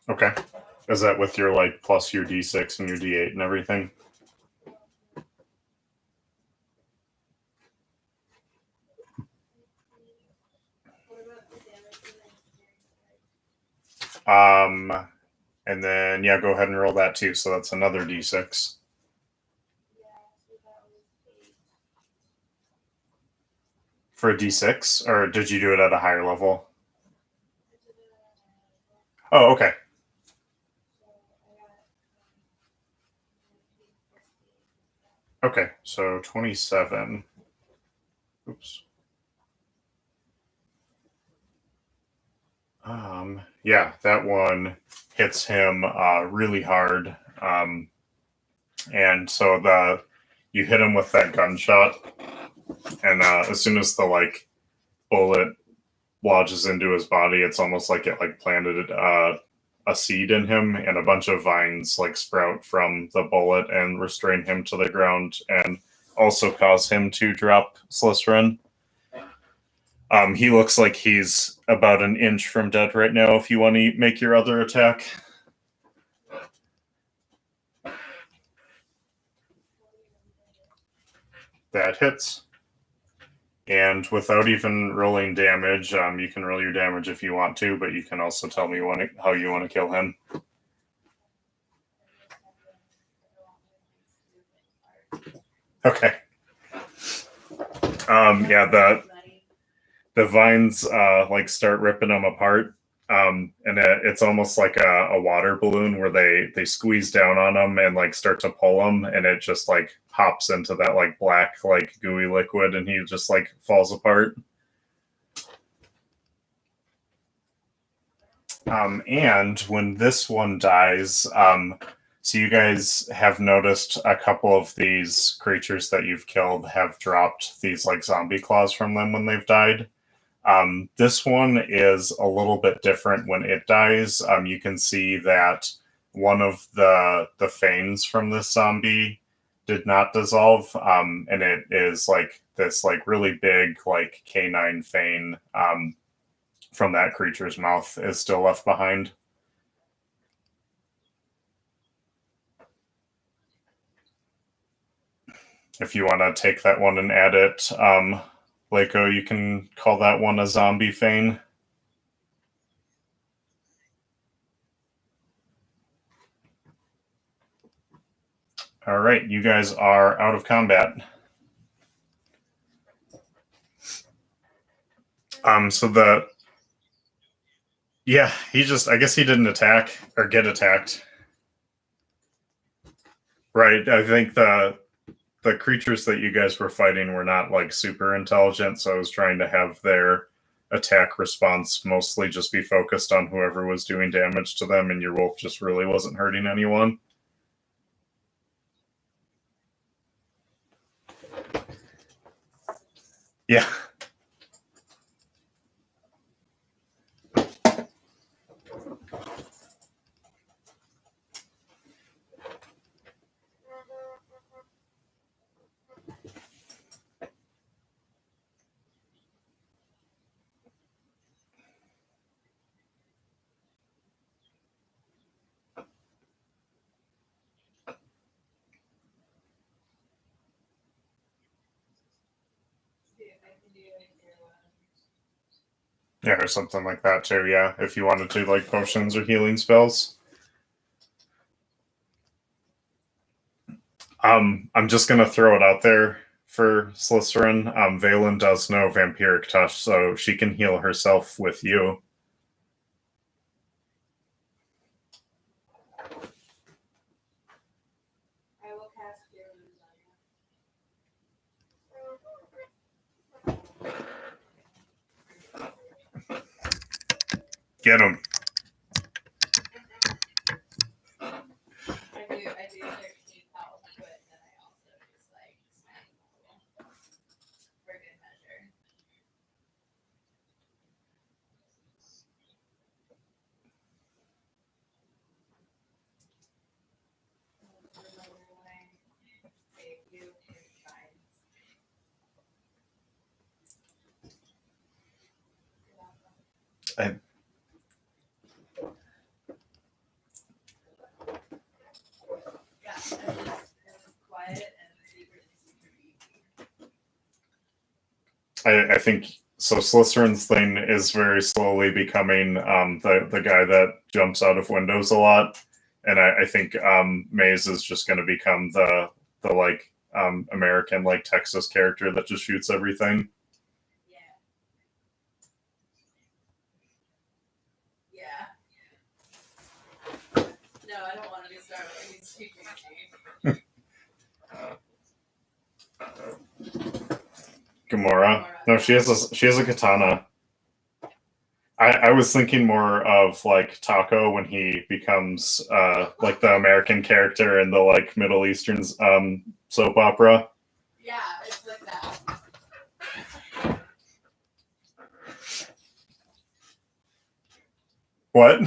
Okay. Is that with your like plus your D6 and your D8 and everything? What about the damage and the And then yeah, go ahead and roll that too. So that's another D6. Yeah, so that was 8. For a D6, or did you do it at a higher level? I did it Oh, okay. so I got Okay, so 27. Oops. Yeah, that one hits him really hard. And so you hit him with that gunshot, and as soon as the like bullet lodges into his body, it's almost like it like planted a seed in him, and a bunch of vines like sprout from the bullet and restrain him to the ground, and also cause him to drop Slytherin. He looks like he's about an inch from dead right now. If you want to make your other attack, that hits. And without even rolling damage, you can roll your damage if you want to, but you can also tell me how you want to kill him. Okay. Yeah, the vines like start ripping them apart. And it's almost like a water balloon where they squeeze down on them and like start to pull them, and it just like pops into that like black like gooey liquid, and he just like falls apart. And when this one dies, so you guys have noticed a couple of these creatures that you've killed have dropped these like zombie claws from them when they've died. This one is a little bit different when it dies. You can see that one of the fangs from this zombie did not dissolve, and it is like this like really big like canine fang from that creature's mouth is still left behind. If you want to take that one and add it, Lako, you can call that one a zombie fang. All right, you guys are out of combat. He just, I guess he didn't attack or get attacked. Right, I think the creatures that you guys were fighting were not like super intelligent, so I was trying to have their attack response mostly just be focused on whoever was doing damage to them, and your wolf just really wasn't hurting anyone. Yeah. Yeah, or something like that too, yeah. If you wanted to, like potions or healing spells. I'm just gonna throw it out there for Slytherin. Valen does know Vampiric Touch, so she can heal herself with you. I will cast Feelings on you. Get him. I do 13 health, but then I also just like smack for good measure. Save you in time. I- Yeah, and just quiet and super easy. I think so. Slytherin's thing is very slowly becoming the guy that jumps out of windows a lot, and I think Maze is just going to become the like American like Texas character that just shoots everything. Yeah. No, I don't want to be started. He's too Gamora. No, she has a katana. I was thinking more of like Taco when he becomes like the American character in the like Middle Eastern soap opera. Yeah, it's like that. What?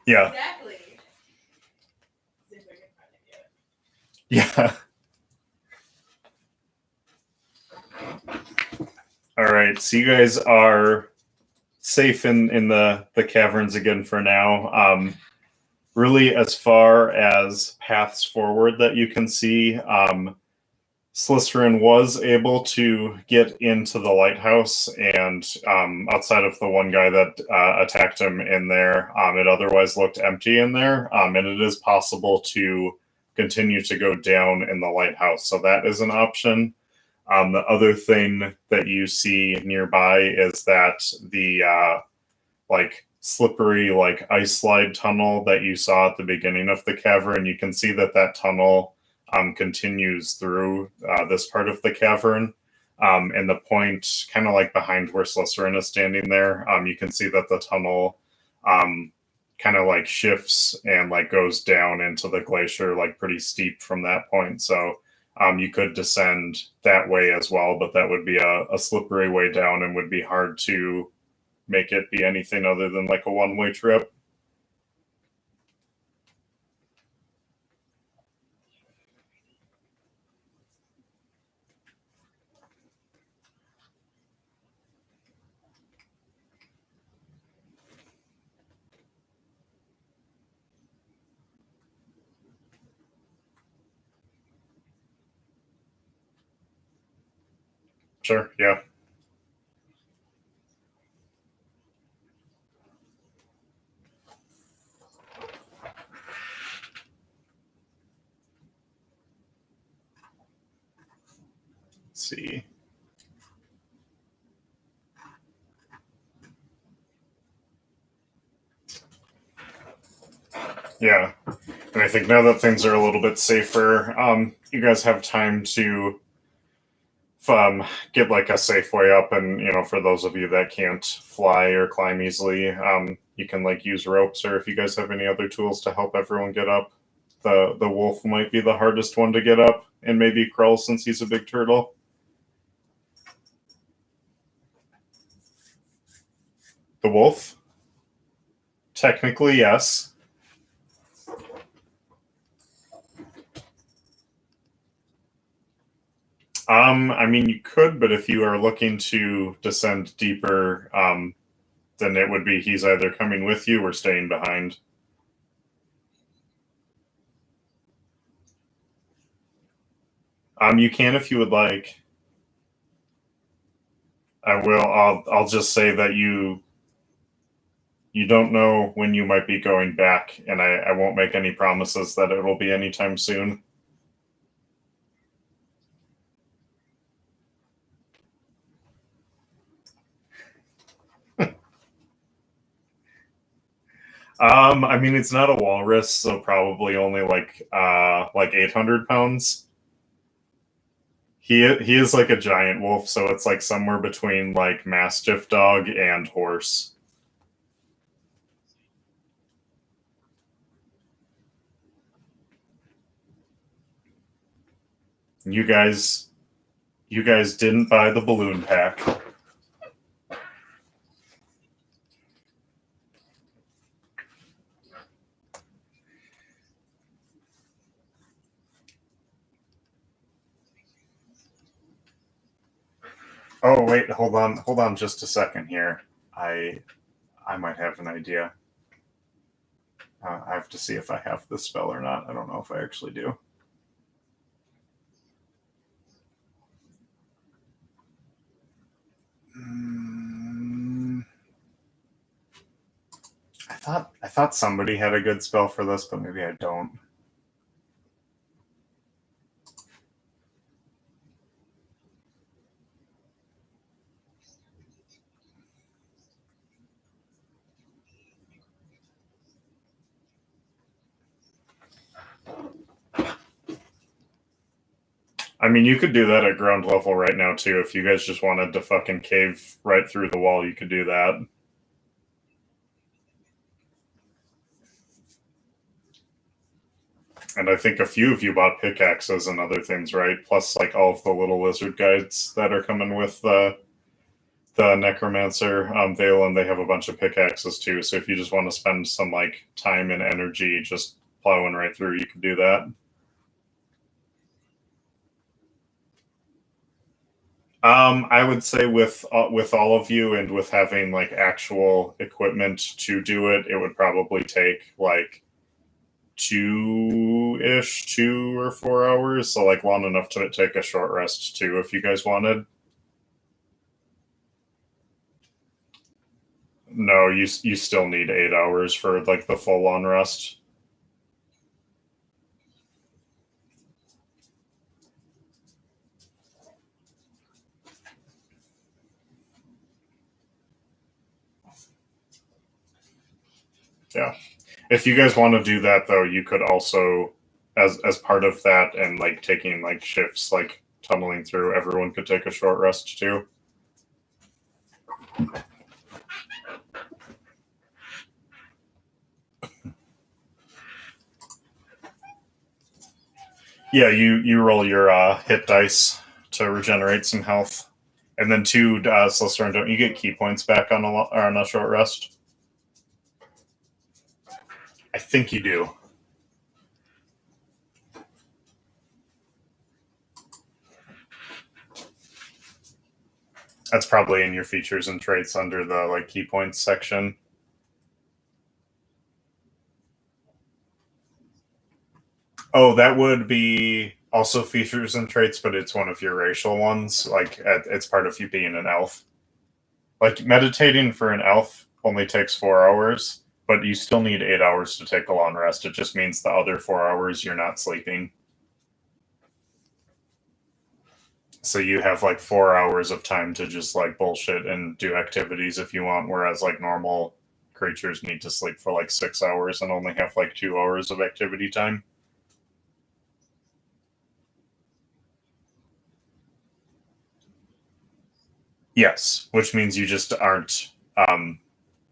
Yeah. Exactly. Yeah. All right. So you guys are safe in the caverns again for now. Really, as far as paths forward that you can see, Slytherin was able to get into the lighthouse, and outside of the one guy that attacked him in there, it otherwise looked empty in there. And it is possible to continue to go down in the lighthouse. So that is an option. The other thing that you see nearby is that the like slippery like ice slide tunnel that you saw at the beginning of the cavern. You can see that that tunnel continues through this part of the cavern. And the point, kind of like behind where Slytherin is standing there, you can see that the tunnel kind of like shifts and like goes down into the glacier, like pretty steep from that point. So you could descend that way as well, but that would be a slippery way down and would be hard to make it be anything other than like a one-way trip. Sure, yeah. Let's see. Yeah. And I think now that things are a little bit safer, you guys have time to get like a safe way up. And, you know, for those of you that can't fly or climb easily, you can like use ropes, or if you guys have any other tools to help everyone get up. The wolf might be the hardest one to get up, and maybe Krull since he's a big turtle. The wolf? Technically, yes. I mean, you could, but if you are looking to descend deeper, then it would be he's either coming with you or staying behind. You can if you would like. I will. I'll just say that you don't know when you might be going back, and I won't make any promises that it'll be anytime soon. I mean, it's not a walrus, so probably only like 800 pounds. He is like a giant wolf, so it's like somewhere between like mastiff dog and horse. You guys didn't buy the balloon pack. Oh wait, hold on just a second here. I might have an idea. I have to see if I have this spell or not. I don't know if I actually do. I thought somebody had a good spell for this, but maybe I don't. I mean, you could do that at ground level right now too. If you guys just wanted to fucking cave right through the wall, you could do that. And I think a few of you bought pickaxes and other things, right? Plus, like all of the little lizard guides that are coming with the necromancer veil, and they have a bunch of pickaxes too. So if you just want to spend some like time and energy just plowing right through, you can do that. I would say with all of you and with having like actual equipment to do it, it would probably take like 2 or 4 hours. So like long enough to take a short rest too, if you guys wanted. No, you still need 8 hours for like the full on rest. If you guys want to do that, though, you could also, as part of that, and like taking like shifts, like tunneling through, everyone could take a short rest too. Yeah, you roll your hit dice to regenerate some health, and then two, Celestine, don't you get key points back on a short rest? I think you do. That's probably in your features and traits under the like key points section. Oh, that would be also features and traits, but it's one of your racial ones. Like it's part of you being an elf. Like meditating for an elf only takes 4 hours, but you still need 8 hours to take a long rest. It just means the other 4 hours you're not sleeping. So you have like 4 hours of time to just like bullshit and do activities if you want, whereas like normal creatures need to sleep for like 6 hours and only have like 2 hours of activity time. Yes, which means you just aren't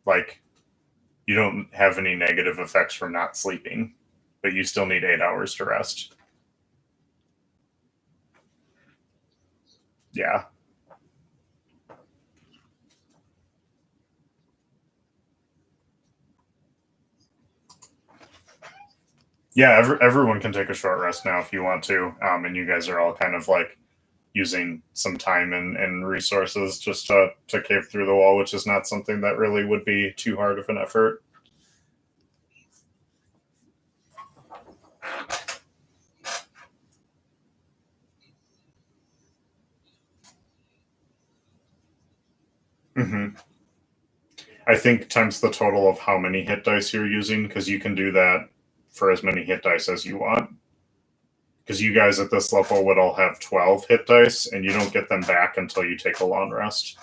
like you don't have any negative effects from not sleeping, but you still need 8 hours to rest. Yeah. Yeah, everyone can take a short rest now if you want to. And you guys are all kind of like using some time and resources just to cave through the wall, which is not something that really would be too hard of an effort. Mm-hmm. I think times the total of how many hit dice you're using, because you can do that for as many hit dice as you want. Because you guys at this level would all have 12 hit dice, and you don't get them back until you take a long rest.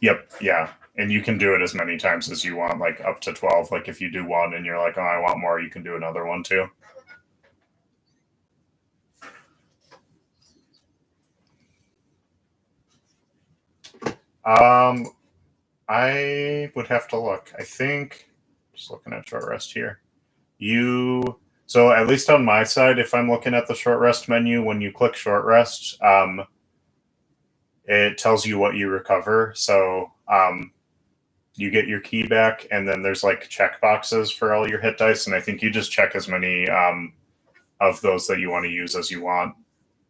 Yep, yeah. And you can do it as many times as you want, like up to 12. Like if you do one and you're like, oh, I want more, you can do another one too. Um, I would have to look. I think, just looking at short rest here. So at least on my side, if I'm looking at the short rest menu, when you click short rest, it tells you what you recover. So you get your key back, and then there's like check boxes for all your hit dice, and I think you just check as many of those that you want to use as you want.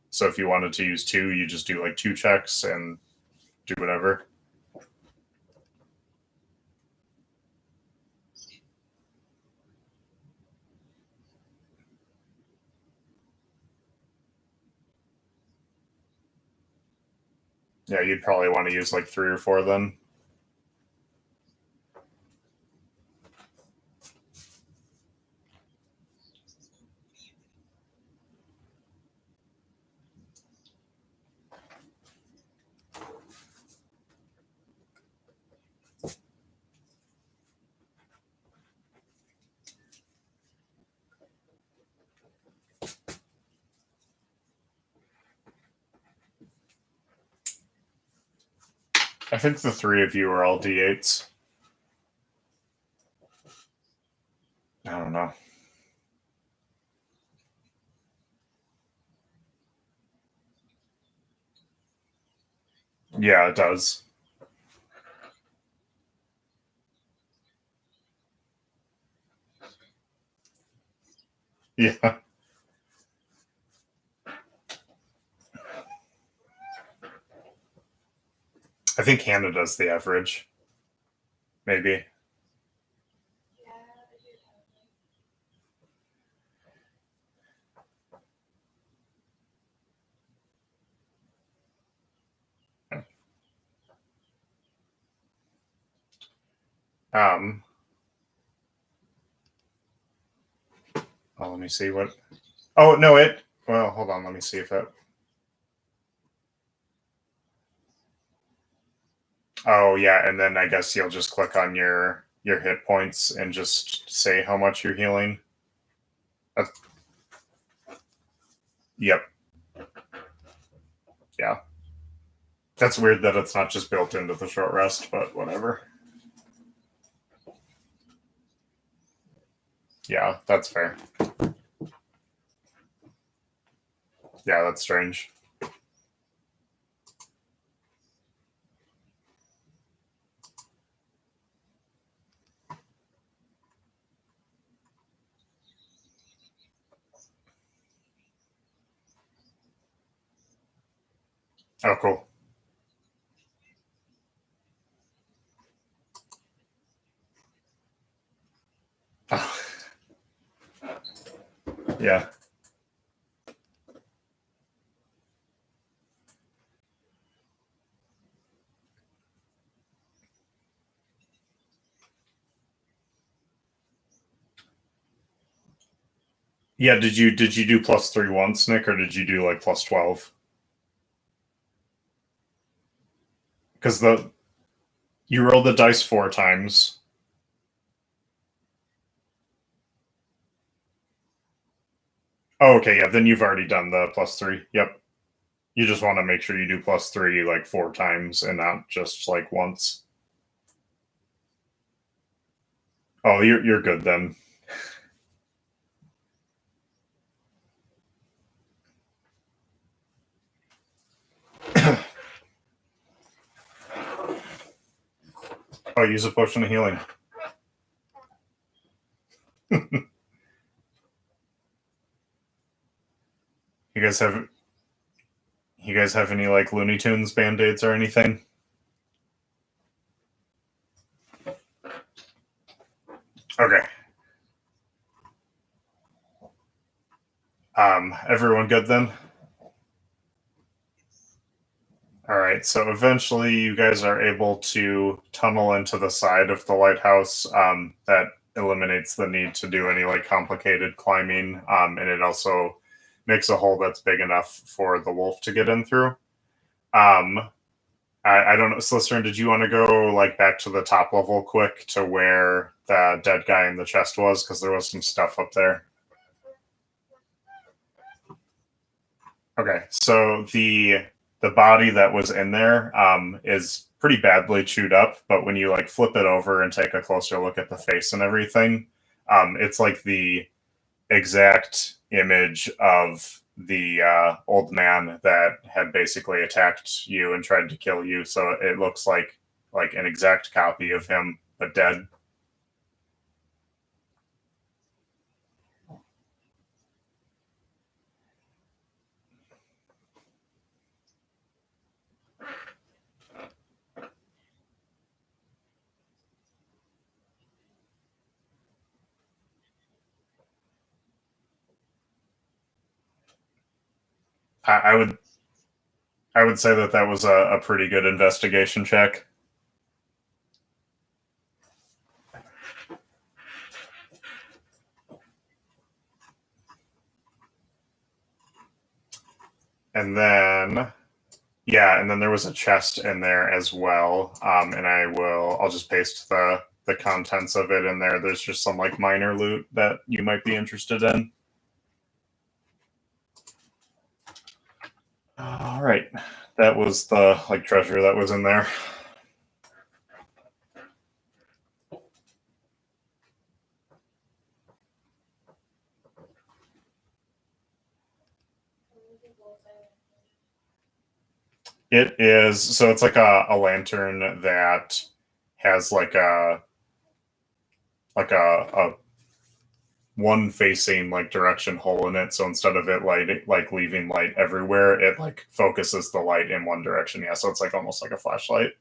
So if you wanted to use two, you just do like 2 checks and do whatever. Yeah, you'd probably want to use like 3 or 4 then. I think the 3 of you are all D8s. I don't know. Yeah, it does. Yeah. I think Hannah does the average. Maybe. Yeah, I do Um, oh, let me see what. Oh, no, it. Well, hold on. Let me see if it. Oh yeah, and then I guess you'll just click on your hit points and just say how much you're healing. Yep. Yeah. That's weird that it's not just built into the short rest, but whatever. Yeah, that's fair. Yeah, that's strange. Oh, cool. Oh. Yeah. Yeah, did you do +3 once, Nick, or did you do like +12? Because you roll the dice 4 times. Oh, okay, yeah, then you've already done the +3. Yep. You just want to make sure you do +3 like 4 times and not just like once. Oh, you're good then. Oh, use a potion of healing. You guys have any like Looney Tunes band-aids or anything? Okay. Everyone good then? All right. So eventually, you guys are able to tunnel into the side of the lighthouse. That eliminates the need to do any like complicated climbing, and it also makes a hole that's big enough for the wolf to get in through. Um, I don't know, Slytherin, did you want to go like back to the top level quick to where the dead guy in the chest was? Because there was some stuff up there. Okay, so the body that was in there is pretty badly chewed up, but when you like flip it over and take a closer look at the face and everything, it's like the exact image of the old man that had basically attacked you and tried to kill you. So it looks like an exact copy of him, but dead. I would say that that was a pretty good investigation check. And then yeah, and then there was a chest in there as well. And I'll just paste the contents of it in there. There's just some like minor loot that you might be interested in. All right, that was the like treasure that was in there. It is so it's like a lantern that has like a one facing like direction hole in it. So instead of it like leaving light everywhere, it like focuses the light in one direction. Yeah, so it's like almost like a flashlight.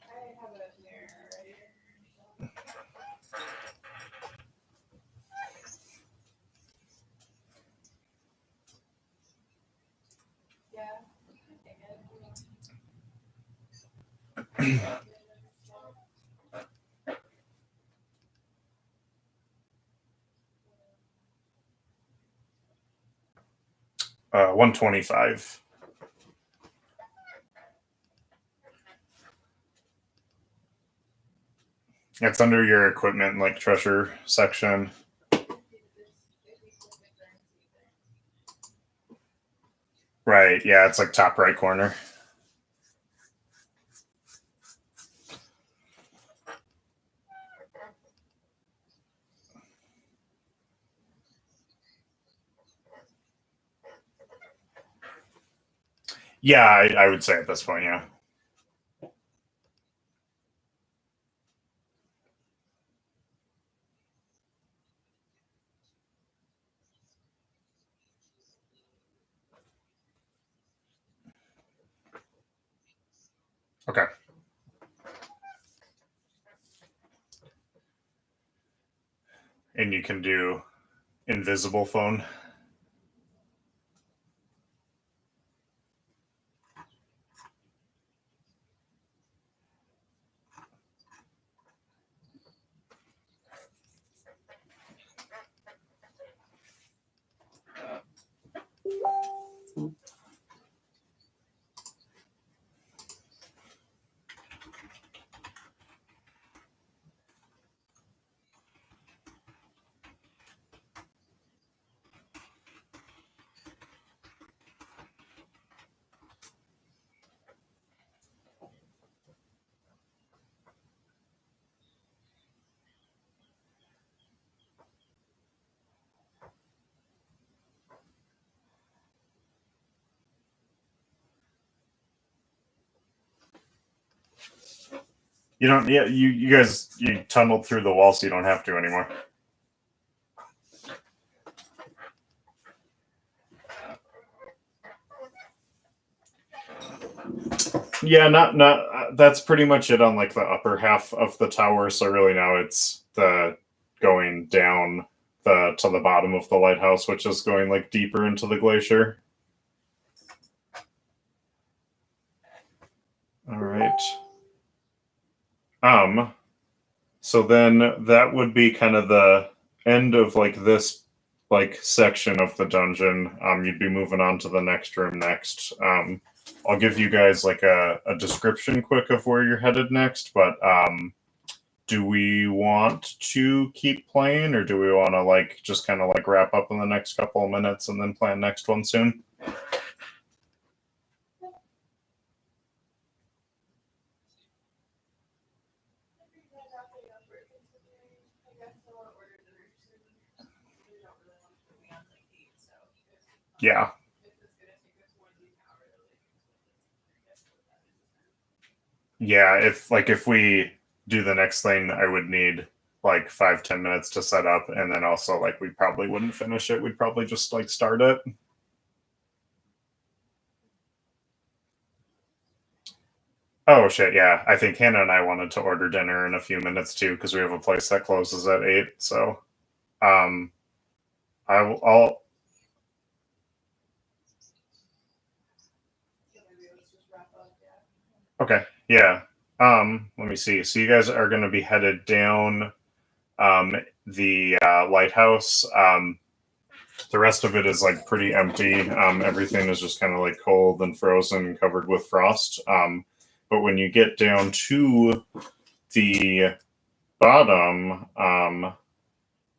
I have a mirror right here. $125. It's under your equipment, like treasure section. Right, yeah, it's like top right corner. Yeah, I would say at this point, yeah. Okay. And you can do invisible phone. You don't. Yeah, you guys you tunneled through the wall, so you don't have to anymore. Yeah, not. That's pretty much it on like the upper half of the tower. So really now it's the going down the to the bottom of the lighthouse, which is going like deeper into the glacier. All right. So then that would be kind of the end of like this like section of the dungeon. You'd be moving on to the next room next. I'll give you guys like a description quick of where you're headed next, but do we want to keep playing or do we want to like just kind of like wrap up in the next couple of minutes and then plan next one soon? Yeah. Yeah, if we do the next thing, I would need like 5-10 minutes to set up, and then also like we probably wouldn't finish it. We'd probably just like start it. Oh shit, yeah. I think Hannah and I wanted to order dinner in a few minutes too, because we have a place that closes at 8. So um I'll okay, yeah. Let me see. So you guys are gonna be headed down the lighthouse. The rest of it is like pretty empty. Everything is just kind of like cold and frozen and covered with frost. But when you get down to the bottom,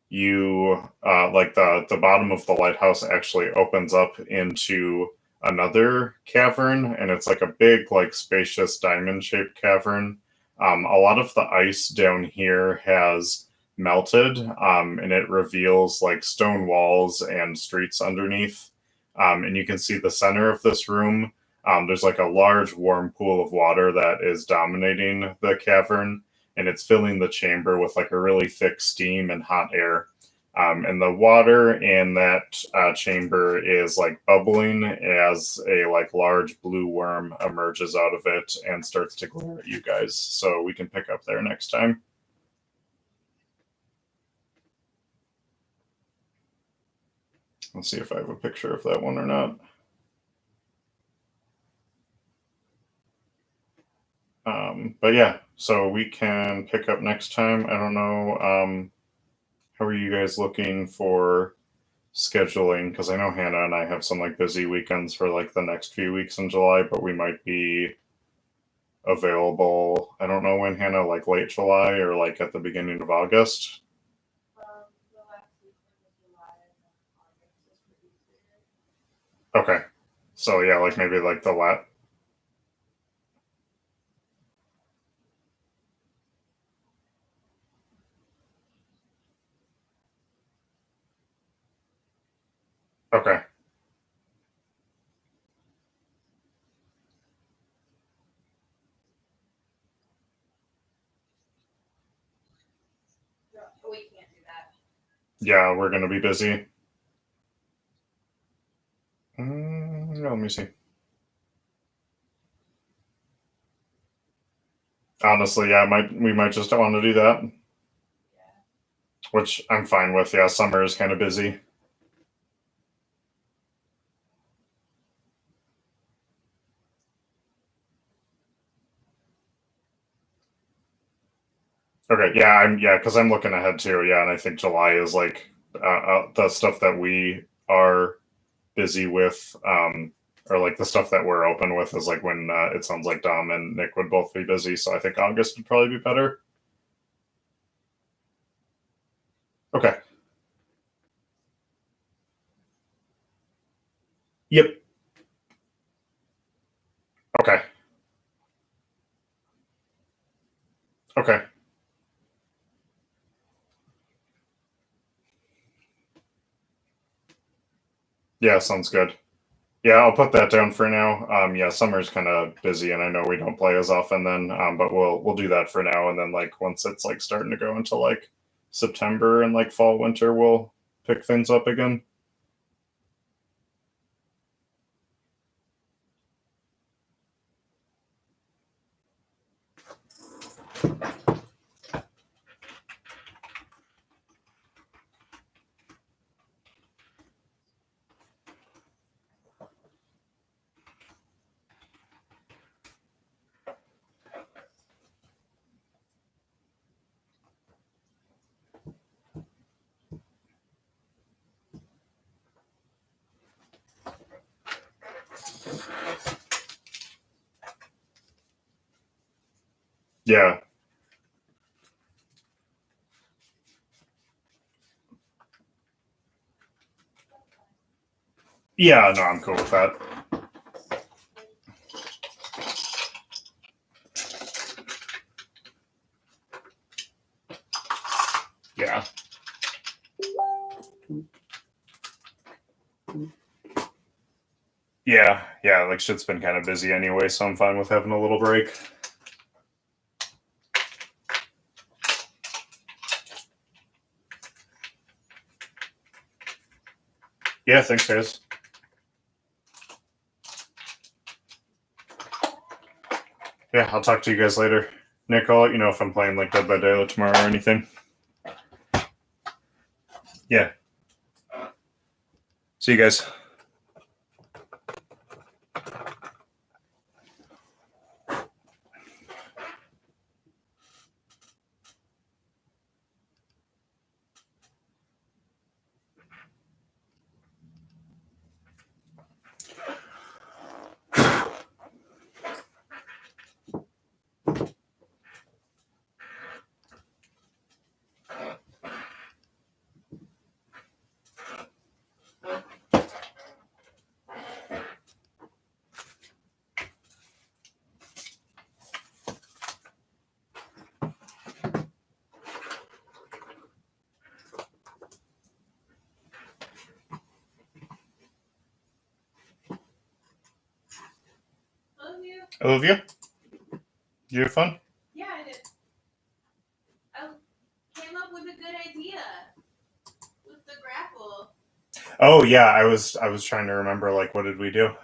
you like the bottom of the lighthouse actually opens up into another cavern, and it's like a big, like spacious diamond shaped cavern. A lot of the ice down here has melted, and it reveals like stone walls and streets underneath. And you can see the center of this room. There's like a large warm pool of water that is dominating the cavern, and it's filling the chamber with like a really thick steam and hot air. And the water in that chamber is like bubbling as a like large blue worm emerges out of it and starts to glare at you guys. So we can pick up there next time. Let's see if I have a picture of that one or not. But yeah, so we can pick up next time. I don't know. How are you guys looking for scheduling? Because I know Hannah and I have some like busy weekends for like the next few weeks in July, but we might be available. I don't know when, Hannah, like late July or like at the beginning of August. The last week of July and then August is pretty clear. Okay, so yeah, like maybe like the lat. Okay, We can't do that. yeah, we're gonna be busy. Yeah, let me see. Honestly, yeah, we might just want to do that, Yeah. which I'm fine with. Yeah, summer is kind of busy. Okay, because I'm looking ahead too. Yeah, and I think July is like the stuff that we are busy with, or like the stuff that we're open with is like when it sounds like Dom and Nick would both be busy. So I think August would probably be better. Okay. Yep. Okay. Okay. Yeah, sounds good. Yeah, I'll put that down for now. Yeah, summer's kind of busy, and I know we don't play as often then. But we'll do that for now, and then like once it's like starting to go into like September and like fall winter, we'll pick things up again. Yeah, yeah, no, I'm cool with that. Yeah, yeah. Like shit's been kind of busy anyway, so I'm fine with having a little break. Yeah, thanks, guys. Yeah, I'll talk to you guys later. Nick, I'll let you know if I'm playing like Dead by Daylight tomorrow or anything. Yeah. See you guys. Love you. I love you. You have fun. Yeah, I did. I came up with a good idea with the grapple. Oh yeah, I was trying to remember like what did we do? Wasn't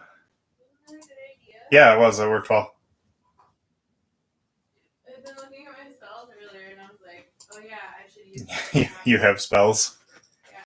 that a good idea? Yeah, it was. It worked well. I've been looking at my spells earlier, and I was like, oh yeah, I should use. You have spells.